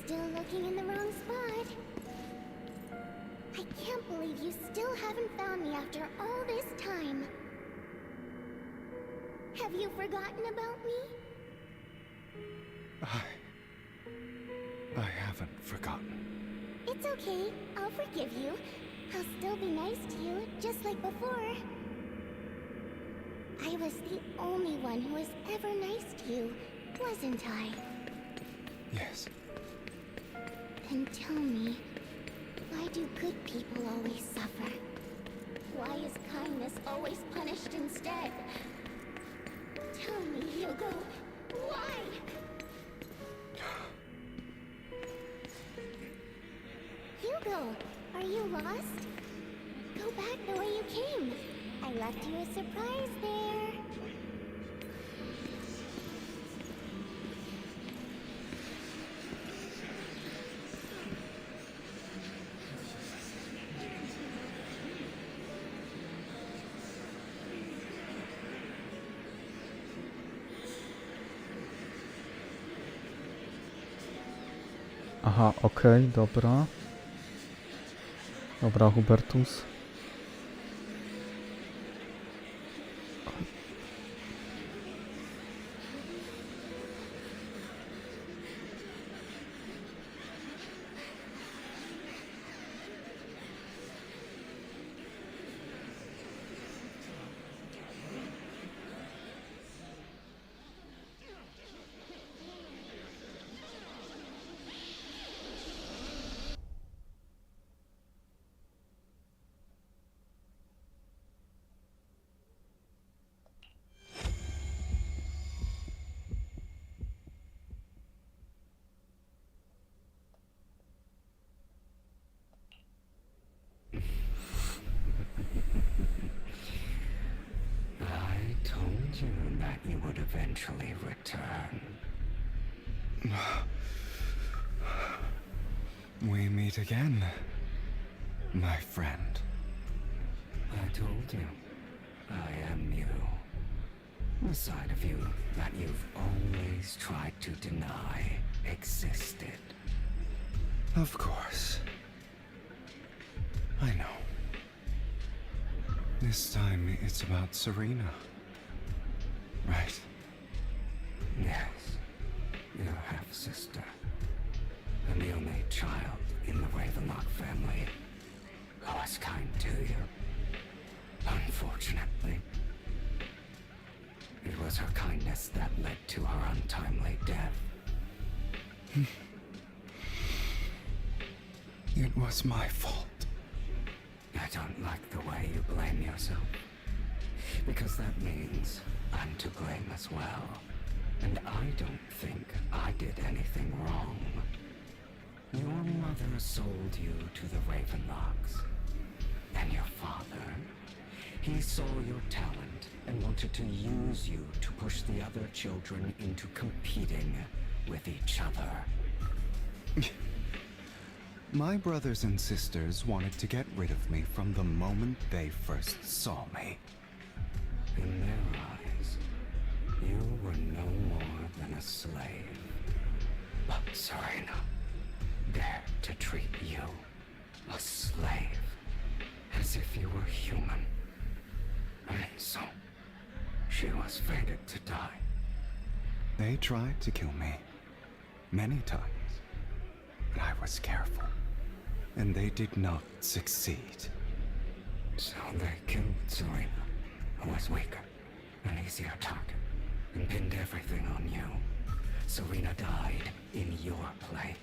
Still looking in the wrong spot. I can't believe you still haven't found me after all this time. Have you forgotten about me? I haven't forgotten. It's okay. I'll forgive you. I'll still be nice to you, just like before. I was the only one who was ever nice to you, wasn't I? Yes. Then tell me, why do good people always suffer? Why is kindness always punished instead? Tell me, Hugo, why? Hugo, are you lost? Go back the way you came. I left you a surprise there. Aha, okej, dobra. Dobra, Hubertus. I told you that you would eventually return. We meet again, my friend. I told you, I am you. The side of you that you've always tried to deny existed. Of course. I know. This time it's about Serena. Right? Yes, your half-sister. And the only child in the Ravenlock family who was kind to you. Unfortunately, it was her kindness that led to her untimely death. It was my fault. I don't like the way you blame yourself. Because that means I'm to blame as well. And I don't think I did anything wrong. Your mother sold you to the Ravenlocks. And your father, he saw your talent and wanted to use you to push the other children into competing with each other. My brothers and sisters wanted to get rid of me from the moment they first saw me. In their eyes, you were no more than a slave. But Serena dared to treat you, a slave, as if you were human. And so, she was fated to die. They tried to kill me many times, but I was careful, and they did not succeed. So they killed Serena, who was weaker, an easier target, and pinned everything on you. Serena died in your place.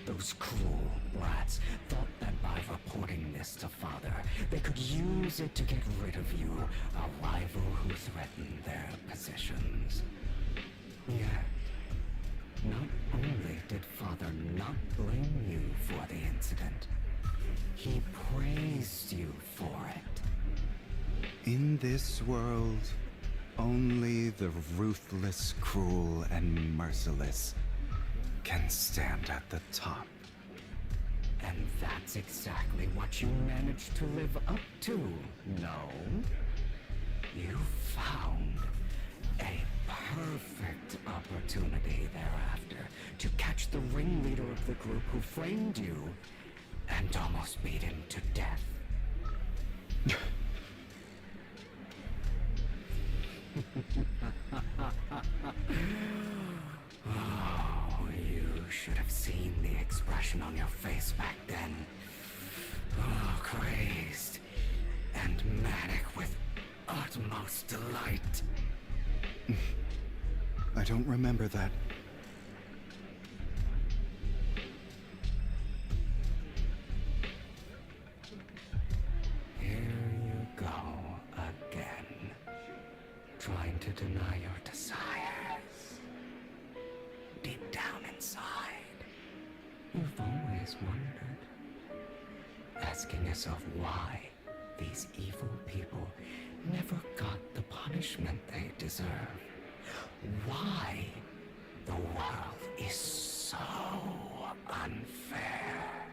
Those cruel brats thought that by reporting this to Father, they could use it to get rid of you, a rival who threatened their positions. Yet, not only did Father not blame you for the incident, he praised you for it. In this world, only the ruthless, cruel, and merciless can stand at the top. And that's exactly what you managed to live up to, no? You found a perfect opportunity thereafter to catch the ringleader of the group who framed you and almost beat him to death. Oh, you should have seen the expression on your face back then. Oh, crazed and manic with utmost delight. I don't remember that. Here you go again, trying to deny your desires. Deep down inside, you've always wondered, asking yourself why these evil people never got the punishment they deserve. Why the world is so unfair.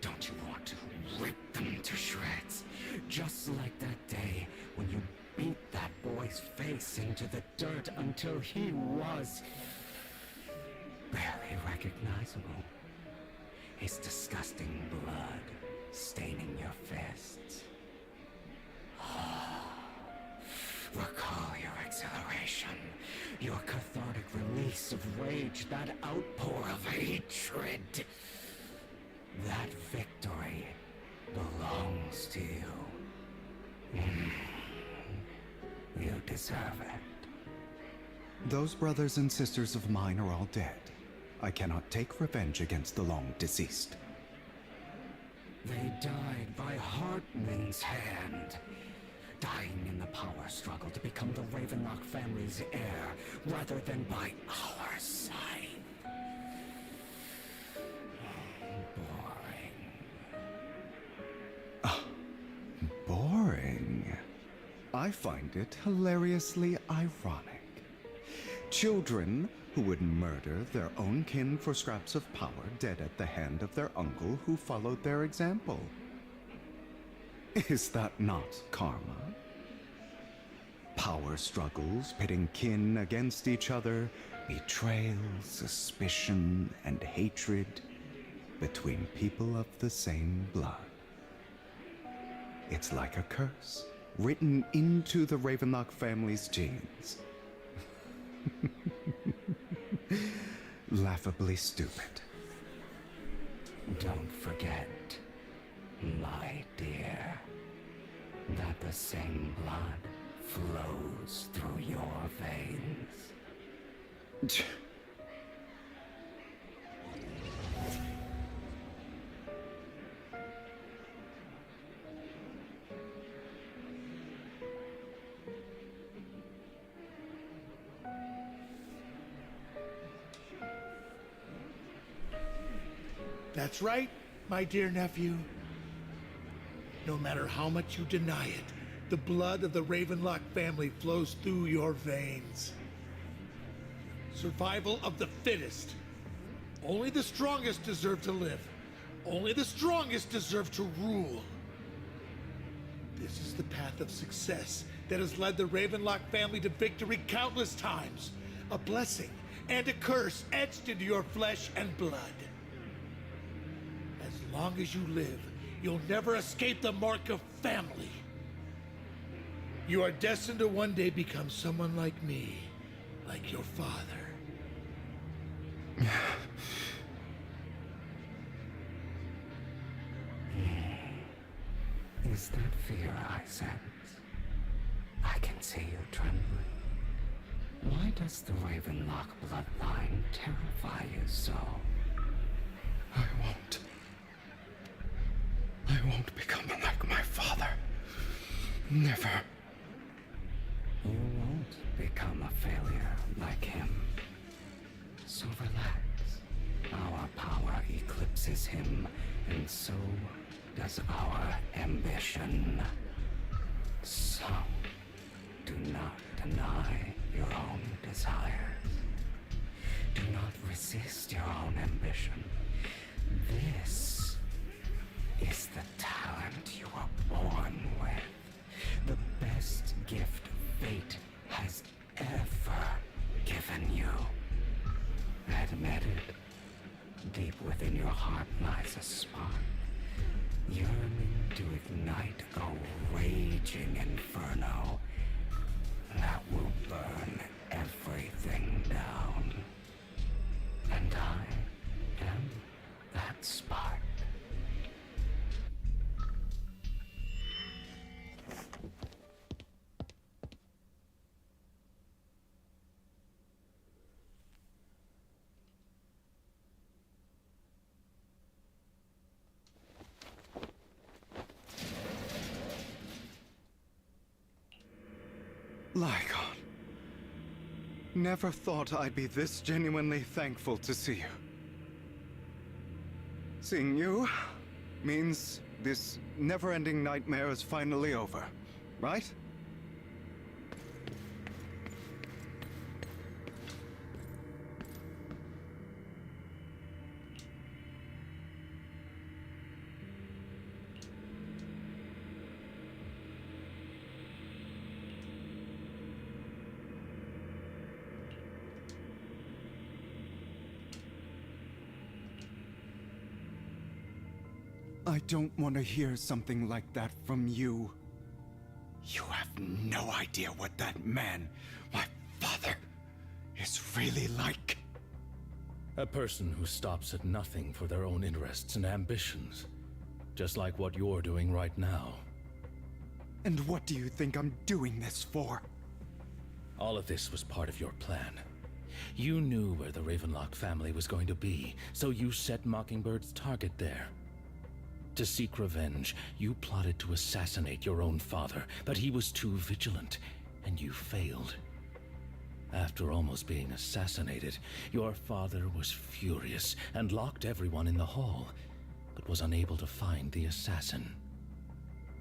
Don't you want to rip them to shreds? Just like that day when you beat that boy's face into the dirt until he was barely recognizable. His disgusting blood staining your fists. Recall your exhilaration, your cathartic release of rage, that outpour of hatred. That victory belongs to you. You deserve it. Those brothers and sisters of mine are all dead. I cannot take revenge against the long deceased. They died by Hartman's hand. Dying in the power struggle to become the Ravenlock family's heir, rather than by our side. Boring. Boring? I find it hilariously ironic. Children who would murder their own kin for scraps of power dead at the hand of their uncle who followed their example. Is that not karma? Power struggles pitting kin against each other, betrayal, suspicion, and hatred between people of the same blood. It's like a curse written into the Ravenlock family's genes. Laughably stupid. Don't forget, my dear, that the same blood flows through your veins. That's right, my dear nephew. No matter how much you deny it, the blood of the Ravenlock family flows through your veins. Survival of the fittest. Only the strongest deserve to live. Only the strongest deserve to rule. This is the path of success that has led the Ravenlock family to victory countless times. A blessing and a curse etched into your flesh and blood. As long as you live, you'll never escape the mark of family. You are destined to one day become someone like me, like your father. Is that fear I sense? I can see you trembling. Why does the Ravenlock bloodline terrify you so? I won't become like my father. Never. You won't become a failure like him. So relax. Our power eclipses him, and so does our ambition. So, do not deny your own desires. Do not resist your own ambition. This is the talent you were born with. The best gift fate has ever given you. Admit it. Deep within your heart lies a spark, yearning to ignite a raging inferno that will burn everything down. And I am that spark. Lycon. Never thought I'd be this genuinely thankful to see you. Seeing you means this never-ending nightmare is finally over, right? I don't want to hear something like that from you. You have no idea what that man, my father, is really like. A person who stops at nothing for their own interests and ambitions. Just like what you're doing right now. And what do you think I'm doing this for? All of this was part of your plan. You knew where the Ravenlock family was going to be, so you set Mockingbird's target there. To seek revenge, you plotted to assassinate your own father, but he was too vigilant, and you failed. After almost being assassinated, your father was furious and locked everyone in the hall, but was unable to find the assassin.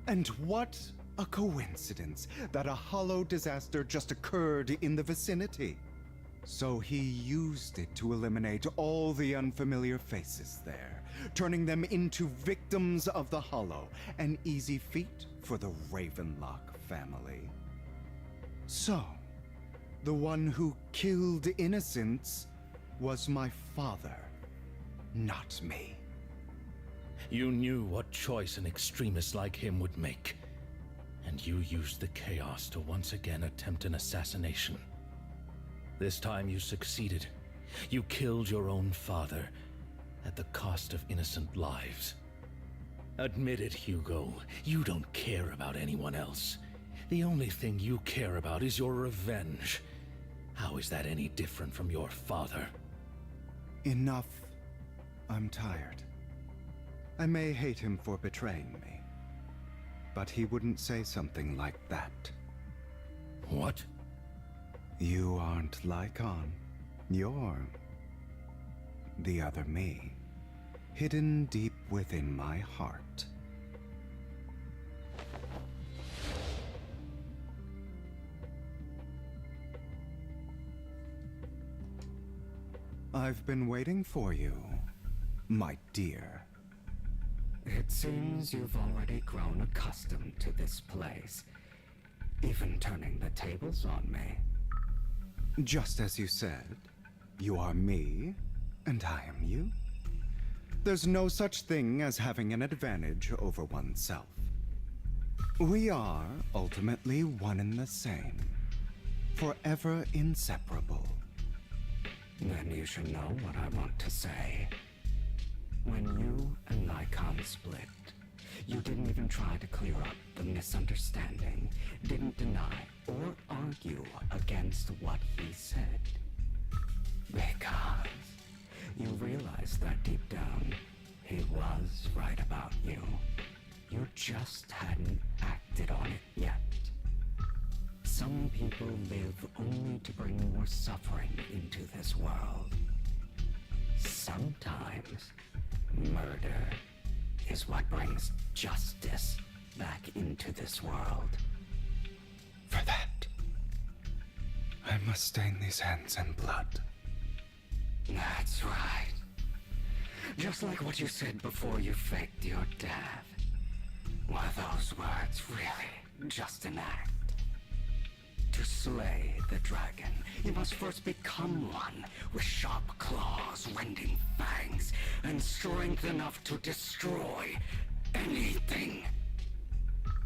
And what a coincidence that a hollow disaster just occurred in the vicinity. So he used it to eliminate all the unfamiliar faces there, turning them into victims of the hollow, an easy feat for the Ravenlock family. So, the one who killed innocents was my father, not me. You knew what choice an extremist like him would make, and you used the chaos to once again attempt an assassination. This time you succeeded. You killed your own father at the cost of innocent lives. Admit it, Hugo. You don't care about anyone else. The only thing you care about is your revenge. How is that any different from your father? Enough. I'm tired. I may hate him for betraying me, but he wouldn't say something like that. What? You aren't Lycon. You're the other me, hidden deep within my heart. I've been waiting for you, my dear. It seems you've already grown accustomed to this place, even turning the tables on me. Just as you said, you are me, and I am you. There's no such thing as having an advantage over oneself. We are ultimately one and the same, forever inseparable. Then you should know what I want to say. When you and Lycon split, you didn't even try to clear up the misunderstanding, didn't deny or argue against what he said. Because you realized that deep down, he was right about you. You just hadn't acted on it yet. Some people live only to bring more suffering into this world. Sometimes, murder is what brings justice back into this world. For that, I must stain these hands in blood. That's right. Just like what you said before you faked your death. Were those words really just an act? To slay the dragon, you must first become one, with sharp claws, wending fangs, and strength enough to destroy anything.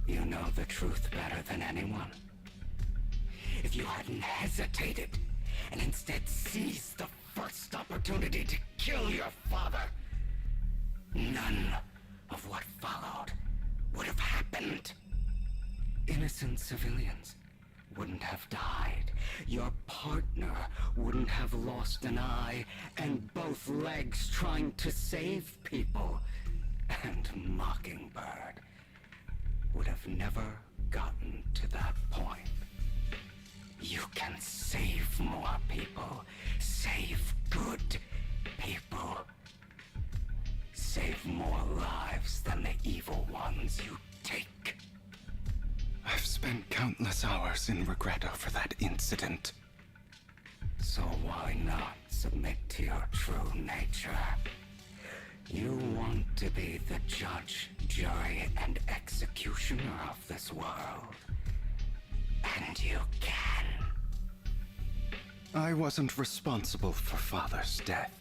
You know the truth better than anyone. If you hadn't hesitated, and instead seized the first opportunity to kill your father, none of what followed would have happened. Innocent civilians wouldn't have died. Your partner wouldn't have lost an eye and both legs trying to save people. And Mockingbird would have never gotten to that point. You can save more people. Save good people. Save more lives than the evil ones you take. I've spent countless hours in regret over that incident. So why not submit to your true nature? You want to be the judge, jury, and executioner of this world. And you can. I wasn't responsible for Father's death.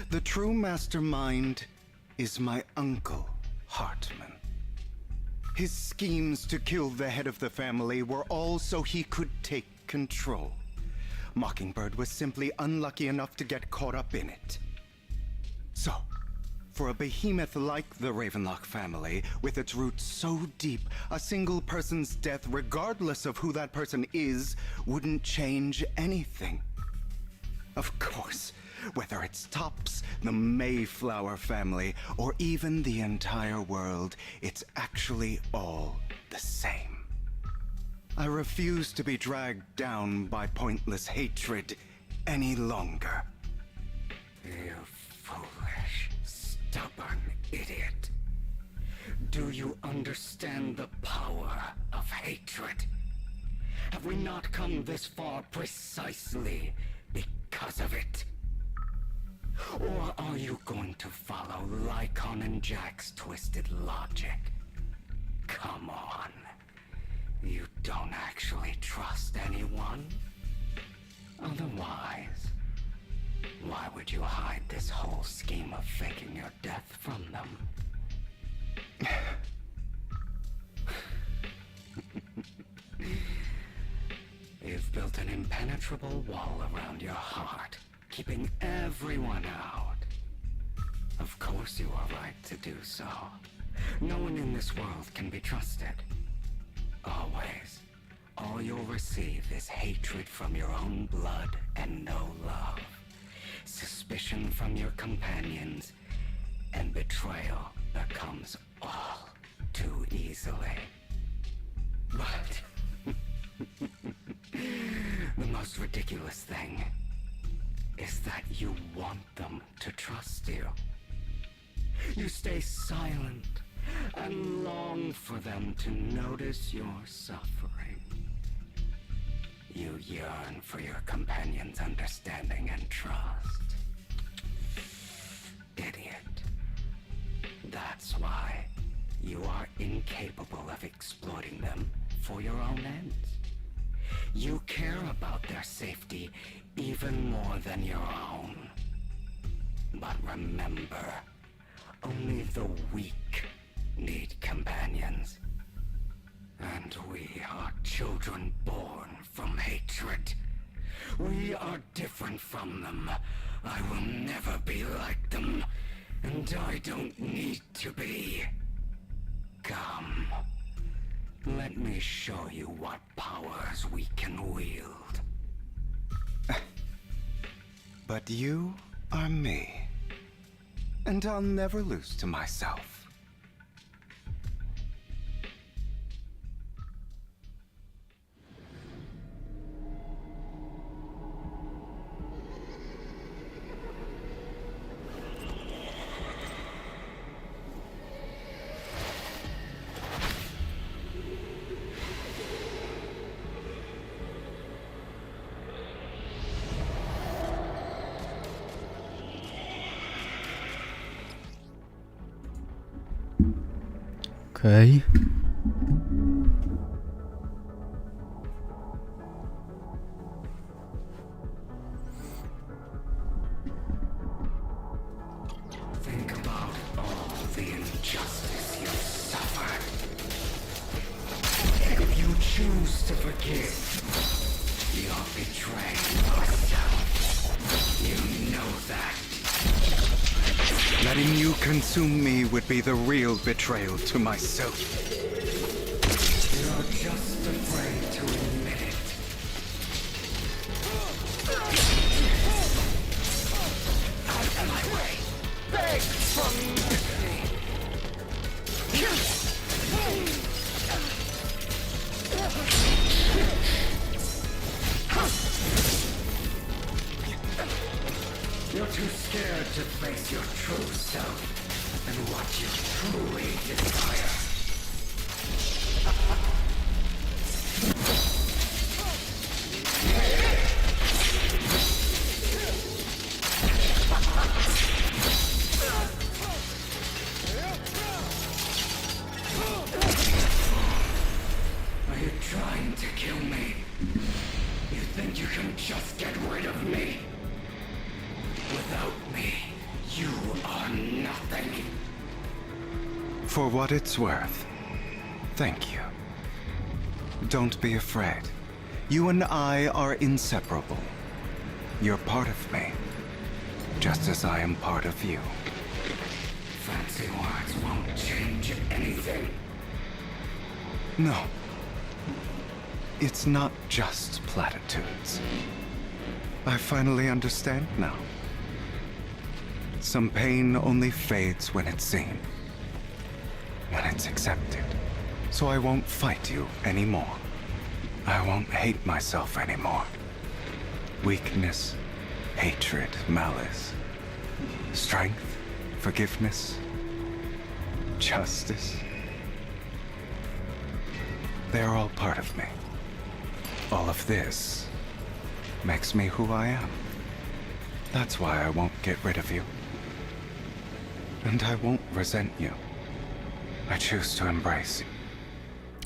The true mastermind is my uncle, Hartman. His schemes to kill the head of the family were all so he could take control. Mockingbird was simply unlucky enough to get caught up in it. So, for a behemoth like the Ravenlock family, with its roots so deep, a single person's death, regardless of who that person is, wouldn't change anything. Of course, whether it's Tops, the Mayflower family, or even the entire world, it's actually all the same. I refuse to be dragged down by pointless hatred any longer. You foolish, stubborn idiot. Do you understand the power of hatred? Have we not come this far precisely because of it? Or are you going to follow Lycon and Jack's twisted logic? Come on. You don't actually trust anyone? Otherwise, why would you hide this whole scheme of faking your death from them? You've built an impenetrable wall around your heart, keeping everyone out. Of course you are right to do so. No one in this world can be trusted. Always. All you'll receive is hatred from your own blood and no love. Suspicion from your companions, and betrayal that comes all too easily. But the most ridiculous thing is that you want them to trust you. You stay silent and long for them to notice your suffering. You yearn for your companion's understanding and trust. Idiot. That's why you are incapable of exploiting them for your own ends. You care about their safety even more than your own. But remember, only the weak need companions. And we are children born from hatred. We are different from them. I will never be like them, and I don't need to be. Come, let me show you what powers we can wield. But you are me, and I'll never lose to myself. Okej. Think about all the injustice you suffered. If you choose to forgive, you're betraying yourself. You know that. Letting you consume me would be the real betrayal to myself. You're just afraid to admit it. Out of my way! Beg from me! You're too scared to face your true self and what you truly desire. Are you trying to kill me? You think you can just get rid of me? Without me, you are nothing. For what it's worth, thank you. Don't be afraid. You and I are inseparable. You're part of me, just as I am part of you. Fancy words won't change anything. No. It's not just platitudes. I finally understand now. Some pain only fades when it's seen, when it's accepted. So I won't fight you anymore. I won't hate myself anymore. Weakness, hatred, malice, strength, forgiveness, justice. They're all part of me. All of this makes me who I am. That's why I won't get rid of you. And I won't resent you. I choose to embrace you.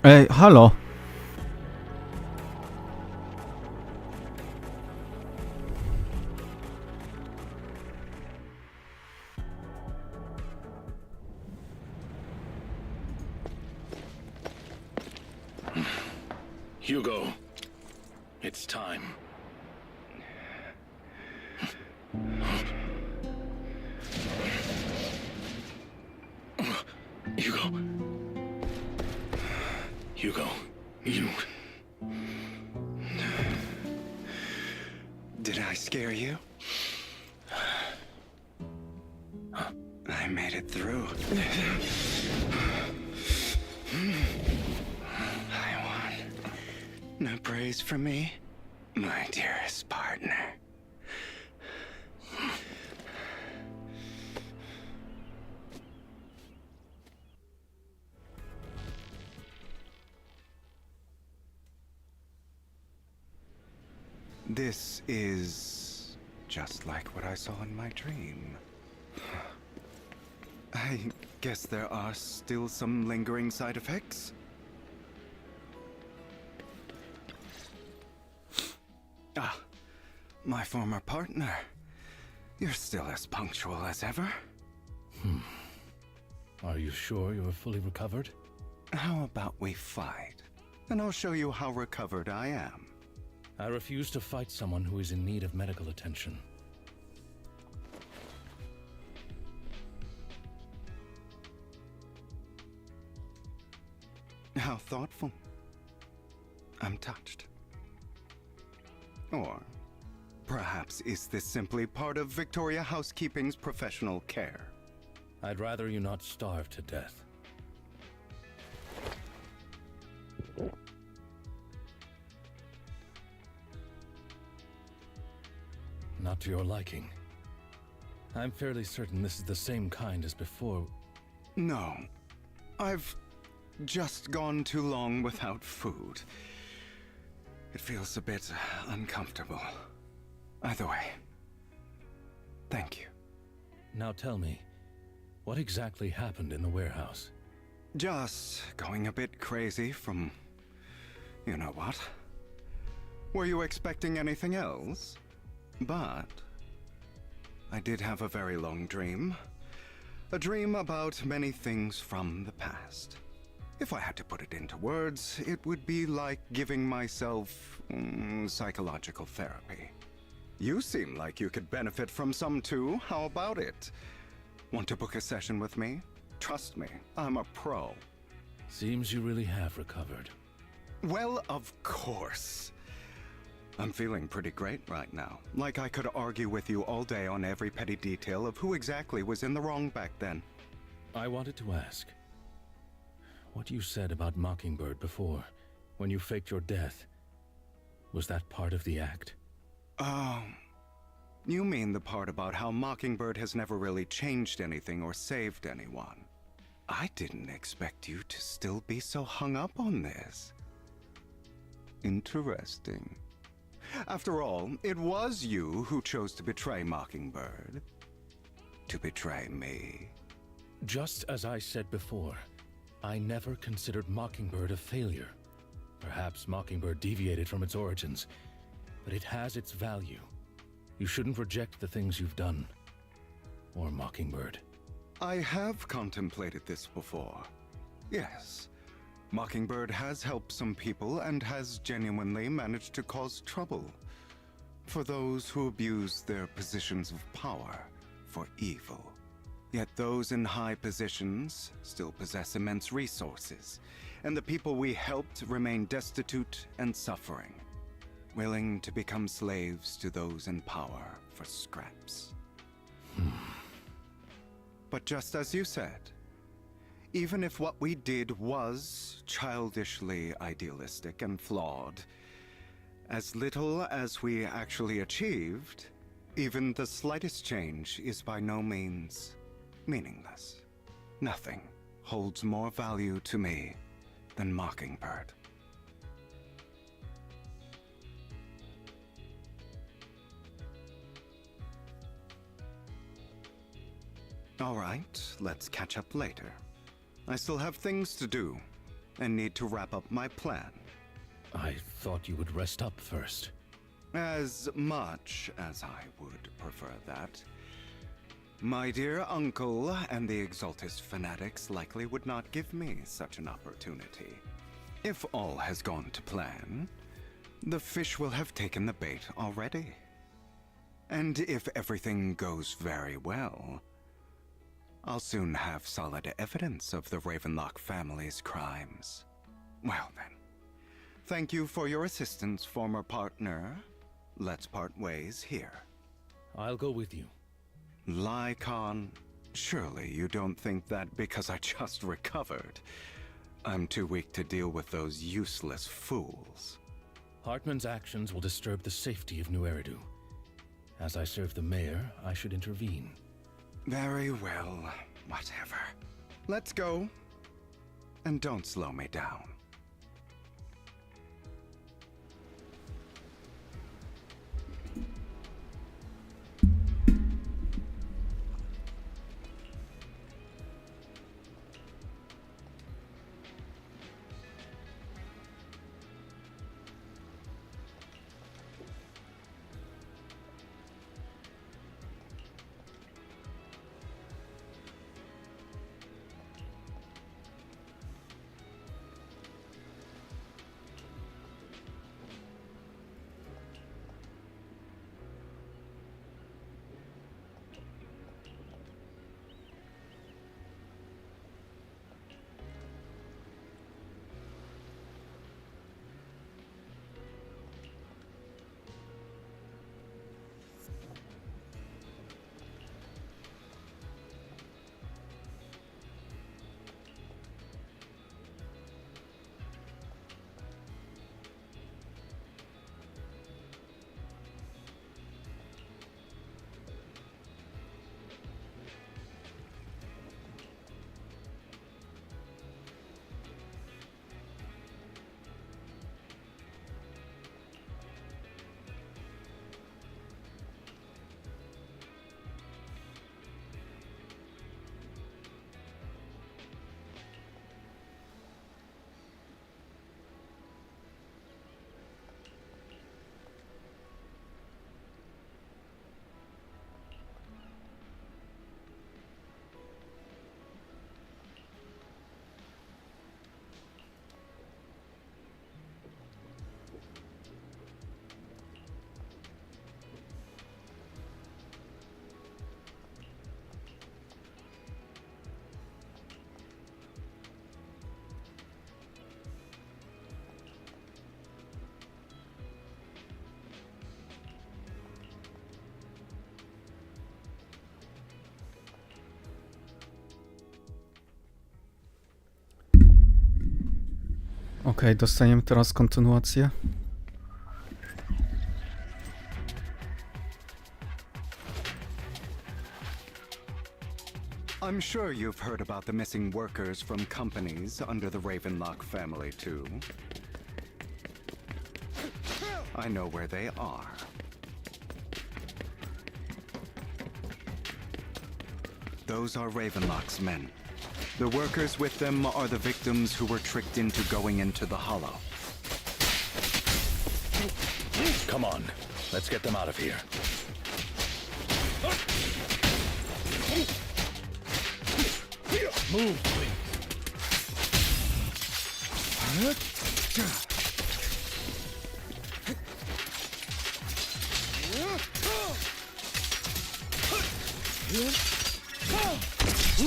Ej, halo! Hugo, it's time. Hugo, you... Did I scare you? I made it through. I won. No praise from me, my dearest partner. This is just like what I saw in my dream. I guess there are still some lingering side effects. Ah, my former partner. You're still as punctual as ever. Are you sure you're fully recovered? How about we fight? And I'll show you how recovered I am. I refuse to fight someone who is in need of medical attention. How thoughtful. I'm touched. Or perhaps is this simply part of Victoria Housekeeping's professional care? I'd rather you not starve to death. Not to your liking. I'm fairly certain this is the same kind as before. No. I've just gone too long without food. It feels a bit uncomfortable. Either way, thank you. Now tell me, what exactly happened in the warehouse? Just going a bit crazy from... you know what? Were you expecting anything else? But I did have a very long dream. A dream about many things from the past. If I had to put it into words, it would be like giving myself psychological therapy. You seem like you could benefit from some too. How about it? Want to book a session with me? Trust me, I'm a pro. Seems you really have recovered. Well, of course. I'm feeling pretty great right now. Like I could argue with you all day on every petty detail of who exactly was in the wrong back then. I wanted to ask, what you said about Mockingbird before, when you faked your death, was that part of the act? You mean the part about how Mockingbird has never really changed anything or saved anyone. I didn't expect you to still be so hung up on this. Interesting. After all, it was you who chose to betray Mockingbird. To betray me. Just as I said before, I never considered Mockingbird a failure. Perhaps Mockingbird deviated from its origins, but it has its value. You shouldn't reject the things you've done. Or Mockingbird. I have contemplated this before. Yes. Mockingbird has helped some people and has genuinely managed to cause trouble for those who abuse their positions of power for evil. Yet those in high positions still possess immense resources, and the people we helped remain destitute and suffering, willing to become slaves to those in power for scraps. But just as you said, even if what we did was childishly idealistic and flawed, as little as we actually achieved, even the slightest change is by no means meaningless. Nothing holds more value to me than Mockingbird. All right, let's catch up later. I still have things to do, and need to wrap up my plan. I thought you would rest up first. As much as I would prefer that. My dear uncle and the Exaltist fanatics likely would not give me such an opportunity. If all has gone to plan, the fish will have taken the bait already. And if everything goes very well, I'll soon have solid evidence of the Ravenlock family's crimes. Well then, thank you for your assistance, former partner. Let's part ways here. I'll go with you. Lycon, surely you don't think that because I just recovered, I'm too weak to deal with those useless fools. Hartman's actions will disturb the safety of New Eridu. As I serve the mayor, I should intervene. Very well, whatever. Let's go. And don't slow me down. Okej, dostaniemy teraz kontynuację. I'm sure you've heard about the missing workers from companies under the Ravenlock family, too. I know where they are. Those are Ravenlock's men. The workers with them are the victims who were tricked into going into the Hollow. Come on, let's get them out of here. Move, please.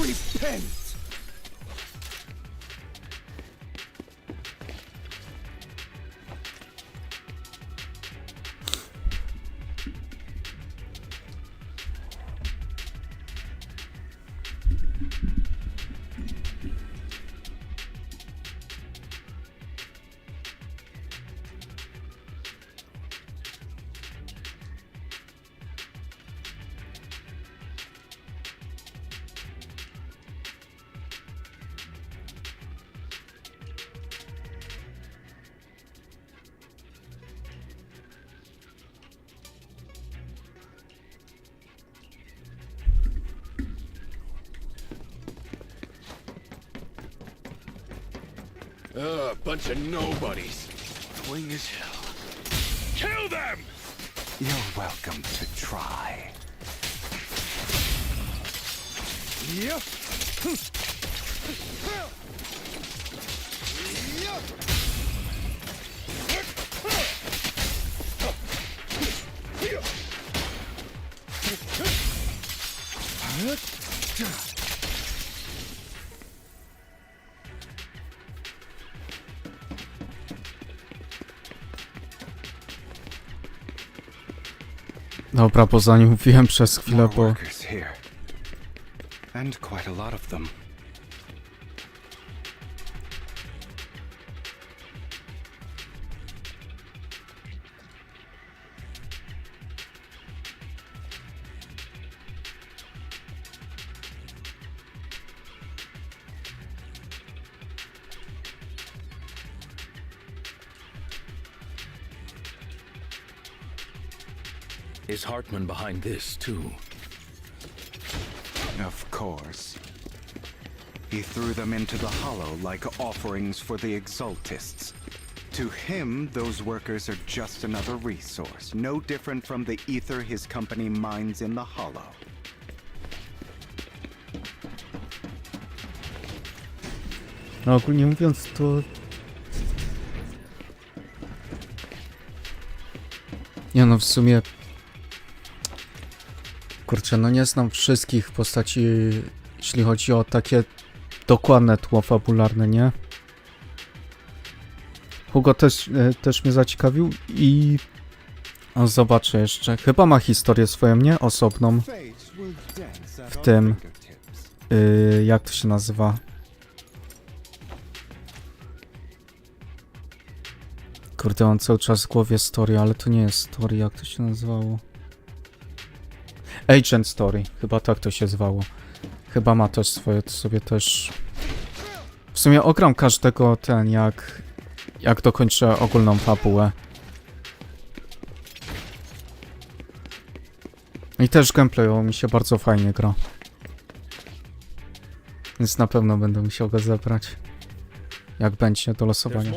Repent! Bunch of nobodies. Annoying as hell. Kill them! You're welcome to try. Yep. Dobra, bo za nim mówiłem przez chwilę, bo... And quite a lot of them. Is Hartman behind this, too? Of course. He threw them into the Hollow like offerings for the Exaltists. To him, those workers are just another resource, no different from the ether his company mines in the Hollow. No ogólnie mówiąc, to... Nie no, w sumie... Kurczę, no nie znam wszystkich postaci, jeśli chodzi o takie dokładne tło fabularne, nie? Hugo też mnie zaciekawił i... O, zobaczę jeszcze. Chyba ma historię swoją, nie? Osobną. W tym... jak to się nazywa? Kurde, mam cały czas w głowie story, ale to nie jest story, jak to się nazywało? Agent Story, chyba tak to się zwało. Chyba ma też swoje, to sobie też... W sumie ogram każdego jak dokończę ogólną fabułę. I też gameplayowo mi się bardzo fajnie gra. Więc na pewno będę musiał go zebrać. Jak będzie do losowania.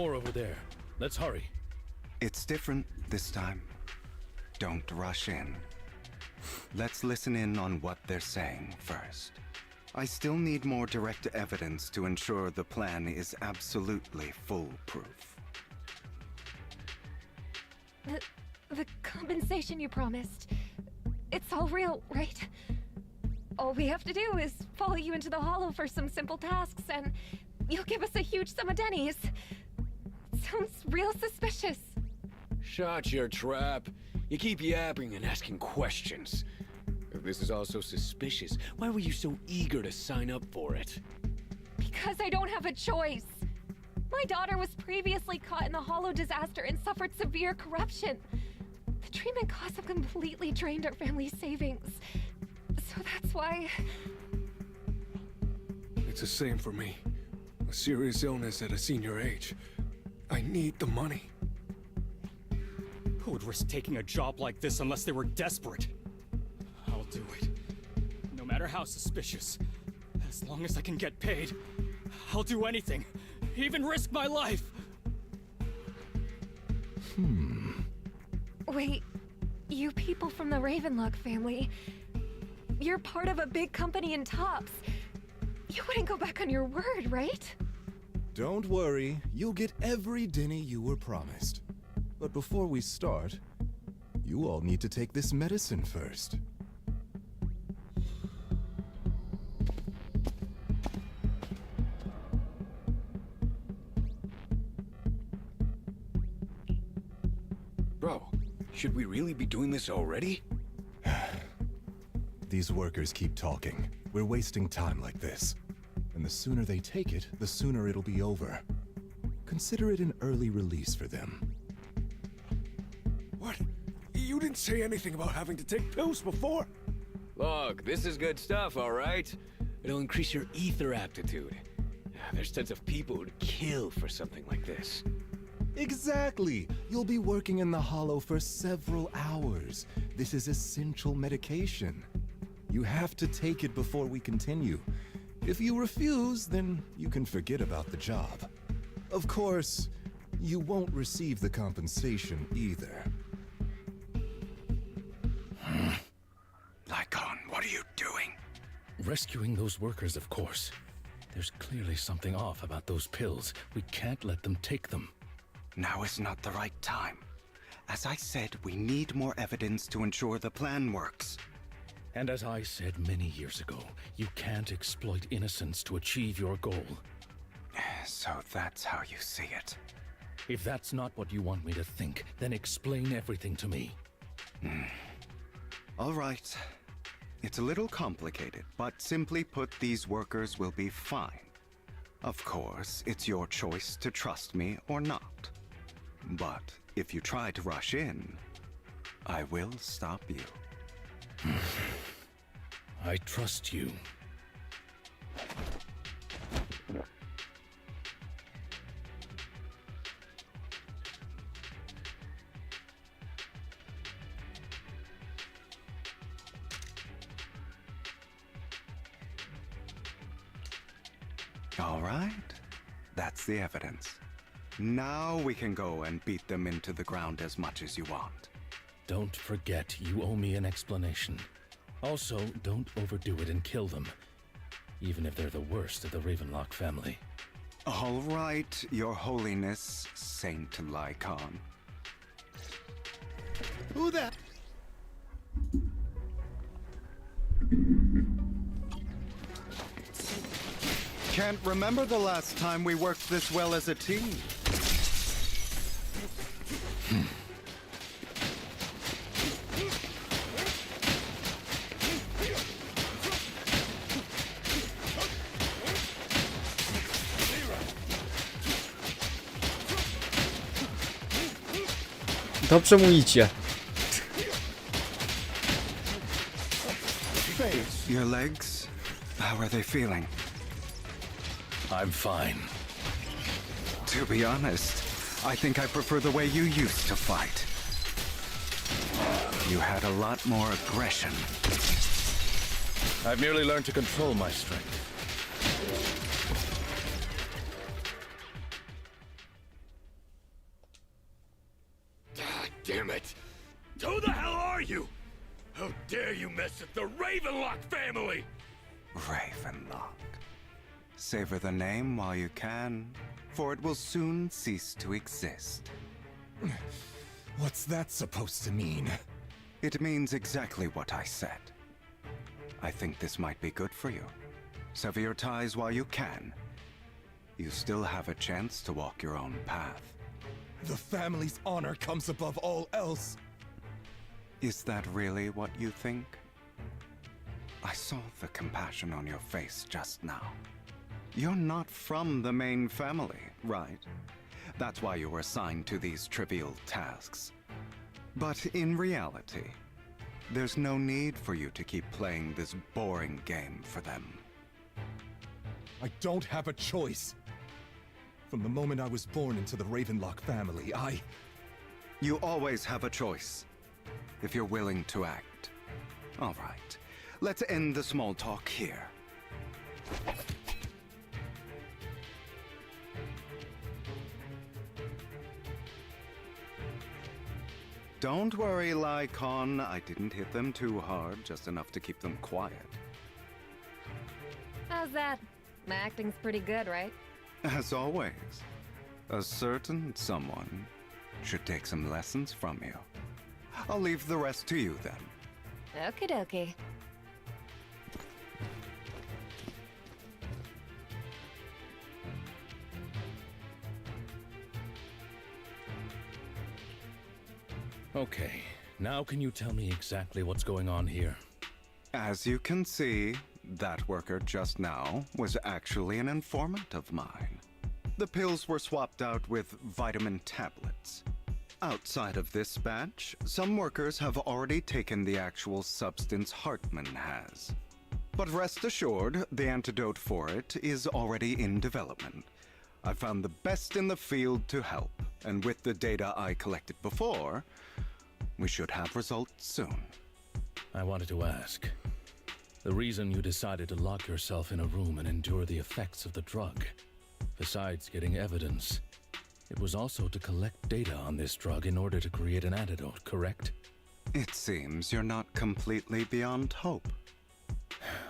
It's different this time. Don't rush in. Let's listen in on what they're saying first. I still need more direct evidence to ensure the plan is absolutely foolproof. The compensation you promised. It's all real, right? All we have to do is follow you into the Hollow for some simple tasks, and you'll give us a huge sum of dennies. Sounds real suspicious. Shut your trap. You keep yapping and asking questions. If this is all so suspicious, why were you so eager to sign up for it? Because I don't have a choice. My daughter was previously caught in the Hollow disaster and suffered severe corruption. The treatment costs have completely drained our family's savings. So that's why... It's the same for me. A serious illness at a senior age. I need the money. Who would risk taking a job like this unless they were desperate? I'll do it. No matter how suspicious. As long as I can get paid, I'll do anything. Even risk my life! Wait, you people from the Ravenlock family, you're part of a big company in Tops. You wouldn't go back on your word, right? Don't worry, you'll get every dinny you were promised. But before we start, you all need to take this medicine first. Bro, should we really be doing this already? These workers keep talking. We're wasting time like this. And the sooner they take it, the sooner it'll be over. Consider it an early release for them. What? You didn't say anything about having to take pills before. Look, this is good stuff, all right? It'll increase your ether aptitude. There's tons of people who'd kill for something like this. Exactly! You'll be working in the Hollow for several hours. This is essential medication. You have to take it before we continue. If you refuse, then you can forget about the job. Of course, you won't receive the compensation either. Lycon, what are you doing? Rescuing those workers, of course. There's clearly something off about those pills. We can't let them take them. Now is not the right time. As I said, we need more evidence to ensure the plan works. And as I said many years ago, you can't exploit innocence to achieve your goal. So that's how you see it. If that's not what you want me to think, then explain everything to me. All right. It's a little complicated, but simply put, these workers will be fine. Of course, it's your choice to trust me or not. But if you try to rush in, I will stop you. I trust you. All right. That's the evidence. Now we can go and beat them into the ground as much as you want. Don't forget, you owe me an explanation. Also, don't overdo it and kill them, even if they're the worst of the Ravenlock family. All right, Your Holiness, Saint Lycon. Who that? Can't remember the last time we worked this well as a team. Dobrze mu idzie. Your legs, how are they feeling? I'm fine. To be honest, I think I prefer the way you used to fight. You had a lot more aggression. I've merely learned to control my strength. Damn it! Who the hell are you? How dare you mess with the Ravenlock family? Ravenlock. Savor the name while you can, for it will soon cease to exist. What's that supposed to mean? It means exactly what I said. I think this might be good for you. Sever your ties while you can. You still have a chance to walk your own path. The family's honor comes above all else. Is that really what you think? I saw the compassion on your face just now. You're not from the main family, right? That's why you were assigned to these trivial tasks. But in reality, there's no need for you to keep playing this boring game for them. I don't have a choice. From the moment I was born into the Ravenlock family, You always have a choice, if you're willing to act. All right, let's end the small talk here. Don't worry, Lycon. I didn't hit them too hard, just enough to keep them quiet. How's that? My acting's pretty good, right? As always, a certain someone should take some lessons from you. I'll leave the rest to you then. Okie dokie. Okay, now can you tell me exactly what's going on here? As you can see, that worker just now was actually an informant of mine. The pills were swapped out with vitamin tablets. Outside of this batch, some workers have already taken the actual substance Hartman has. But rest assured, the antidote for it is already in development. I found the best in the field to help, and with the data I collected before, we should have results soon. I wanted to ask. The reason you decided to lock yourself in a room and endure the effects of the drug, besides getting evidence, it was also to collect data on this drug in order to create an antidote, correct? It seems you're not completely beyond hope.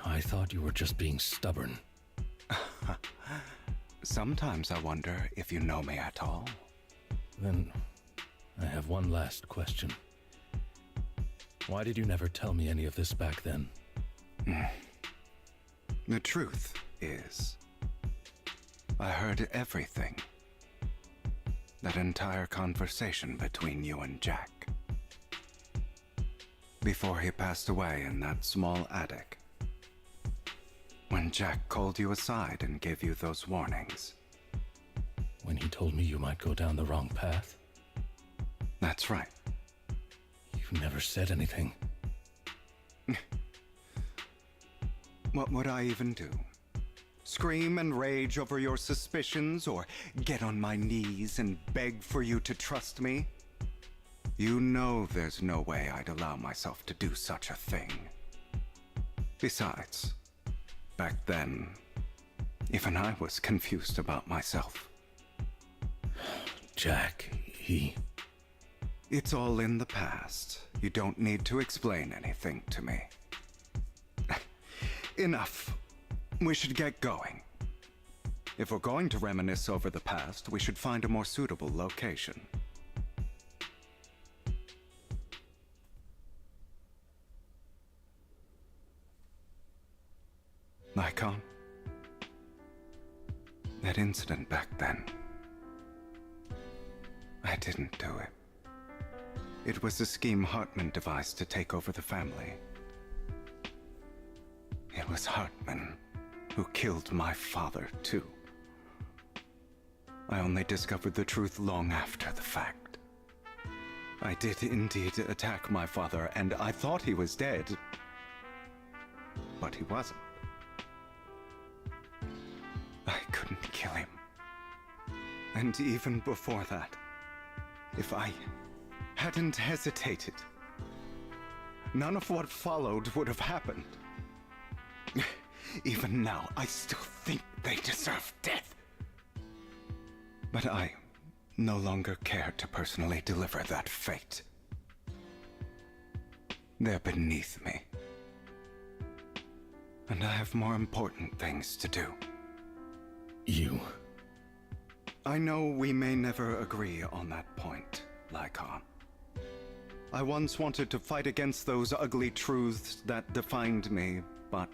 I thought you were just being stubborn. Sometimes I wonder if you know me at all. Then, I have one last question. Why did you never tell me any of this back then? The truth is, I heard everything. That entire conversation between you and Jack. Before he passed away in that small attic. When Jack called you aside and gave you those warnings. When he told me you might go down the wrong path? That's right. You never said anything. What would I even do? Scream and rage over your suspicions, or get on my knees and beg for you to trust me? You know there's no way I'd allow myself to do such a thing. Besides, back then, even I was confused about myself. Jack, he... It's all in the past. You don't need to explain anything to me. Enough. We should get going. If we're going to reminisce over the past, we should find a more suitable location. Lycon, that incident back then, I didn't do it. It was a scheme Hartman devised to take over the family. It was Hartman who killed my father, too. I only discovered the truth long after the fact. I did indeed attack my father, and I thought he was dead. But he wasn't. I couldn't kill him. And even before that, if I hadn't hesitated, none of what followed would have happened. Even now, I still think they deserve death. But I no longer care to personally deliver that fate. They're beneath me. And I have more important things to do. You? I know we may never agree on that point, Lycon. I once wanted to fight against those ugly truths that defined me, but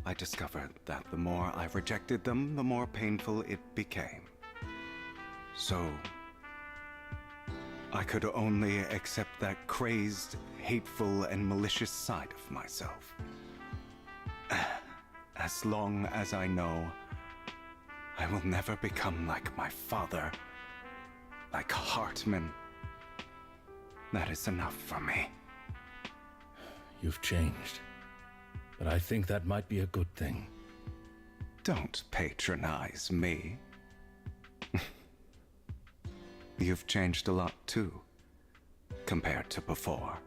I discovered that the more I rejected them, the more painful it became. So, I could only accept that crazed, hateful, and malicious side of myself. As long as I know I will never become like my father, like Hartman, that is enough for me. You've changed. But I think that might be a good thing. Don't patronize me. You've changed a lot too, compared to before.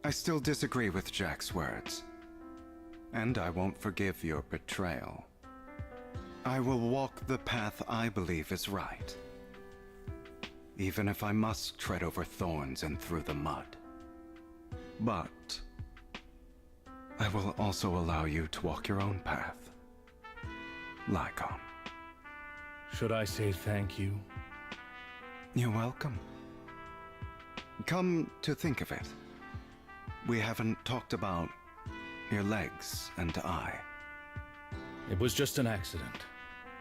I still disagree with Jack's words, and I won't forgive your betrayal. I will walk the path I believe is right, even if I must tread over thorns and through the mud. But I will also allow you to walk your own path, Lycon. Should I say thank you? You're welcome. Come to think of it, we haven't talked about your legs and eye. It was just an accident,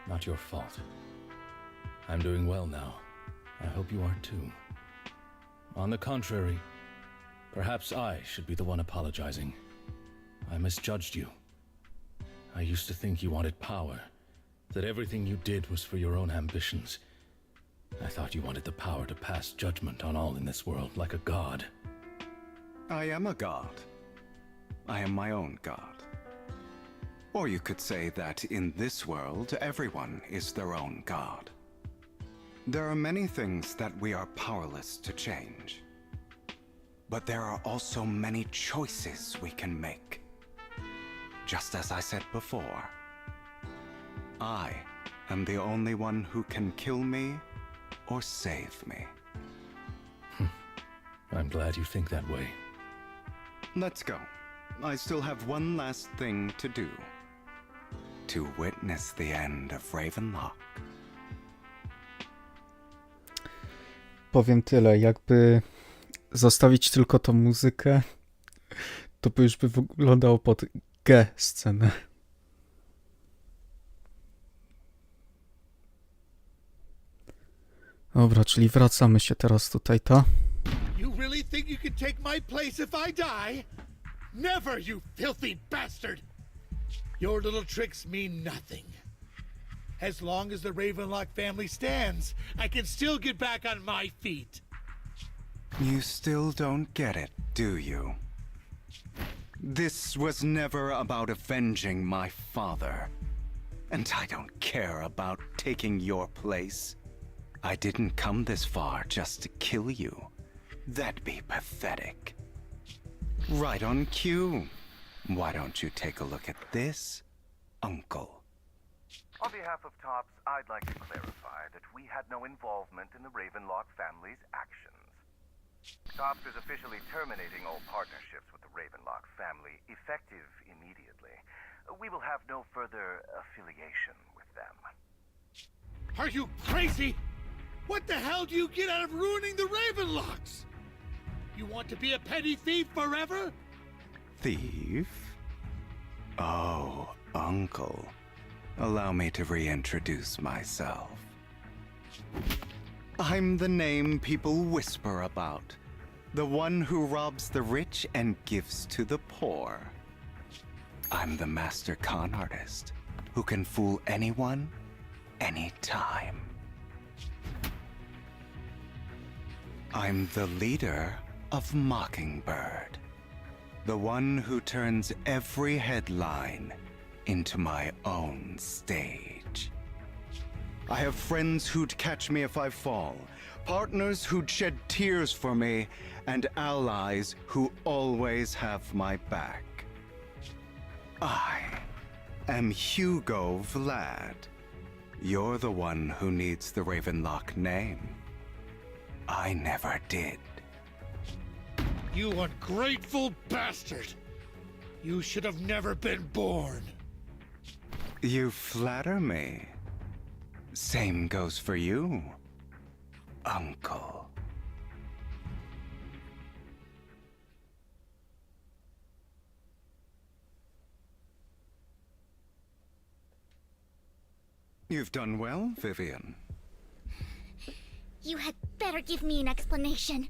not your fault. I'm doing well now. I hope you are too. On the contrary, perhaps I should be the one apologizing. I misjudged you. I used to think you wanted power, that everything you did was for your own ambitions. I thought you wanted the power to pass judgment on all in this world like a god. I am a god. I am my own god. Or you could say that in this world, everyone is their own god. There are many things that we are powerless to change. But there are also many choices we can make. Just as I said before, I am the only one who can kill me or save me. I'm glad you think that way. Let's go. I still have one last thing to do. To witness the end of Ravenlock. Powiem tyle, jakby zostawić tylko tą muzykę, to by już wyglądało pod G-scenę. Dobra, czyli wracamy się teraz tutaj, ta? You really think you can take my place if I die? Never, you filthy bastard! Your little tricks mean nothing. As long as the Ravenlock family stands, I can still get back on my feet. You still don't get it, do you? This was never about avenging my father. And I don't care about taking your place. I didn't come this far just to kill you. That'd be pathetic. Right on cue. Why don't you take a look at this, Uncle? On behalf of TOPS, I'd like to clarify that we had no involvement in the Ravenlock family's actions. TOPS is officially terminating all partnerships with the Ravenlock family, effective immediately. We will have no further affiliation with them. Are you crazy? What the hell do you get out of ruining the Ravenlocks? You want to be a petty thief forever? Thief? Oh, Uncle. Allow me to reintroduce myself. I'm the name people whisper about. The one who robs the rich and gives to the poor. I'm the master con artist who can fool anyone, anytime. I'm the leader of Mockingbird. The one who turns every headline into my own stage. I have friends who'd catch me if I fall, partners who'd shed tears for me, and allies who always have my back. I am Hugo Vlad. You're the one who needs the Ravenlock name. I never did. You ungrateful bastard! You should have never been born. You flatter me. Same goes for you, Uncle. You've done well, Vivian. You had better give me an explanation.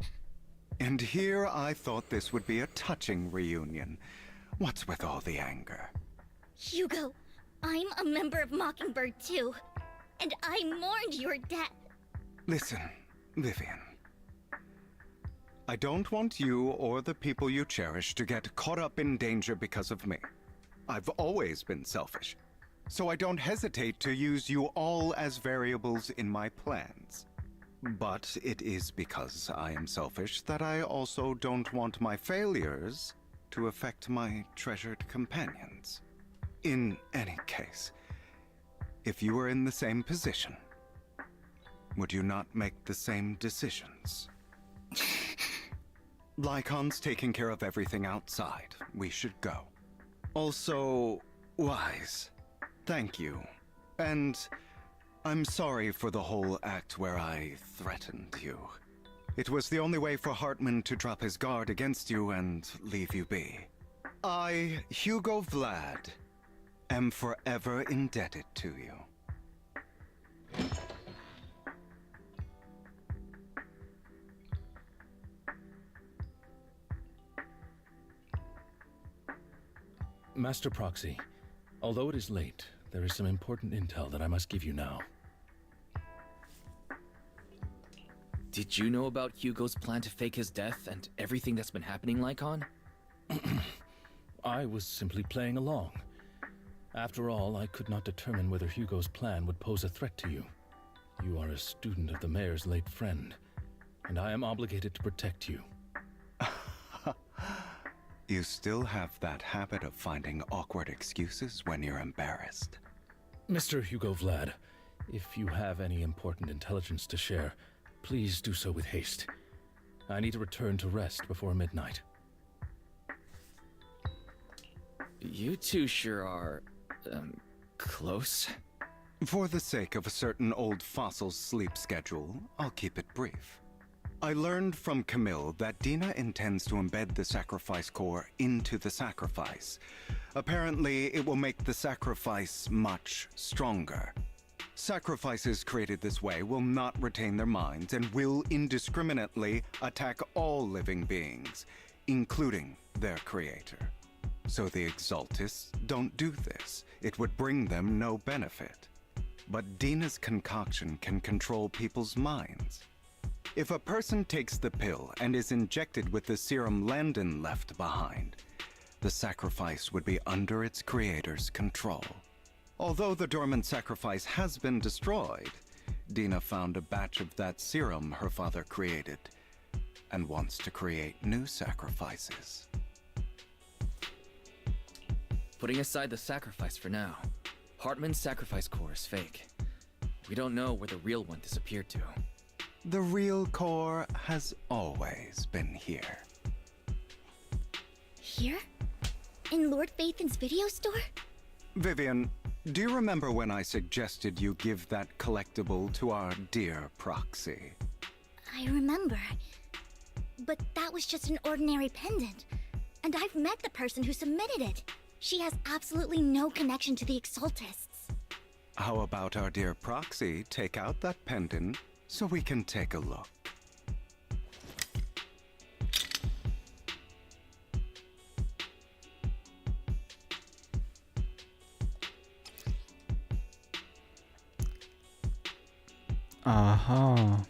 And here I thought this would be a touching reunion. What's with all the anger? Hugo, I'm a member of Mockingbird too. And I mourned your death. Listen, Vivian. I don't want you or the people you cherish to get caught up in danger because of me. I've always been selfish. so I don't hesitate to use you all as variables in my plans. But it is because I am selfish that I also don't want my failures to affect my treasured companions. In any case, if you were in the same position, would you not make the same decisions? Lycon's taking care of everything outside. We should go. Also, Wise, thank you. And I'm sorry for the whole act where I threatened you. It was the only way for Hartman to drop his guard against you and leave you be. I, Hugo Vlad, am forever indebted to you. Master Proxy, although it is late, there is some important intel that I must give you now. Did you know about Hugo's plan to fake his death and everything that's been happening, Lycon? I was simply playing along. After all, I could not determine whether Hugo's plan would pose a threat to you. You are a student of the Mayor's late friend, and I am obligated to protect you. You still have that habit of finding awkward excuses when you're embarrassed. Mr. Hugo Vlad, if you have any important intelligence to share, please do so with haste. I need to return to rest before midnight. You two sure are, close. For the sake of a certain old fossil's sleep schedule, I'll keep it brief. I learned from Camille that Dina intends to embed the sacrifice core into the sacrifice. Apparently, it will make the sacrifice much stronger. Sacrifices created this way will not retain their minds and will indiscriminately attack all living beings, including their creator. So the Exaltists don't do this. It would bring them no benefit. But Dina's concoction can control people's minds. If a person takes the pill and is injected with the serum Landon left behind, the sacrifice would be under its creator's control. Although the dormant sacrifice has been destroyed, Dina found a batch of that serum her father created and wants to create new sacrifices. Putting aside the sacrifice for now, Hartman's sacrifice core is fake. We don't know where the real one disappeared to. The real core has always been here. Here? In Lord Phaethon's video store? Vivian, do you remember when I suggested you give that collectible to our dear Proxy? I remember. But that was just an ordinary pendant. And I've met the person who submitted it. She has absolutely no connection to the Exaltists. How about our dear Proxy take out that pendant so we can take a look? Aha.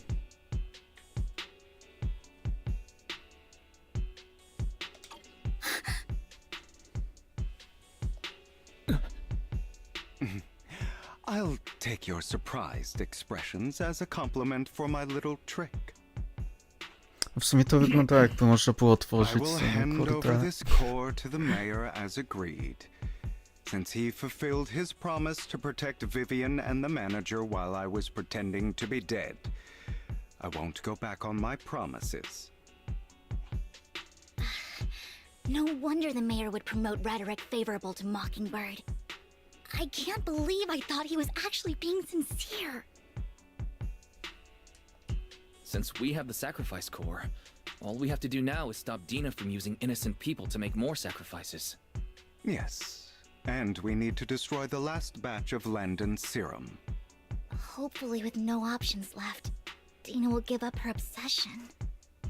I'll take your surprised expressions as a compliment for my little trick. W sumie to wygląda jakby można było I otworzyć will sobie, hand over kurde. this core to the mayor as agreed, since he fulfilled his promise to protect Vivian and the manager while I was pretending to be dead. I won't go back on my promises. No wonder the mayor would promote rhetoric favorable to Mockingbird. I can't believe I thought he was actually being sincere. Since we have the sacrifice core, all we have to do now is stop Dina from using innocent people to make more sacrifices. Yes, and we need to destroy the last batch of Landon's serum. Hopefully with no options left, Dina will give up her obsession.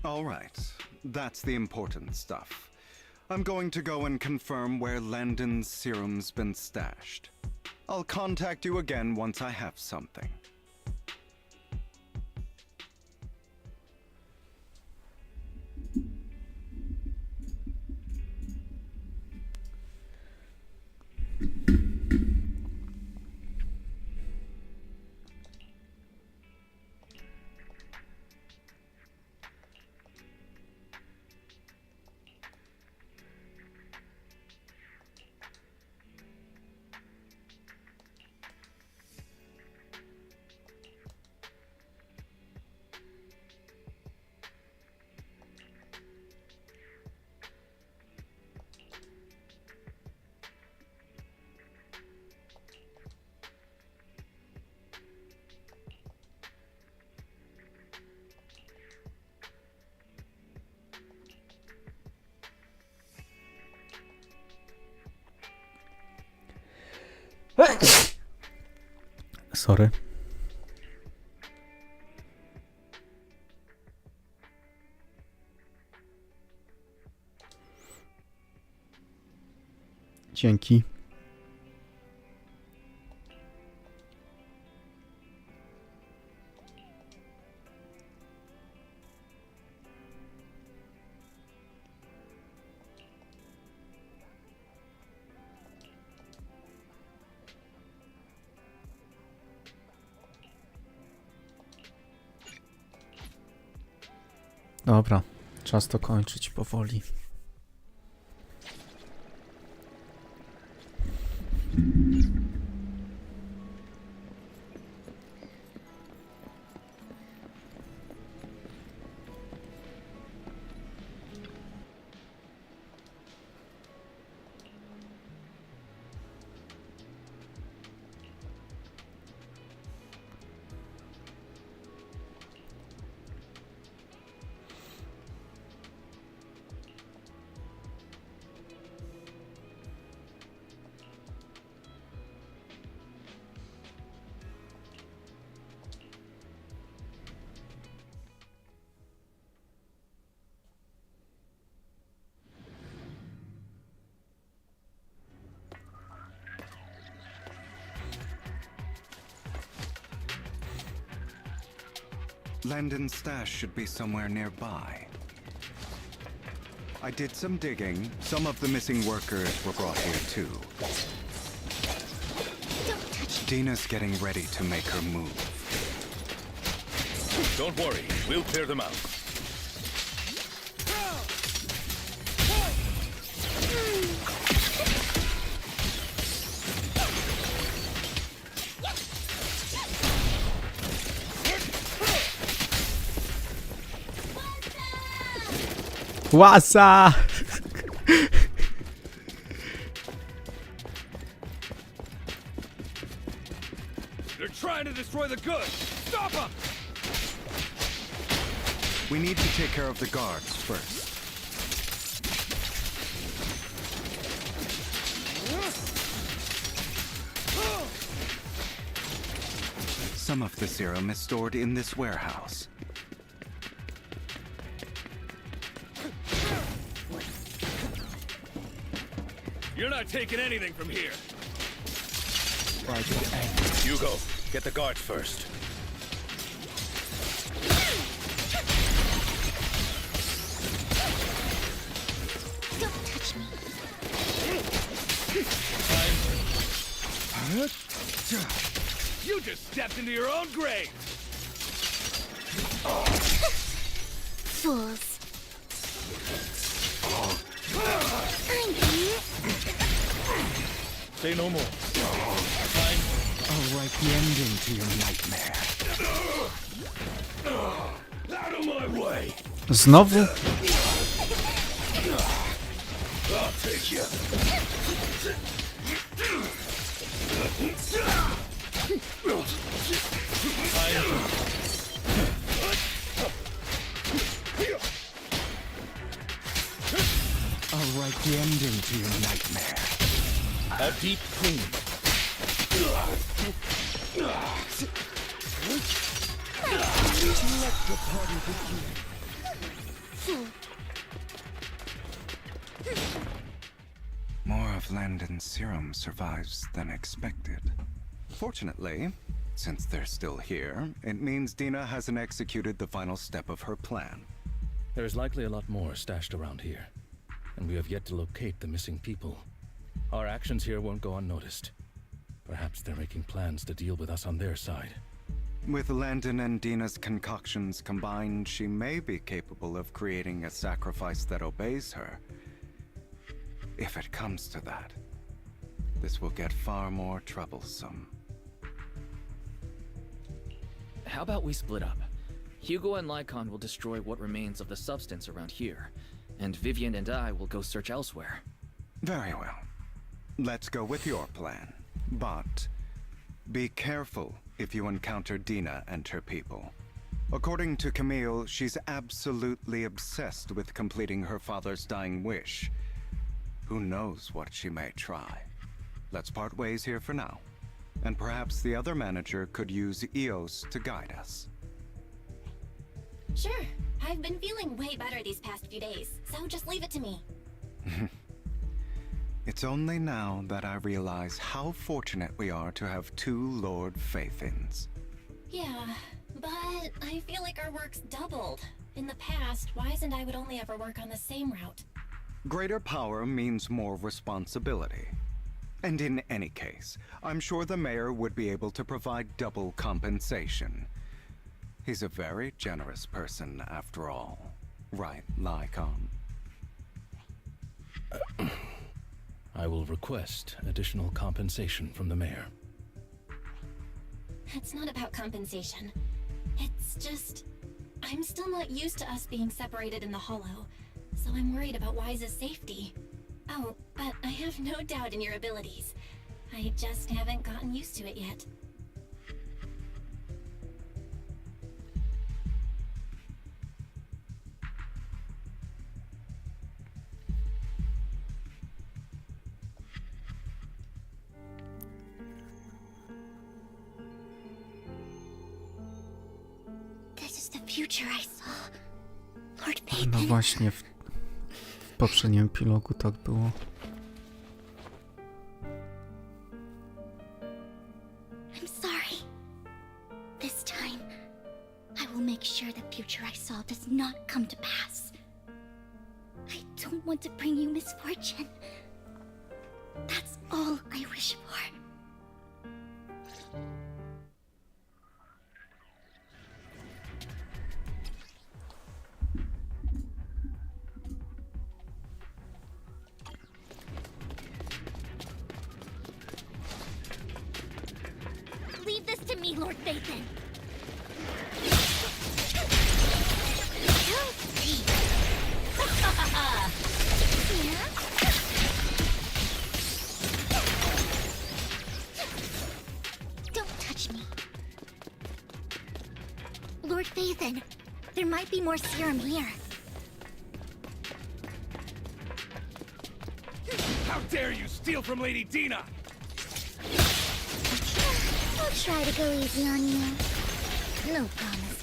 All right, that's the important stuff. I'm going to go and confirm where Landon's serum's been stashed. I'll contact you again once I have something. Sorry. Dzięki. Dobra, czas to kończyć powoli. Landon's stash should be somewhere nearby. I did some digging. Some of the missing workers were brought here too. Dina's getting ready to make her move. Don't worry, we'll clear them out. Łasa! They're trying to destroy the goods! Stop them! We need to take care of the guards first. Some of the serum is stored in this warehouse. You're not taking anything from here. Hugo, get the guards first. Don't touch me. You just stepped into your own grave. Fools. I'm here. Say no more. I'll write the ending to your nightmare. Out of my way. Znowu? I'll take you. I'll write the ending to your nightmare. A deep clean. Let the party begin. More of Landon's serum survives than expected. Fortunately, since they're still here, it means Dina hasn't executed the final step of her plan. There's likely a lot more stashed around here, and we have yet to locate the missing people. Our actions here won't go unnoticed. Perhaps they're making plans to deal with us on their side. With Landon and Dina's concoctions combined, she may be capable of creating a sacrifice that obeys her. If it comes to that, this will get far more troublesome. How about we split up? Hugo and Lycon will destroy what remains of the substance around here, and Vivian and I will go search elsewhere. Very well. Let's go with your plan. But be careful if you encounter Dina and her people. According to Camille, she's absolutely obsessed with completing her father's dying wish. Who knows what she may try? Let's part ways here for now. And perhaps the other manager could use EOS to guide us. Sure. I've been feeling way better these past few days, so just leave it to me. It's only now that I realize how fortunate we are to have two Lord Faithins. Yeah, but I feel like our work's doubled. In the past, Wise and I would only ever work on the same route. Greater power means more responsibility. And in any case, I'm sure the mayor would be able to provide double compensation. He's a very generous person, after all. Right, Lycon? I will request additional compensation from the mayor. It's not about compensation. It's just... I'm still not used to us being separated in the Hollow, so I'm worried about Wise's safety. Oh, but I have no doubt in your abilities. I just haven't gotten used to it yet. This is the future I saw. Lord No Payton. właśnie, w poprzednim epilogu tak było. I'm sorry. This time, I will make sure the future I saw does not come to pass. I don't want to bring you misfortune. That's all I wish for. Leave this to me, Lord Phaethon. Don't touch me. Lord Phaethon, there might be more serum here. How dare you steal from Lady Dina! I'll try to go easy on you. No promises.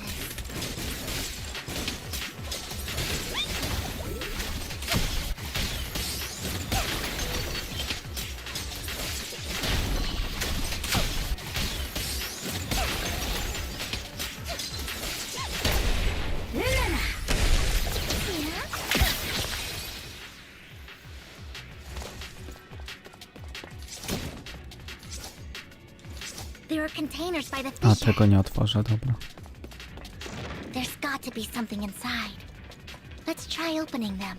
There are containers by the A, fissure. tego nie otworzę, dobra. There's got to be something inside. Let's try opening them.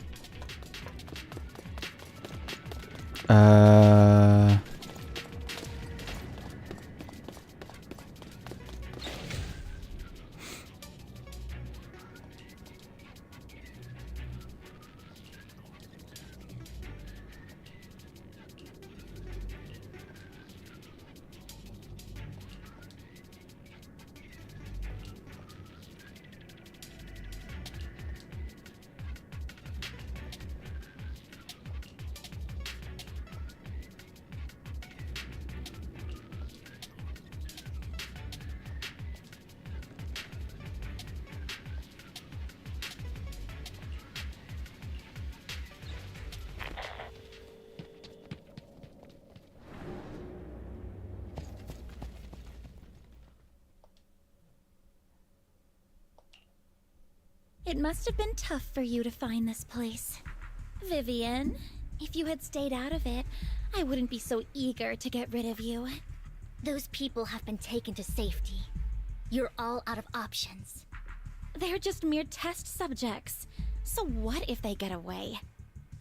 It must have been tough for you to find this place. Vivian, if you had stayed out of it, I wouldn't be so eager to get rid of you. Those people have been taken to safety. You're all out of options. They're just mere test subjects. So what if they get away?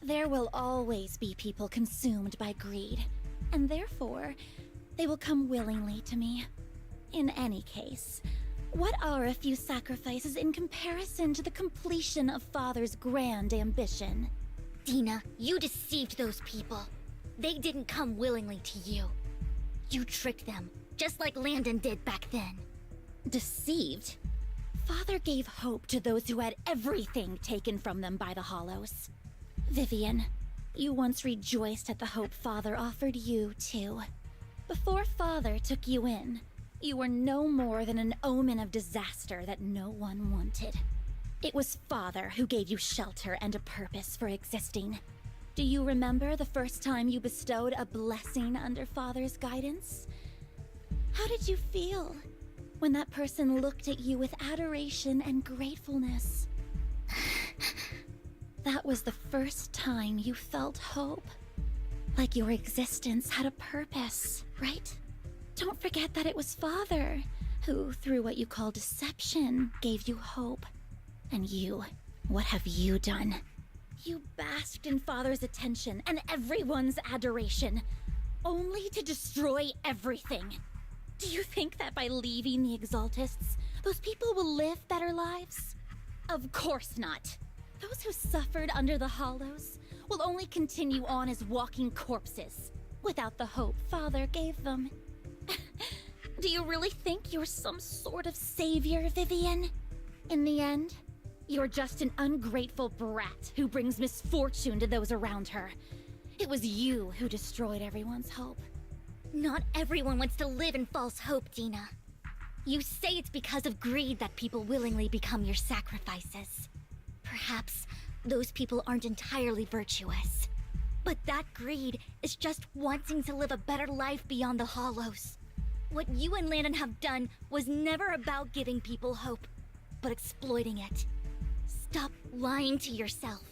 There will always be people consumed by greed, and therefore, they will come willingly to me. In any case, what are a few sacrifices in comparison to the completion of Father's grand ambition? Dina, you deceived those people. They didn't come willingly to you. You tricked them, just like Landon did back then. Deceived? Father gave hope to those who had everything taken from them by the Hollows. Vivian, you once rejoiced at the hope Father offered you, too. Before Father took you in, you were no more than an omen of disaster that no one wanted. It was Father who gave you shelter and a purpose for existing. Do you remember the first time you bestowed a blessing under Father's guidance? How did you feel when that person looked at you with adoration and gratefulness? That was the first time you felt hope. Like your existence had a purpose, right? Don't forget that it was Father who, through what you call deception, gave you hope. And you, what have you done? You basked in Father's attention and everyone's adoration, only to destroy everything. Do you think that by leaving the Exaltists, those people will live better lives? Of course not. Those who suffered under the Hollows will only continue on as walking corpses, without the hope Father gave them. Do you really think you're some sort of savior, Vivian? In the end, you're just an ungrateful brat who brings misfortune to those around her. It was you who destroyed everyone's hope. Not everyone wants to live in false hope, Dina. You say it's because of greed that people willingly become your sacrifices. Perhaps those people aren't entirely virtuous. But that greed is just wanting to live a better life beyond the Hollows. What you and Landon have done was never about giving people hope, but exploiting it. Stop lying to yourself.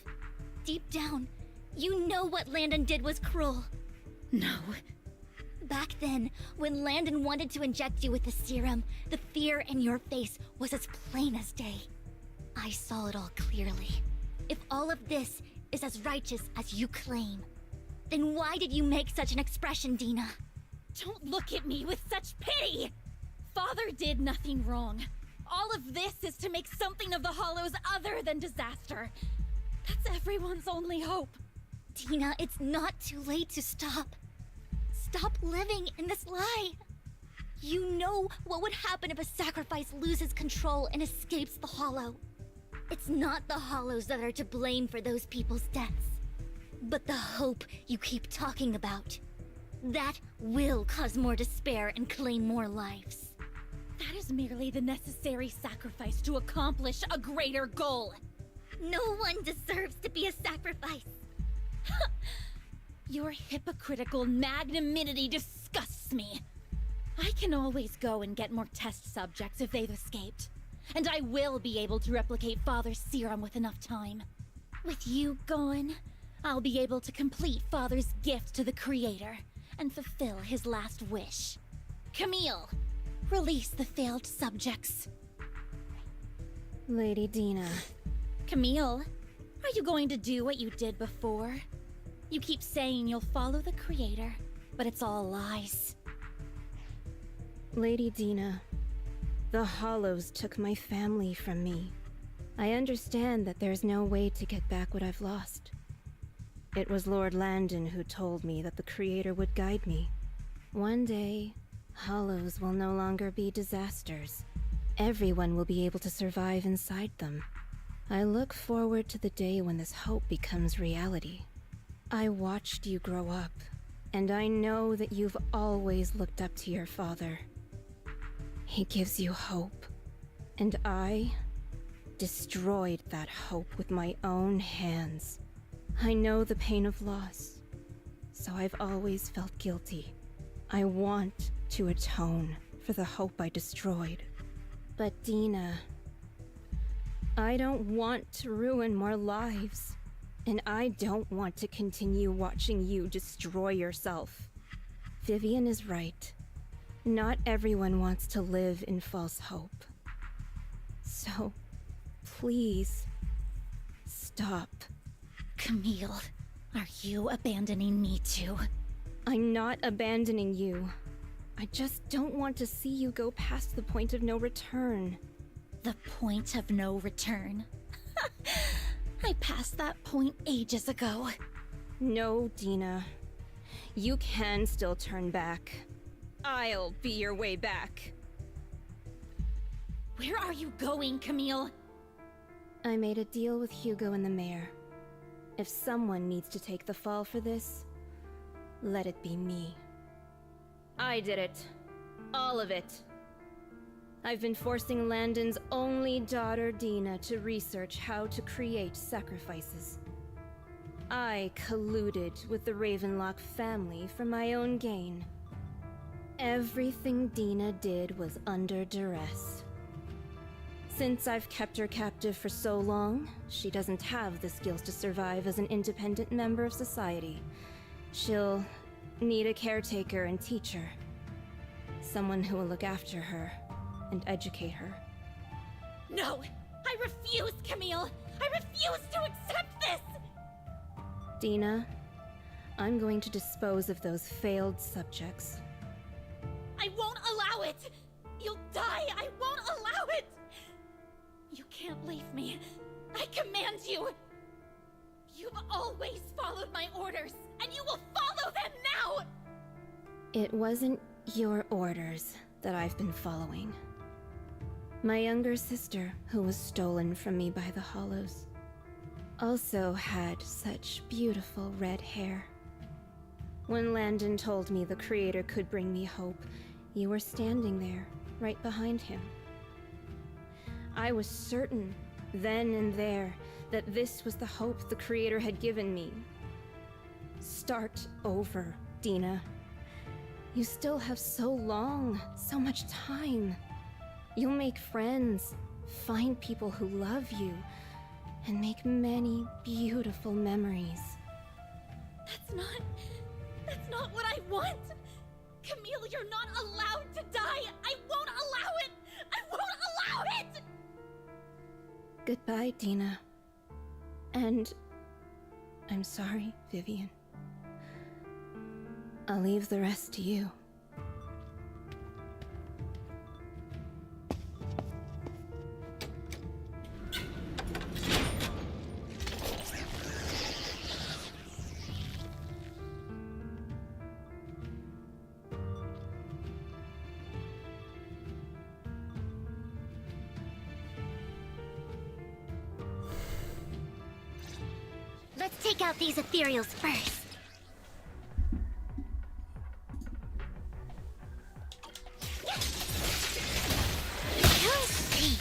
Deep down, you know what Landon did was cruel. No. Back then, when Landon wanted to inject you with the serum, the fear in your face was as plain as day. I saw it all clearly. If all of this is as righteous as you claim, then why did you make such an expression, Dina? Don't look at me with such pity! Father did nothing wrong. All of this is to make something of the Hollows other than disaster. That's everyone's only hope. Dina, it's not too late to stop. Stop living in this lie. You know what would happen if a sacrifice loses control and escapes the Hollow. It's not the Hollows that are to blame for those people's deaths, but the hope you keep talking about. That will cause more despair and claim more lives. That is merely the necessary sacrifice to accomplish a greater goal. No one deserves to be a sacrifice. Your hypocritical magnanimity disgusts me. I can always go and get more test subjects if they've escaped. And I will be able to replicate Father's serum with enough time. With you gone, I'll be able to complete Father's gift to the Creator and fulfill his last wish. Camille, release the failed subjects. Lady Dina. Camille, are you going to do what you did before? You keep saying you'll follow the Creator, but it's all lies. Lady Dina, the Hollows took my family from me. I understand that there's no way to get back what I've lost. It was Lord Landon who told me that the Creator would guide me. One day, Hollows will no longer be disasters. Everyone will be able to survive inside them. I look forward to the day when this hope becomes reality. I watched you grow up, and I know that you've always looked up to your father. He gives you hope, and I destroyed that hope with my own hands. I know the pain of loss, so I've always felt guilty. I want to atone for the hope I destroyed. But Dina, I don't want to ruin more lives, and I don't want to continue watching you destroy yourself. Vivian is right. Not everyone wants to live in false hope. So, please, stop. Camille, are you abandoning me too? I'm not abandoning you. I just don't want to see you go past the point of no return. The point of no return? I passed that point ages ago. No, Dina. You can still turn back. I'll be your way back. Where are you going, Camille? I made a deal with Hugo and the mayor. If someone needs to take the fall for this, let it be me. I did it. All of it. I've been forcing Landon's only daughter, Dina, to research how to create sacrifices. I colluded with the Ravenlock family for my own gain. Everything Dina did was under duress. Since I've kept her captive for so long, she doesn't have the skills to survive as an independent member of society. She'll need a caretaker and teacher. Someone who will look after her and educate her. No! I refuse, Camille! I refuse to accept this! Dina, I'm going to dispose of those failed subjects. I won't allow it! You'll die! I won't allow it! You can't leave me. I command you! You've always followed my orders, and you will follow them now! It wasn't your orders that I've been following. My younger sister, who was stolen from me by the Hollows, also had such beautiful red hair. When Landon told me the Creator could bring me hope, you were standing there, right behind him. I was certain, then and there, that this was the hope the Creator had given me. Start over, Dina. You still have so long, so much time. You'll make friends, find people who love you, and make many beautiful memories. That's not what I want! Camille, you're not allowed to die! I won't allow it! I won't allow it! Goodbye, Dina. And I'm sorry, Vivian. I'll leave the rest to you. Let's take out these ethereals first. You'll see.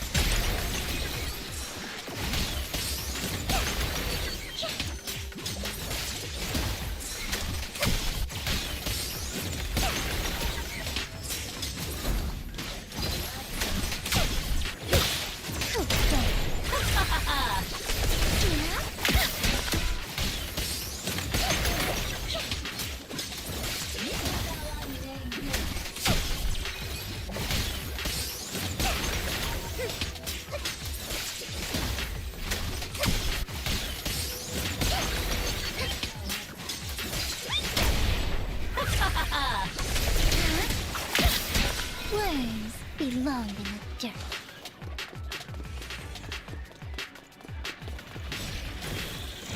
Worms belong in the dirt.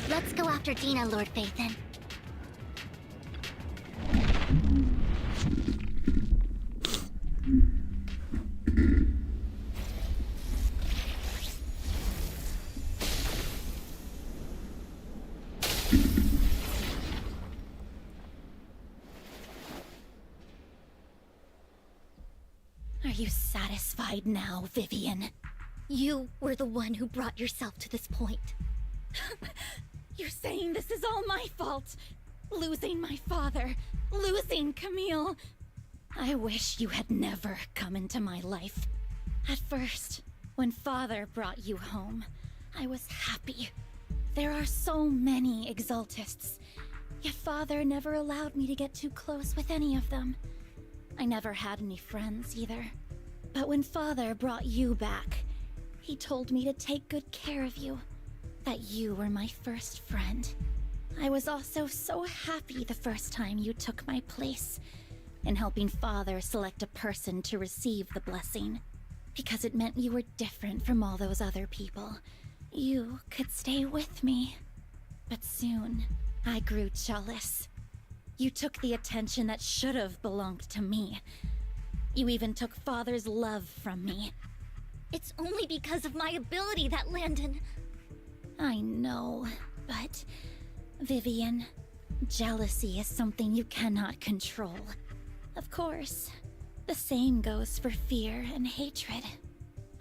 Let's go after Dina, Lord Phaethon. Are you satisfied now, Vivian? You were the one who brought yourself to this point. You're saying this is all my fault? Losing my father, losing Camille. I wish you had never come into my life. At first, when Father brought you home, I was happy. There are so many Exaltists, yet Father never allowed me to get too close with any of them. I never had any friends either. But when Father brought you back, he told me to take good care of you. That you were my first friend. I was also so happy the first time you took my place in helping Father select a person to receive the blessing. Because it meant you were different from all those other people. You could stay with me. But soon, I grew jealous. You took the attention that should have belonged to me. You even took Father's love from me. It's only because of my ability that Landon... I know, but... Vivian, jealousy is something you cannot control. Of course, the same goes for fear and hatred.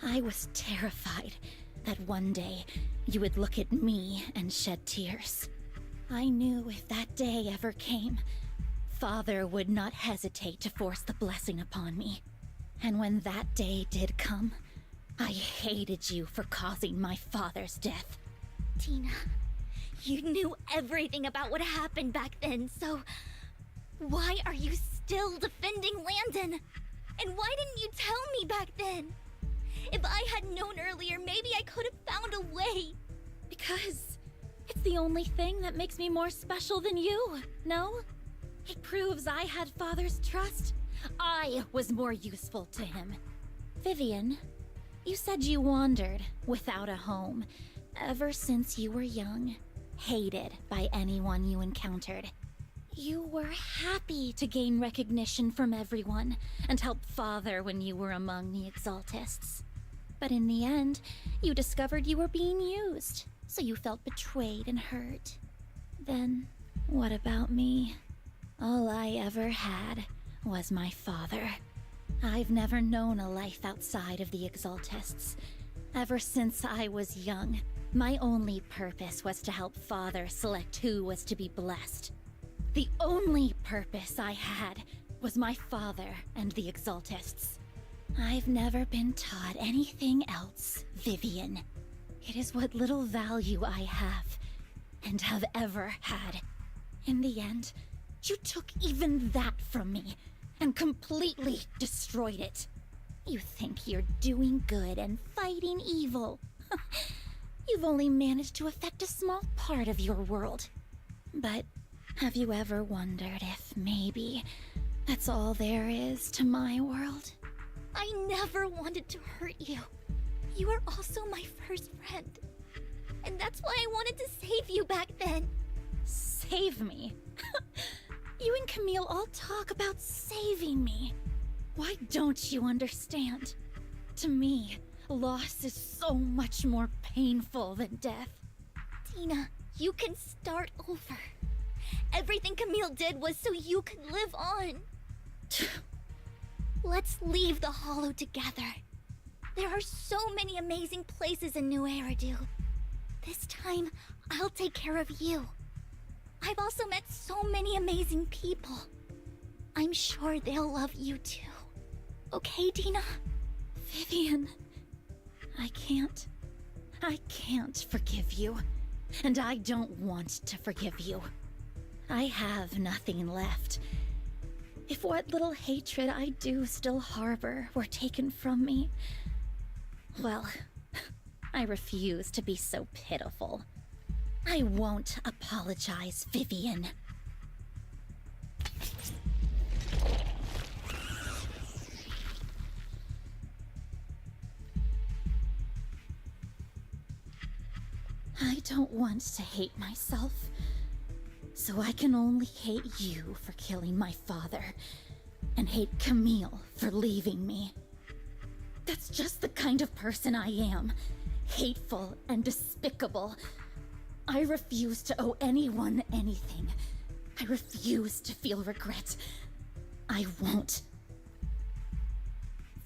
I was terrified that one day you would look at me and shed tears. I knew if that day ever came, Father would not hesitate to force the blessing upon me. And when that day did come, I hated you for causing my father's death. Tina, you knew everything about what happened back then, so why are you still defending Landon? And why didn't you tell me back then? If I had known earlier, maybe I could have found a way. Because it's the only thing that makes me more special than you, no? It proves I had Father's trust. I was more useful to him. Vivian, you said you wandered without a home ever since you were young, hated by anyone you encountered. You were happy to gain recognition from everyone and help Father when you were among the Exaltists. But in the end, you discovered you were being used, so you felt betrayed and hurt. Then, what about me? All I ever had was my father. I've never known a life outside of the Exaltists. Ever since I was young, my only purpose was to help Father select who was to be blessed. The only purpose I had was my father and the Exaltists. I've never been taught anything else, Vivian. It is what little value I have, and have ever had. In the end, you took even that from me, and completely destroyed it. You think you're doing good and fighting evil. You've only managed to affect a small part of your world. But have you ever wondered if maybe that's all there is to my world? I never wanted to hurt you. You were also my first friend. And that's why I wanted to save you back then. Save me? You and Camille all talk about saving me. Why don't you understand? To me, loss is so much more painful than death. Tina, you can start over. Everything Camille did was so you could live on. Let's leave the Hollow together. There are so many amazing places in New Eridu. This time, I'll take care of you. I've also met so many amazing people. I'm sure they'll love you too. Okay, Dina? Vivian, I can't forgive you. And I don't want to forgive you. I have nothing left. If what little hatred I do still harbor were taken from me, well, I refuse to be so pitiful. I won't apologize, Vivian. I don't want to hate myself, so I can only hate you for killing my father, and hate Camille for leaving me. That's just the kind of person I am. Hateful and despicable. I refuse to owe anyone anything. I refuse to feel regret. I won't.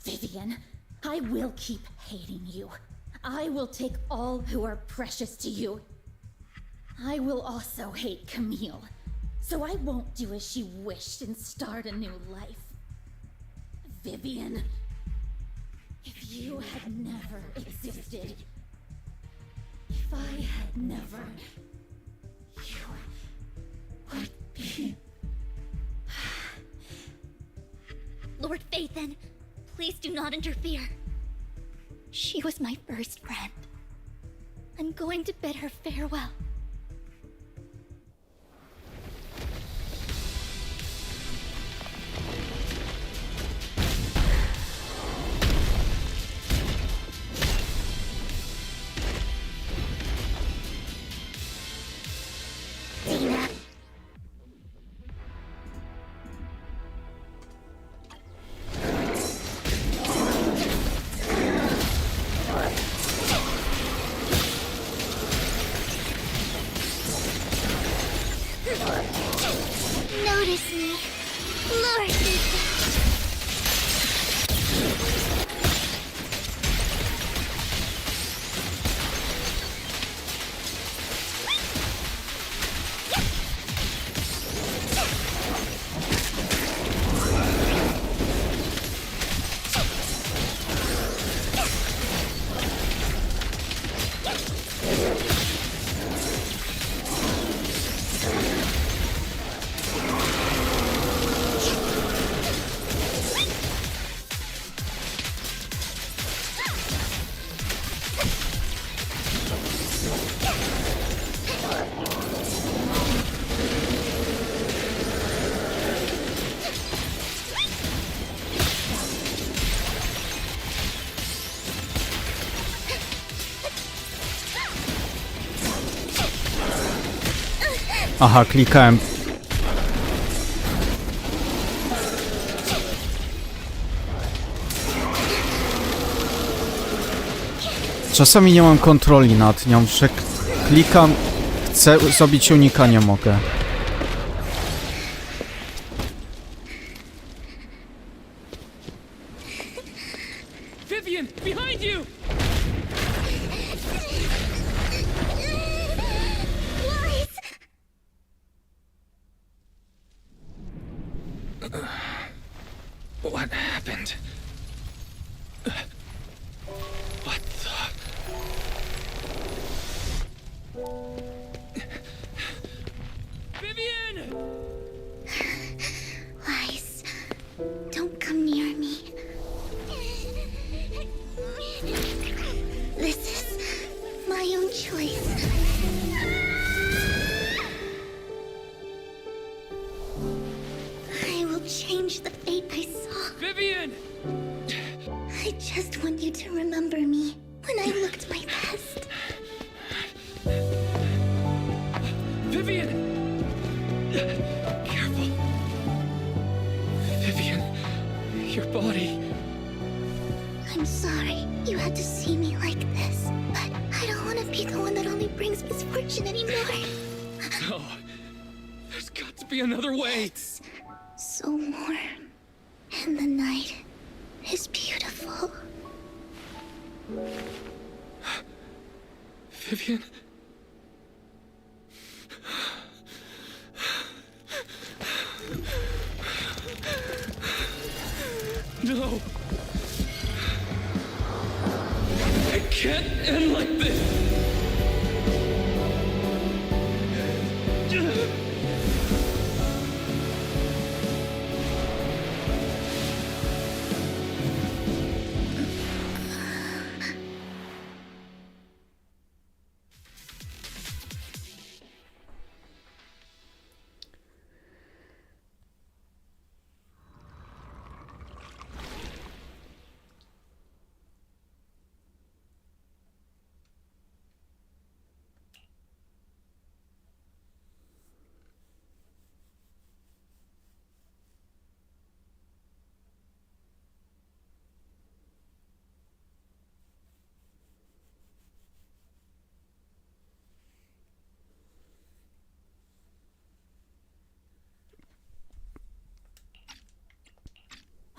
Vivian, I will keep hating you. I will take all who are precious to you. I will also hate Camille, so I won't do as she wished and start a new life. Vivian, if you had never existed, if I had never, you would be... Lord Phaethon, please do not interfere. She was my first friend. I'm going to bid her farewell. Dina. Notice me, Lord Phaethon. Aha, klikałem. Czasami nie mam kontroli nad nią, że klikam, chcę zrobić unika, nie mogę. Vivian, behind you! What happened? What the... Vivian! Lies. Don't come near me. This is my own choice. I will change the fate I saw. Vivian! I just want you to remember me when I looked my best. Vivian! Careful. Vivian, your body. I'm sorry you had to see me like this, but I don't want to be the one that only brings misfortune anymore. No. There's got to be another way. It's so warm, and the night is beautiful. Vivian? No. It can't end like this.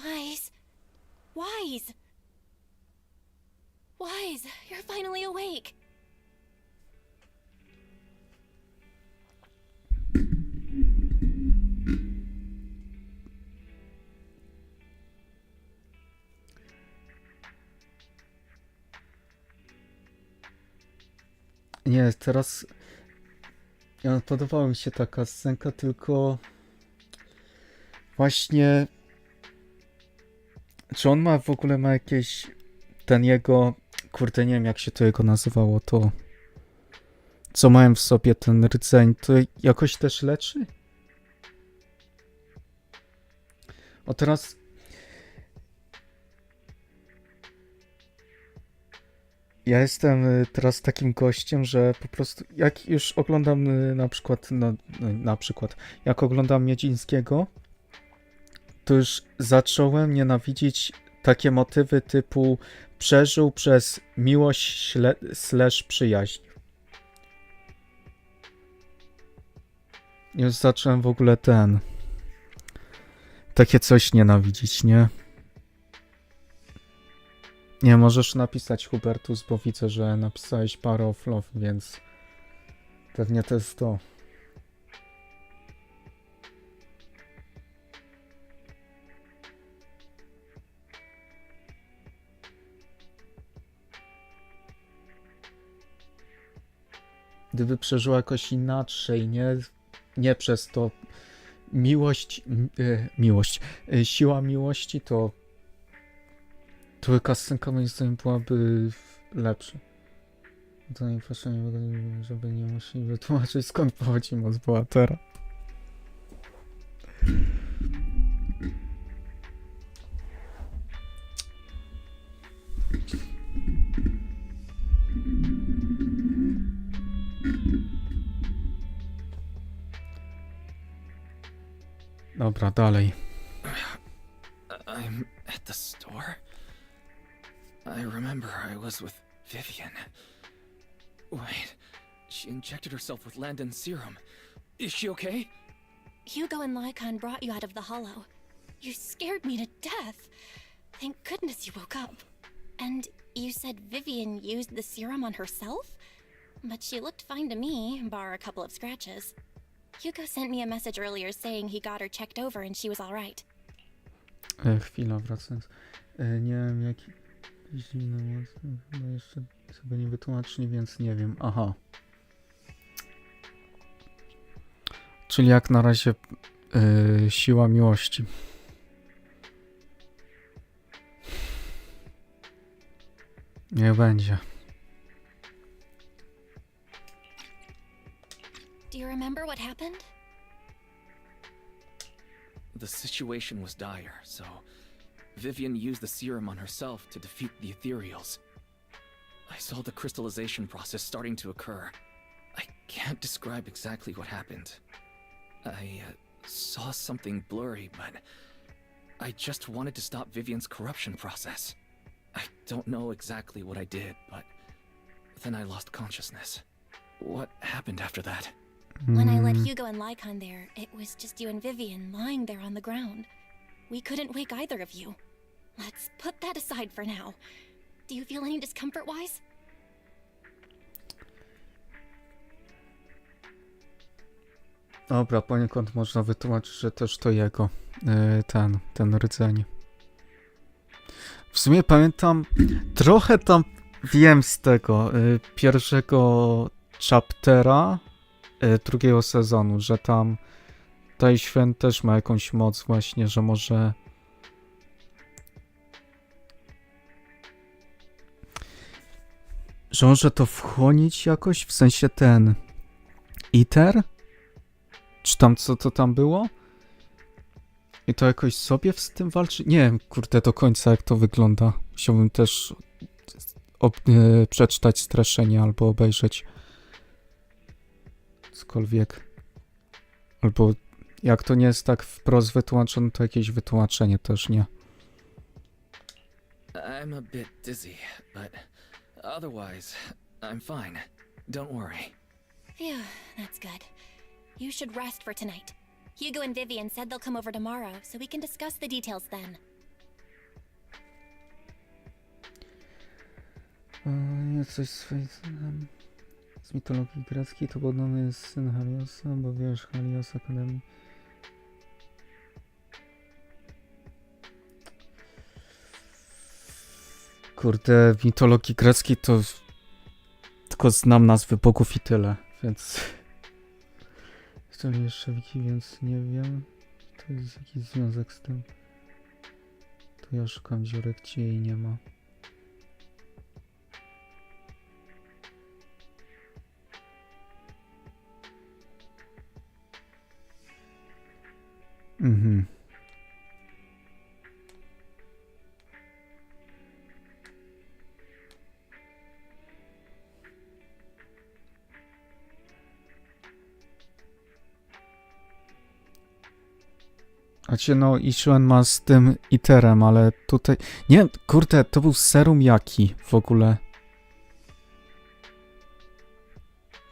Wise. Wise. Wise, you're finally awake. Nie, teraz... Ja, podobała mi się taka scenka, tylko... Właśnie... Czy on ma w ogóle jakieś... Ten jego... Kurde, nie wiem jak się to jego nazywało, to... Co mają w sobie ten rdzeń, to jakoś też leczy? O teraz... Ja jestem teraz takim gościem, że po prostu jak już oglądam na przykład jak oglądam Miedzińskiego, to już zacząłem nienawidzić takie motywy typu przeżył przez miłość / przyjaźń. Już zacząłem w ogóle takie coś nienawidzić, nie? Nie, możesz napisać Hubertus, bo widzę, że napisałeś Power of Love, więc pewnie to jest to. Gdyby przeżyła jakoś inaczej, nie przez to siła miłości, to trójka scenka moim zdaniem byłaby lepsza. To najprościej, żeby nie musieli wytłumaczyć skąd pochodzi moc bohatera. Dobra, dalej. I'm at the store. I remember I was with Vivian. Wait, she injected herself with Landon's serum. Is she okay? Hugo and Lycon brought you out of the hollow. You scared me to death. Thank goodness you woke up. And you said Vivian used the serum on herself? But she looked fine to me, bar a couple of scratches. Hugo sent me a message earlier saying he got her checked over and she was alright. Chwila, wracając. Nie wiem, jaki... Zimno mocno, chyba jeszcze sobie nie wytłumaczyli, więc nie wiem. Aha. Czyli jak na razie siła miłości. Niech będzie. Do you remember what happened? The situation was dire, so Vivian used the serum on herself to defeat the ethereals. I saw the crystallization process starting to occur. I can't describe exactly what happened. I saw something blurry, but I just wanted to stop Vivian's corruption process. I don't know exactly what I did, but then I lost consciousness. What happened after that? When I let Hugo and Lycon there, it was just you and Vivian lying there on the ground. We couldn't wake either of you. Let's put that aside for now. Do you feel any discomfort-wise? Dobra, poniekąd można wytłumaczyć, że też to jego, ten rdzeń. W sumie pamiętam, trochę tam wiem z tego pierwszego chaptera drugiego sezonu, że tam Tai Święt też ma jakąś moc właśnie, że może to wchłonić jakoś, w sensie ten Iter? Czy tam co to tam było? I to jakoś sobie z tym walczy? Nie wiem, kurde, do końca jak to wygląda. Musiałbym też przeczytać streszczenie albo obejrzeć cokolwiek. Albo jak to nie jest tak wprost wytłumaczone, to jakieś wytłumaczenie też nie. I'm a bit dizzy, but otherwise, I'm fine. Don't worry. Phew, that's good. You should rest for tonight. Hugo and Vivian said they'll come over tomorrow, so we can discuss the details then. Coś z mitologii greckiej, to podobno jest syn Haliosa, bo wiesz, Halios Akademii. Kurde, w mitologii greckiej to tylko znam nazwy bogów i tyle, więc jeszcze wiki, więc nie wiem. To jest jakiś związek z tym. To ja szukam dziurek, gdzie jej nie ma. Mhm. No Ishuen ma z tym iterem, ale tutaj... Nie, kurde, to był serum jaki w ogóle?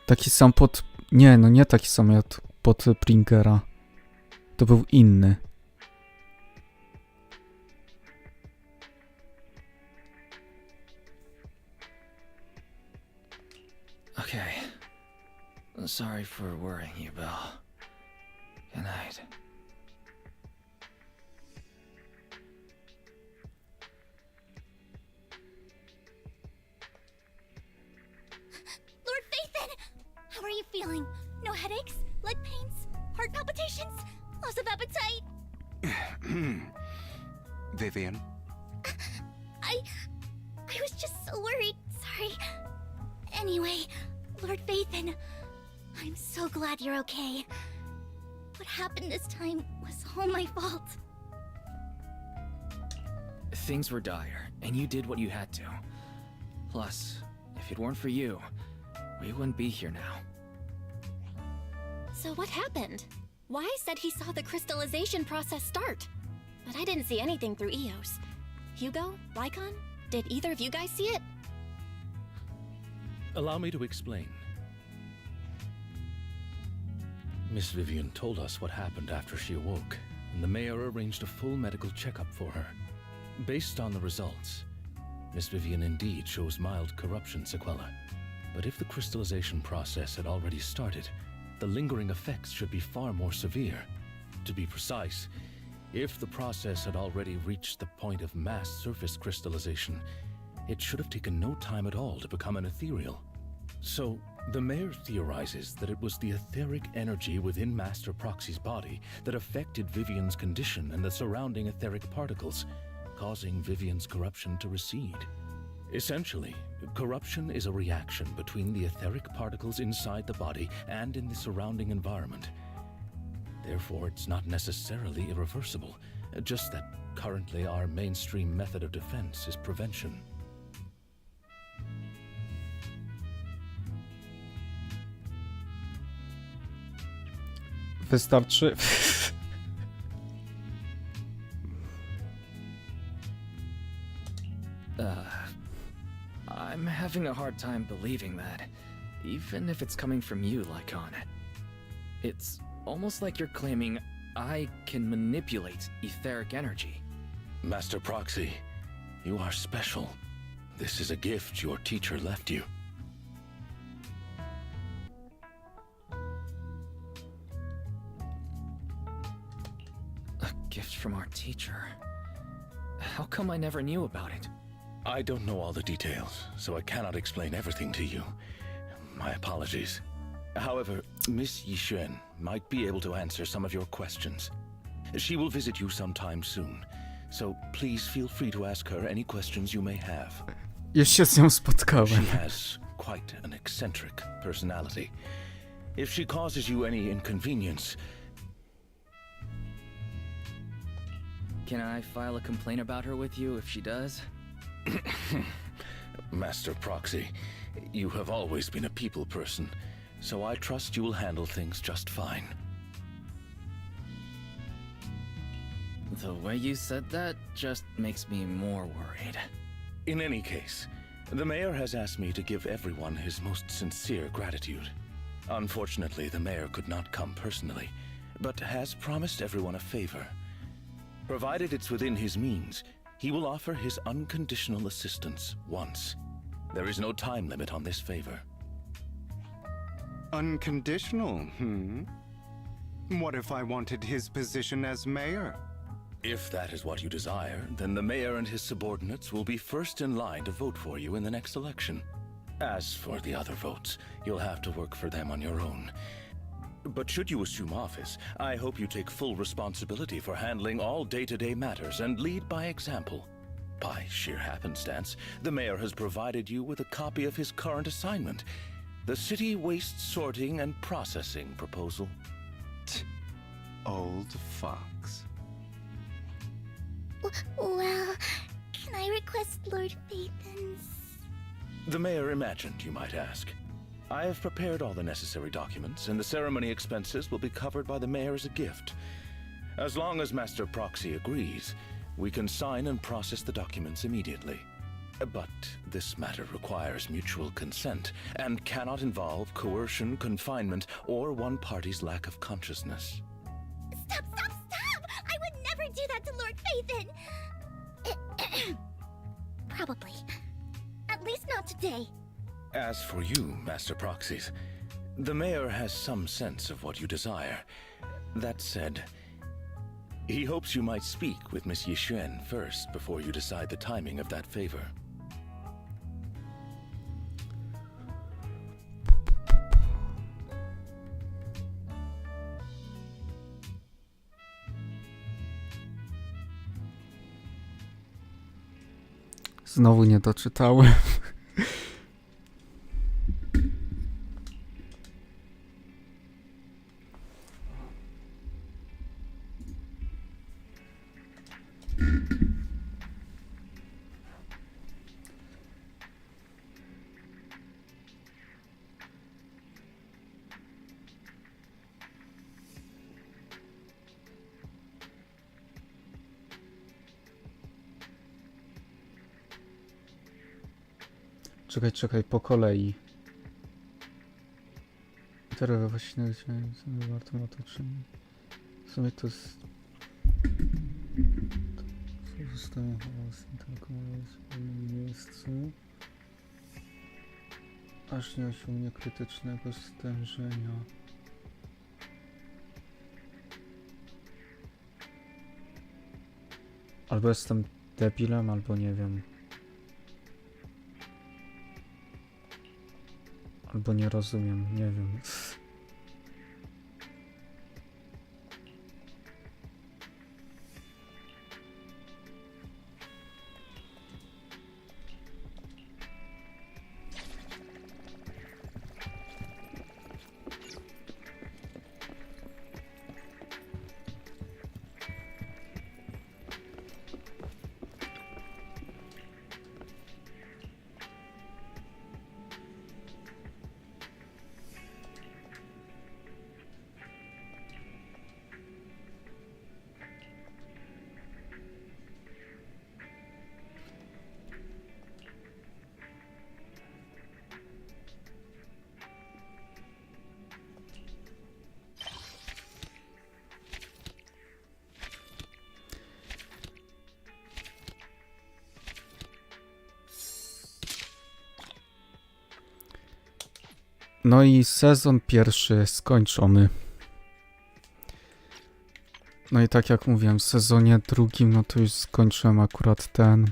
Taki sam pod... Nie, no nie taki sam jak pod Bringera. To był inny. Okay. Sorry for worrying you, Belle. Good night. Lord Phaethon! How are you feeling? No headaches? Leg pains? Heart palpitations? Loss of appetite? Vivian? I was just so worried. Sorry. Anyway, Lord Phaethon, I'm so glad you're okay. What happened this time was all my fault. Things were dire, and you did what you had to. Plus, if it weren't for you, we wouldn't be here now. So what happened? Wise said he saw the crystallization process start, but I didn't see anything through EOS. Hugo, Lycon, did either of you guys see it? Allow me to explain. Miss Vivian told us what happened after she awoke, and the mayor arranged a full medical checkup for her. Based on the results, Miss Vivian indeed shows mild corruption sequelae. But if the crystallization process had already started, the lingering effects should be far more severe. To be precise, if the process had already reached the point of mass surface crystallization, it should have taken no time at all to become an ethereal. So, the mayor theorizes that it was the etheric energy within Master Proxy's body that affected Vivian's condition and the surrounding etheric particles, causing Vivian's corruption to recede. Essentially, corruption is a reaction between the etheric particles inside the body and in the surrounding environment. Therefore, it's not necessarily irreversible, just that currently our mainstream method of defense is prevention. Wystarczy... I'm having a hard time believing that, even if it's coming from you, Lycon. It's almost like you're claiming I can manipulate etheric energy. Master Proxy, you are special. This is a gift your teacher left you. A gift from our teacher? How come I never knew about it? I don't know all the details, so I cannot explain everything to you. My apologies. However, Miss Yixuan might be able to answer some of your questions. She will visit you sometime soon, so please feel free to ask her any questions you may have. Już się z nią spotkałem. She has quite an eccentric personality. If she causes you any inconvenience... Can I file a complaint about her with you if she does? Master Proxy, you have always been a people person, so I trust you will handle things just fine. The way you said that just makes me more worried. In any case, the mayor has asked me to give everyone his most sincere gratitude. Unfortunately, the mayor could not come personally, but has promised everyone a favor. Provided it's within his means, he will offer his unconditional assistance once. There is no time limit on this favor. Unconditional, What if I wanted his position as mayor? If that is what you desire, then the mayor and his subordinates will be first in line to vote for you in the next election. As for the other votes, you'll have to work for them on your own. But should you assume office, I hope you take full responsibility for handling all day-to-day matters and lead by example. By sheer happenstance, the mayor has provided you with a copy of his current assignment, the City Waste Sorting and Processing proposal. Old fox. Well, can I request Lord Phaethon's? The mayor imagined, you might ask. I have prepared all the necessary documents, and the ceremony expenses will be covered by the mayor as a gift. As long as Master Proxy agrees, we can sign and process the documents immediately. But this matter requires mutual consent, and cannot involve coercion, confinement, or one party's lack of consciousness. Stop! I would never do that to Lord Phaethon! Probably. At least not today. As for you, Master Proxies, the mayor has some sense of what you desire. That said, he hopes you might speak with Miss Yixuan first before you decide the timing of that favor. Znowu nie doczytałem. Czekaj, po kolei. Teraz właśnie warto na to, czy w sumie to jest... Zostałem hałasem tylko w pewnym miejscu. Aż nie osiągnie krytycznego stężenia. Albo jestem debilem, albo nie wiem. Albo nie rozumiem, nie wiem. No i sezon pierwszy skończony. No i tak jak mówiłem, w sezonie drugim, no to już skończyłem akurat ten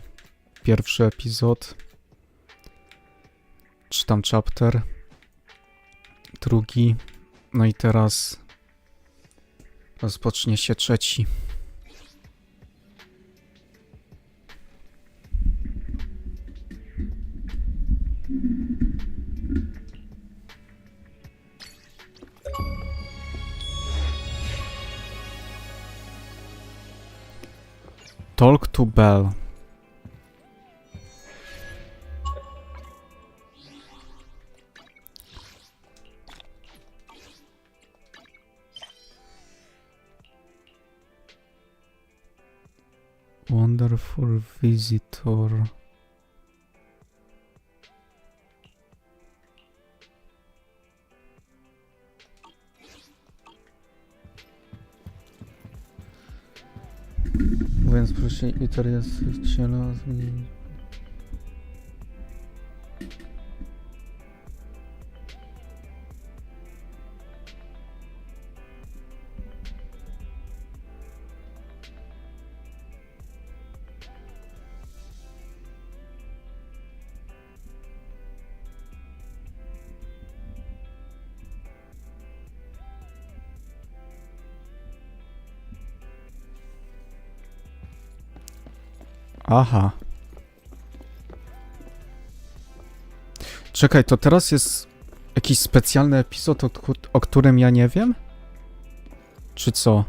pierwszy epizod. Czy tam chapter. Drugi. No i teraz rozpocznie się trzeci. Talk to Bell. Wonderful visitor. Mówiąc proszę, Iter cielo zmieni. Aha. Czekaj, to teraz jest jakiś specjalny epizod, o którym ja nie wiem? Czy co?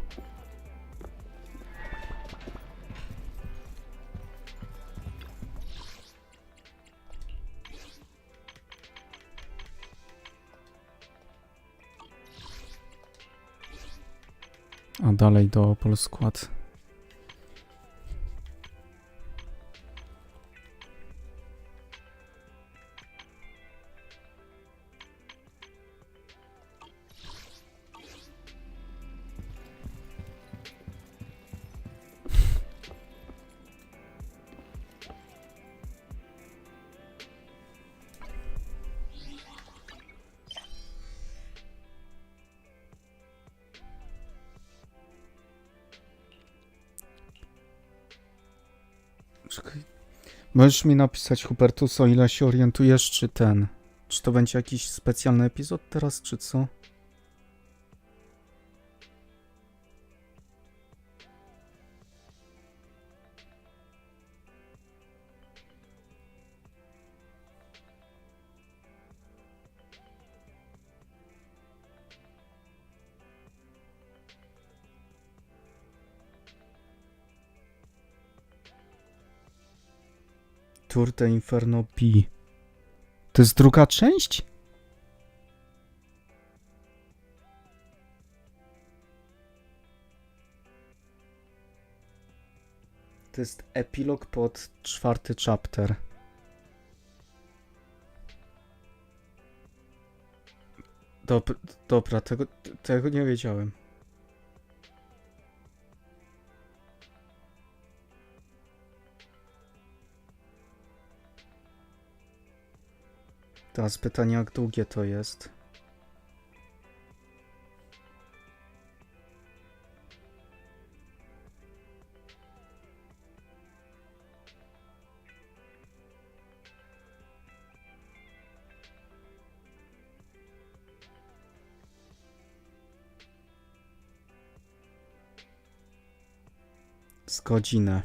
A dalej do Polskład. Czekaj. Możesz mi napisać, Hubertus, o ile się orientujesz, czy ten... Czy to będzie jakiś specjalny epizod teraz, czy co? Tour de Inferno B. To jest druga część? To jest epilog pod 4. chapter. Dobra, tego nie wiedziałem. Teraz pytanie, jak długie to jest. Z godzinę.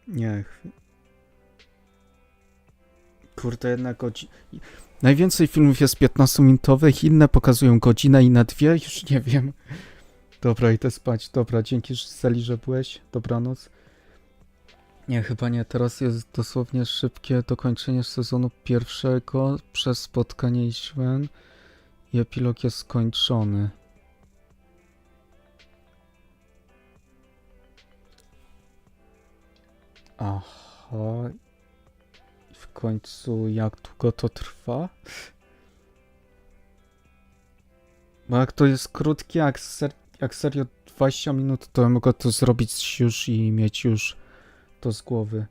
Nie. Kurde, jedna godzina. Najwięcej filmów jest 15-minutowych, inne pokazują godzinę i na 2, już nie wiem. Dobra, idę spać. Dobra, dzięki Seli, że byłeś. Dobranoc. Nie, chyba nie. Teraz jest dosłownie szybkie dokończenie sezonu pierwszego przez spotkanie z Gwen i epilog jest skończony. Aha. W końcu jak długo to trwa? Bo jak to jest krótkie, jak serio 20 minut, to mogę to zrobić już i mieć już to z głowy.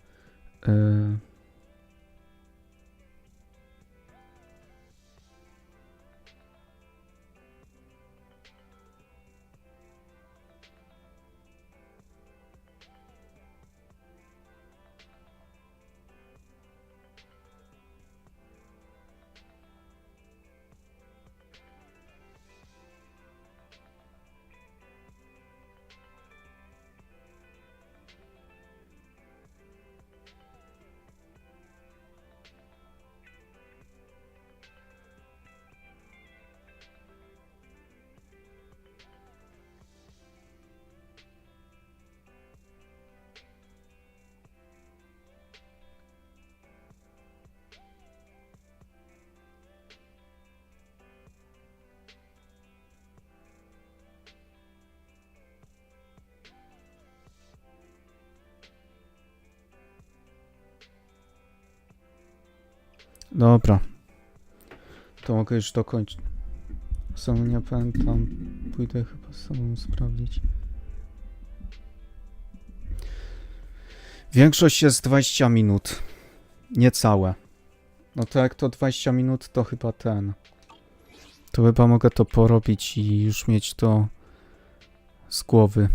Dobra. To mogę już dokończyć. Sam nie pamiętam. Pójdę chyba samemu sprawdzić. Większość jest 20 minut. Niecałe. No to jak to 20 minut, to chyba ten. To chyba mogę to porobić i już mieć to z głowy.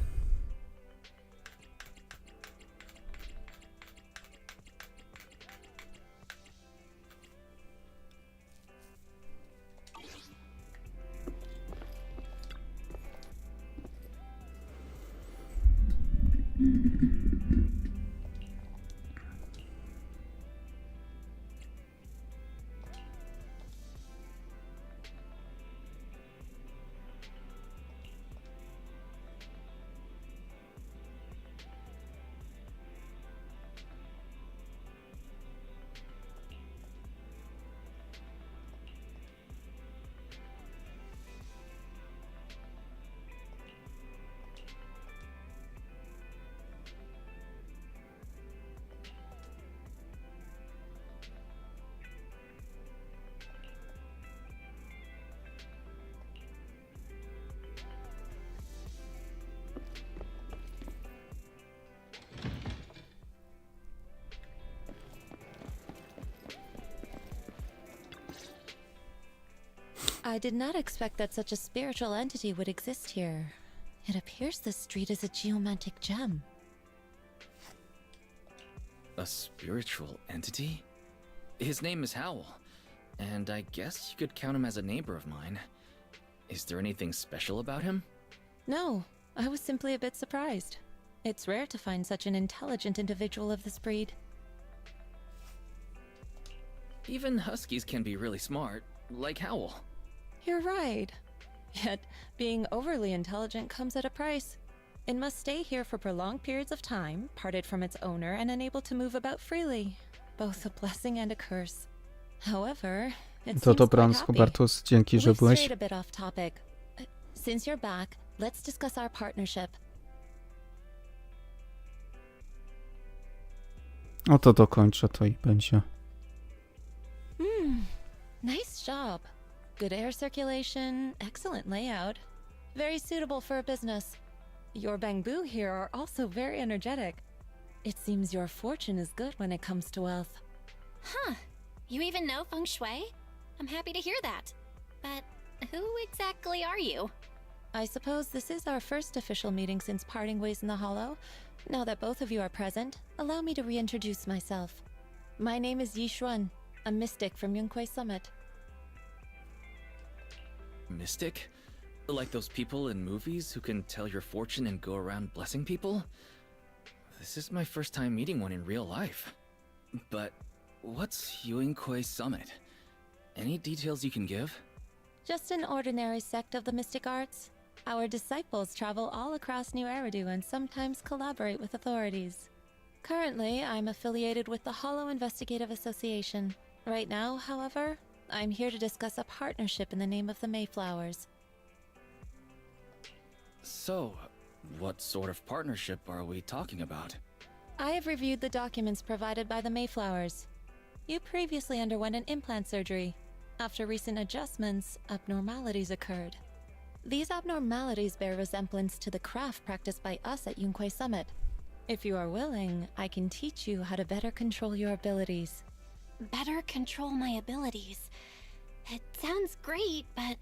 I did not expect that such a spiritual entity would exist here. It appears this street is a geomantic gem. A spiritual entity? His name is Howl, and I guess you could count him as a neighbor of mine. Is there anything special about him? No, I was simply a bit surprised. It's rare to find such an intelligent individual of this breed. Even huskies can be really smart, like Howl. You're right. Yet, being overly intelligent comes at a price. It must stay here for prolonged periods of time, parted from its owner and unable to move about freely. Both a blessing and a curse. However, it To seems dobranoc, quite happy. Hubertus. Dzięki, że We've byłeś. strayed a bit off topic. Since you're back, let's discuss our partnership. No to dokończę to i będzie. Nice job. Good air circulation, excellent layout. Very suitable for a business. Your bamboo here are also very energetic. It seems your fortune is good when it comes to wealth. Huh. You even know feng shui? I'm happy to hear that. But who exactly are you? I suppose this is our first official meeting since parting ways in the Hollow. Now that both of you are present, allow me to reintroduce myself. My name is Yi Xuan, a mystic from Yunquei Summit. Mystic? Like those people in movies who can tell your fortune and go around blessing people? This is my first time meeting one in real life. But what's Yunquei Summit? Any details you can give? Just an ordinary sect of the mystic arts. Our disciples travel all across New Eridu and sometimes collaborate with authorities. Currently, I'm affiliated with the Hollow Investigative Association. Right now, however, I'm here to discuss a partnership in the name of the Mayflowers. So, what sort of partnership are we talking about? I have reviewed the documents provided by the Mayflowers. You previously underwent an implant surgery. After recent adjustments, abnormalities occurred. These abnormalities bear resemblance to the craft practiced by us at Yunquei Summit. If you are willing, I can teach you how to better control your abilities. Better control my abilities. It sounds great, but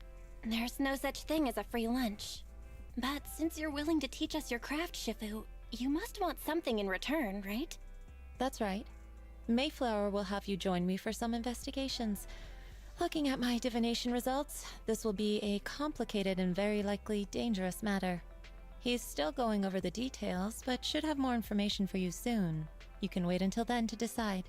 there's no such thing as a free lunch. But since you're willing to teach us your craft, Shifu, you must want something in return, right? That's right. Mayflower will have you join me for some investigations. Looking at my divination results, this will be a complicated and very likely dangerous matter. He's still going over the details, but should have more information for you soon. You can wait until then to decide.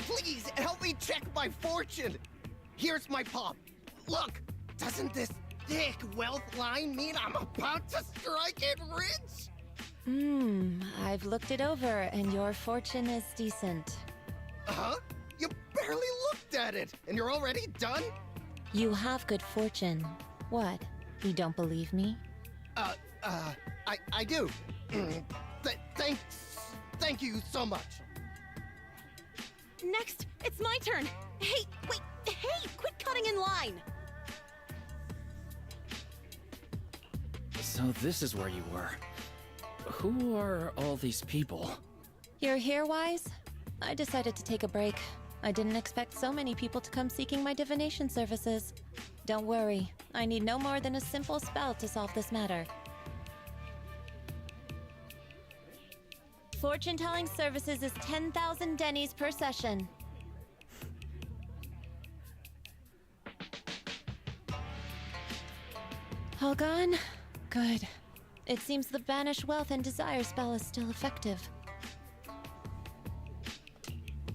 Please help me check my fortune. Here's my palm. Look, doesn't this thick wealth line mean I'm about to strike it rich? I've looked it over, and your fortune is decent. Huh? You barely looked at it, and you're already done? You have good fortune. What? You don't believe me? I do. Thank you so much. Next, it's my turn. Hey, wait, hey, quit cutting in line. So this is where you were. Who are all these people? You're here, Wise? I decided to take a break. I didn't expect so many people to come seeking my divination services. Don't worry, I need no more than a simple spell to solve this matter. Fortune-telling services is 10,000 dennies per session. All gone? Good. It seems the Banish Wealth and Desire spell is still effective.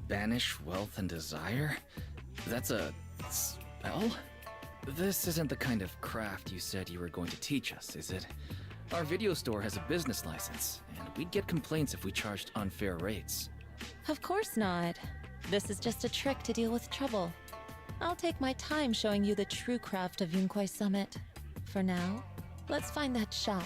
Banish Wealth and Desire? That's a spell? This isn't the kind of craft you said you were going to teach us, is it? Our video store has a business license, and we'd get complaints if we charged unfair rates. Of course not. This is just a trick to deal with trouble. I'll take my time showing you the true craft of Yunquei Summit. For now, let's find that shop.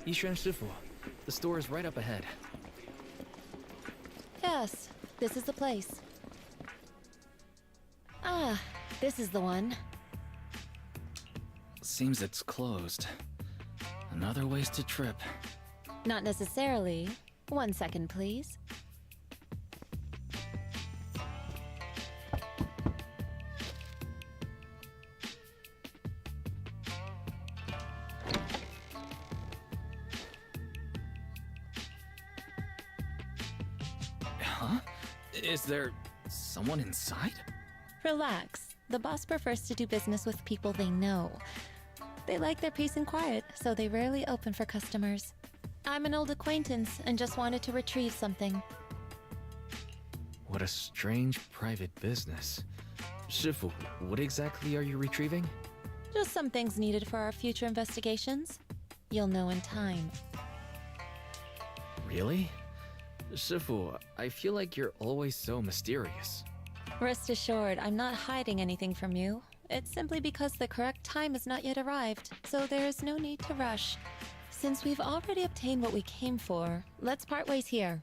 Yishuan Shifu, the store is right up ahead. Yes, this is the place. Ah, this is the one. Seems it's closed. Another wasted trip. Not necessarily. 1 second, please. Huh? Is there someone inside? Relax. The boss prefers to do business with people they know. They like their peace and quiet, so they rarely open for customers. I'm an old acquaintance and just wanted to retrieve something. What a strange private business. Shifu, what exactly are you retrieving? Just some things needed for our future investigations. You'll know in time. Really? Shifu, I feel like you're always so mysterious. Rest assured, I'm not hiding anything from you. It's simply because the correct time has not yet arrived, so there is no need to rush. Since we've already obtained what we came for, let's part ways here.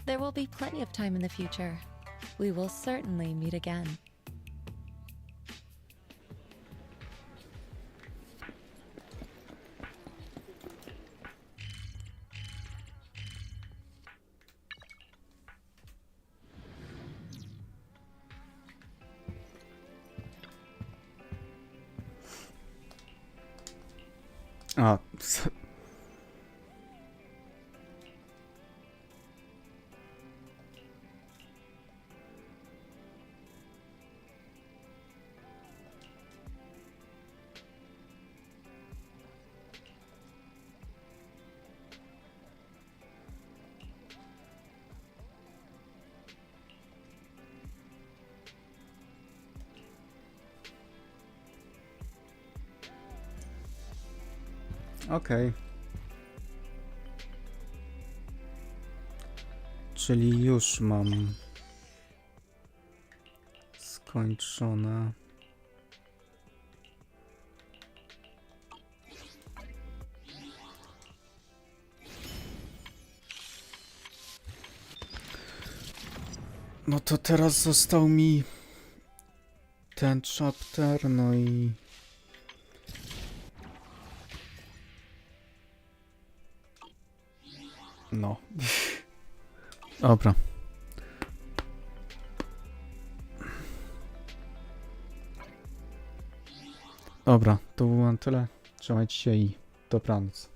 There will be plenty of time in the future. We will certainly meet again. A, Okej. Czyli już mam skończone. No to teraz został mi ten chapter, no i no. Dobra. Dobra, to było na tyle. Trzymajcie się i dobranoc.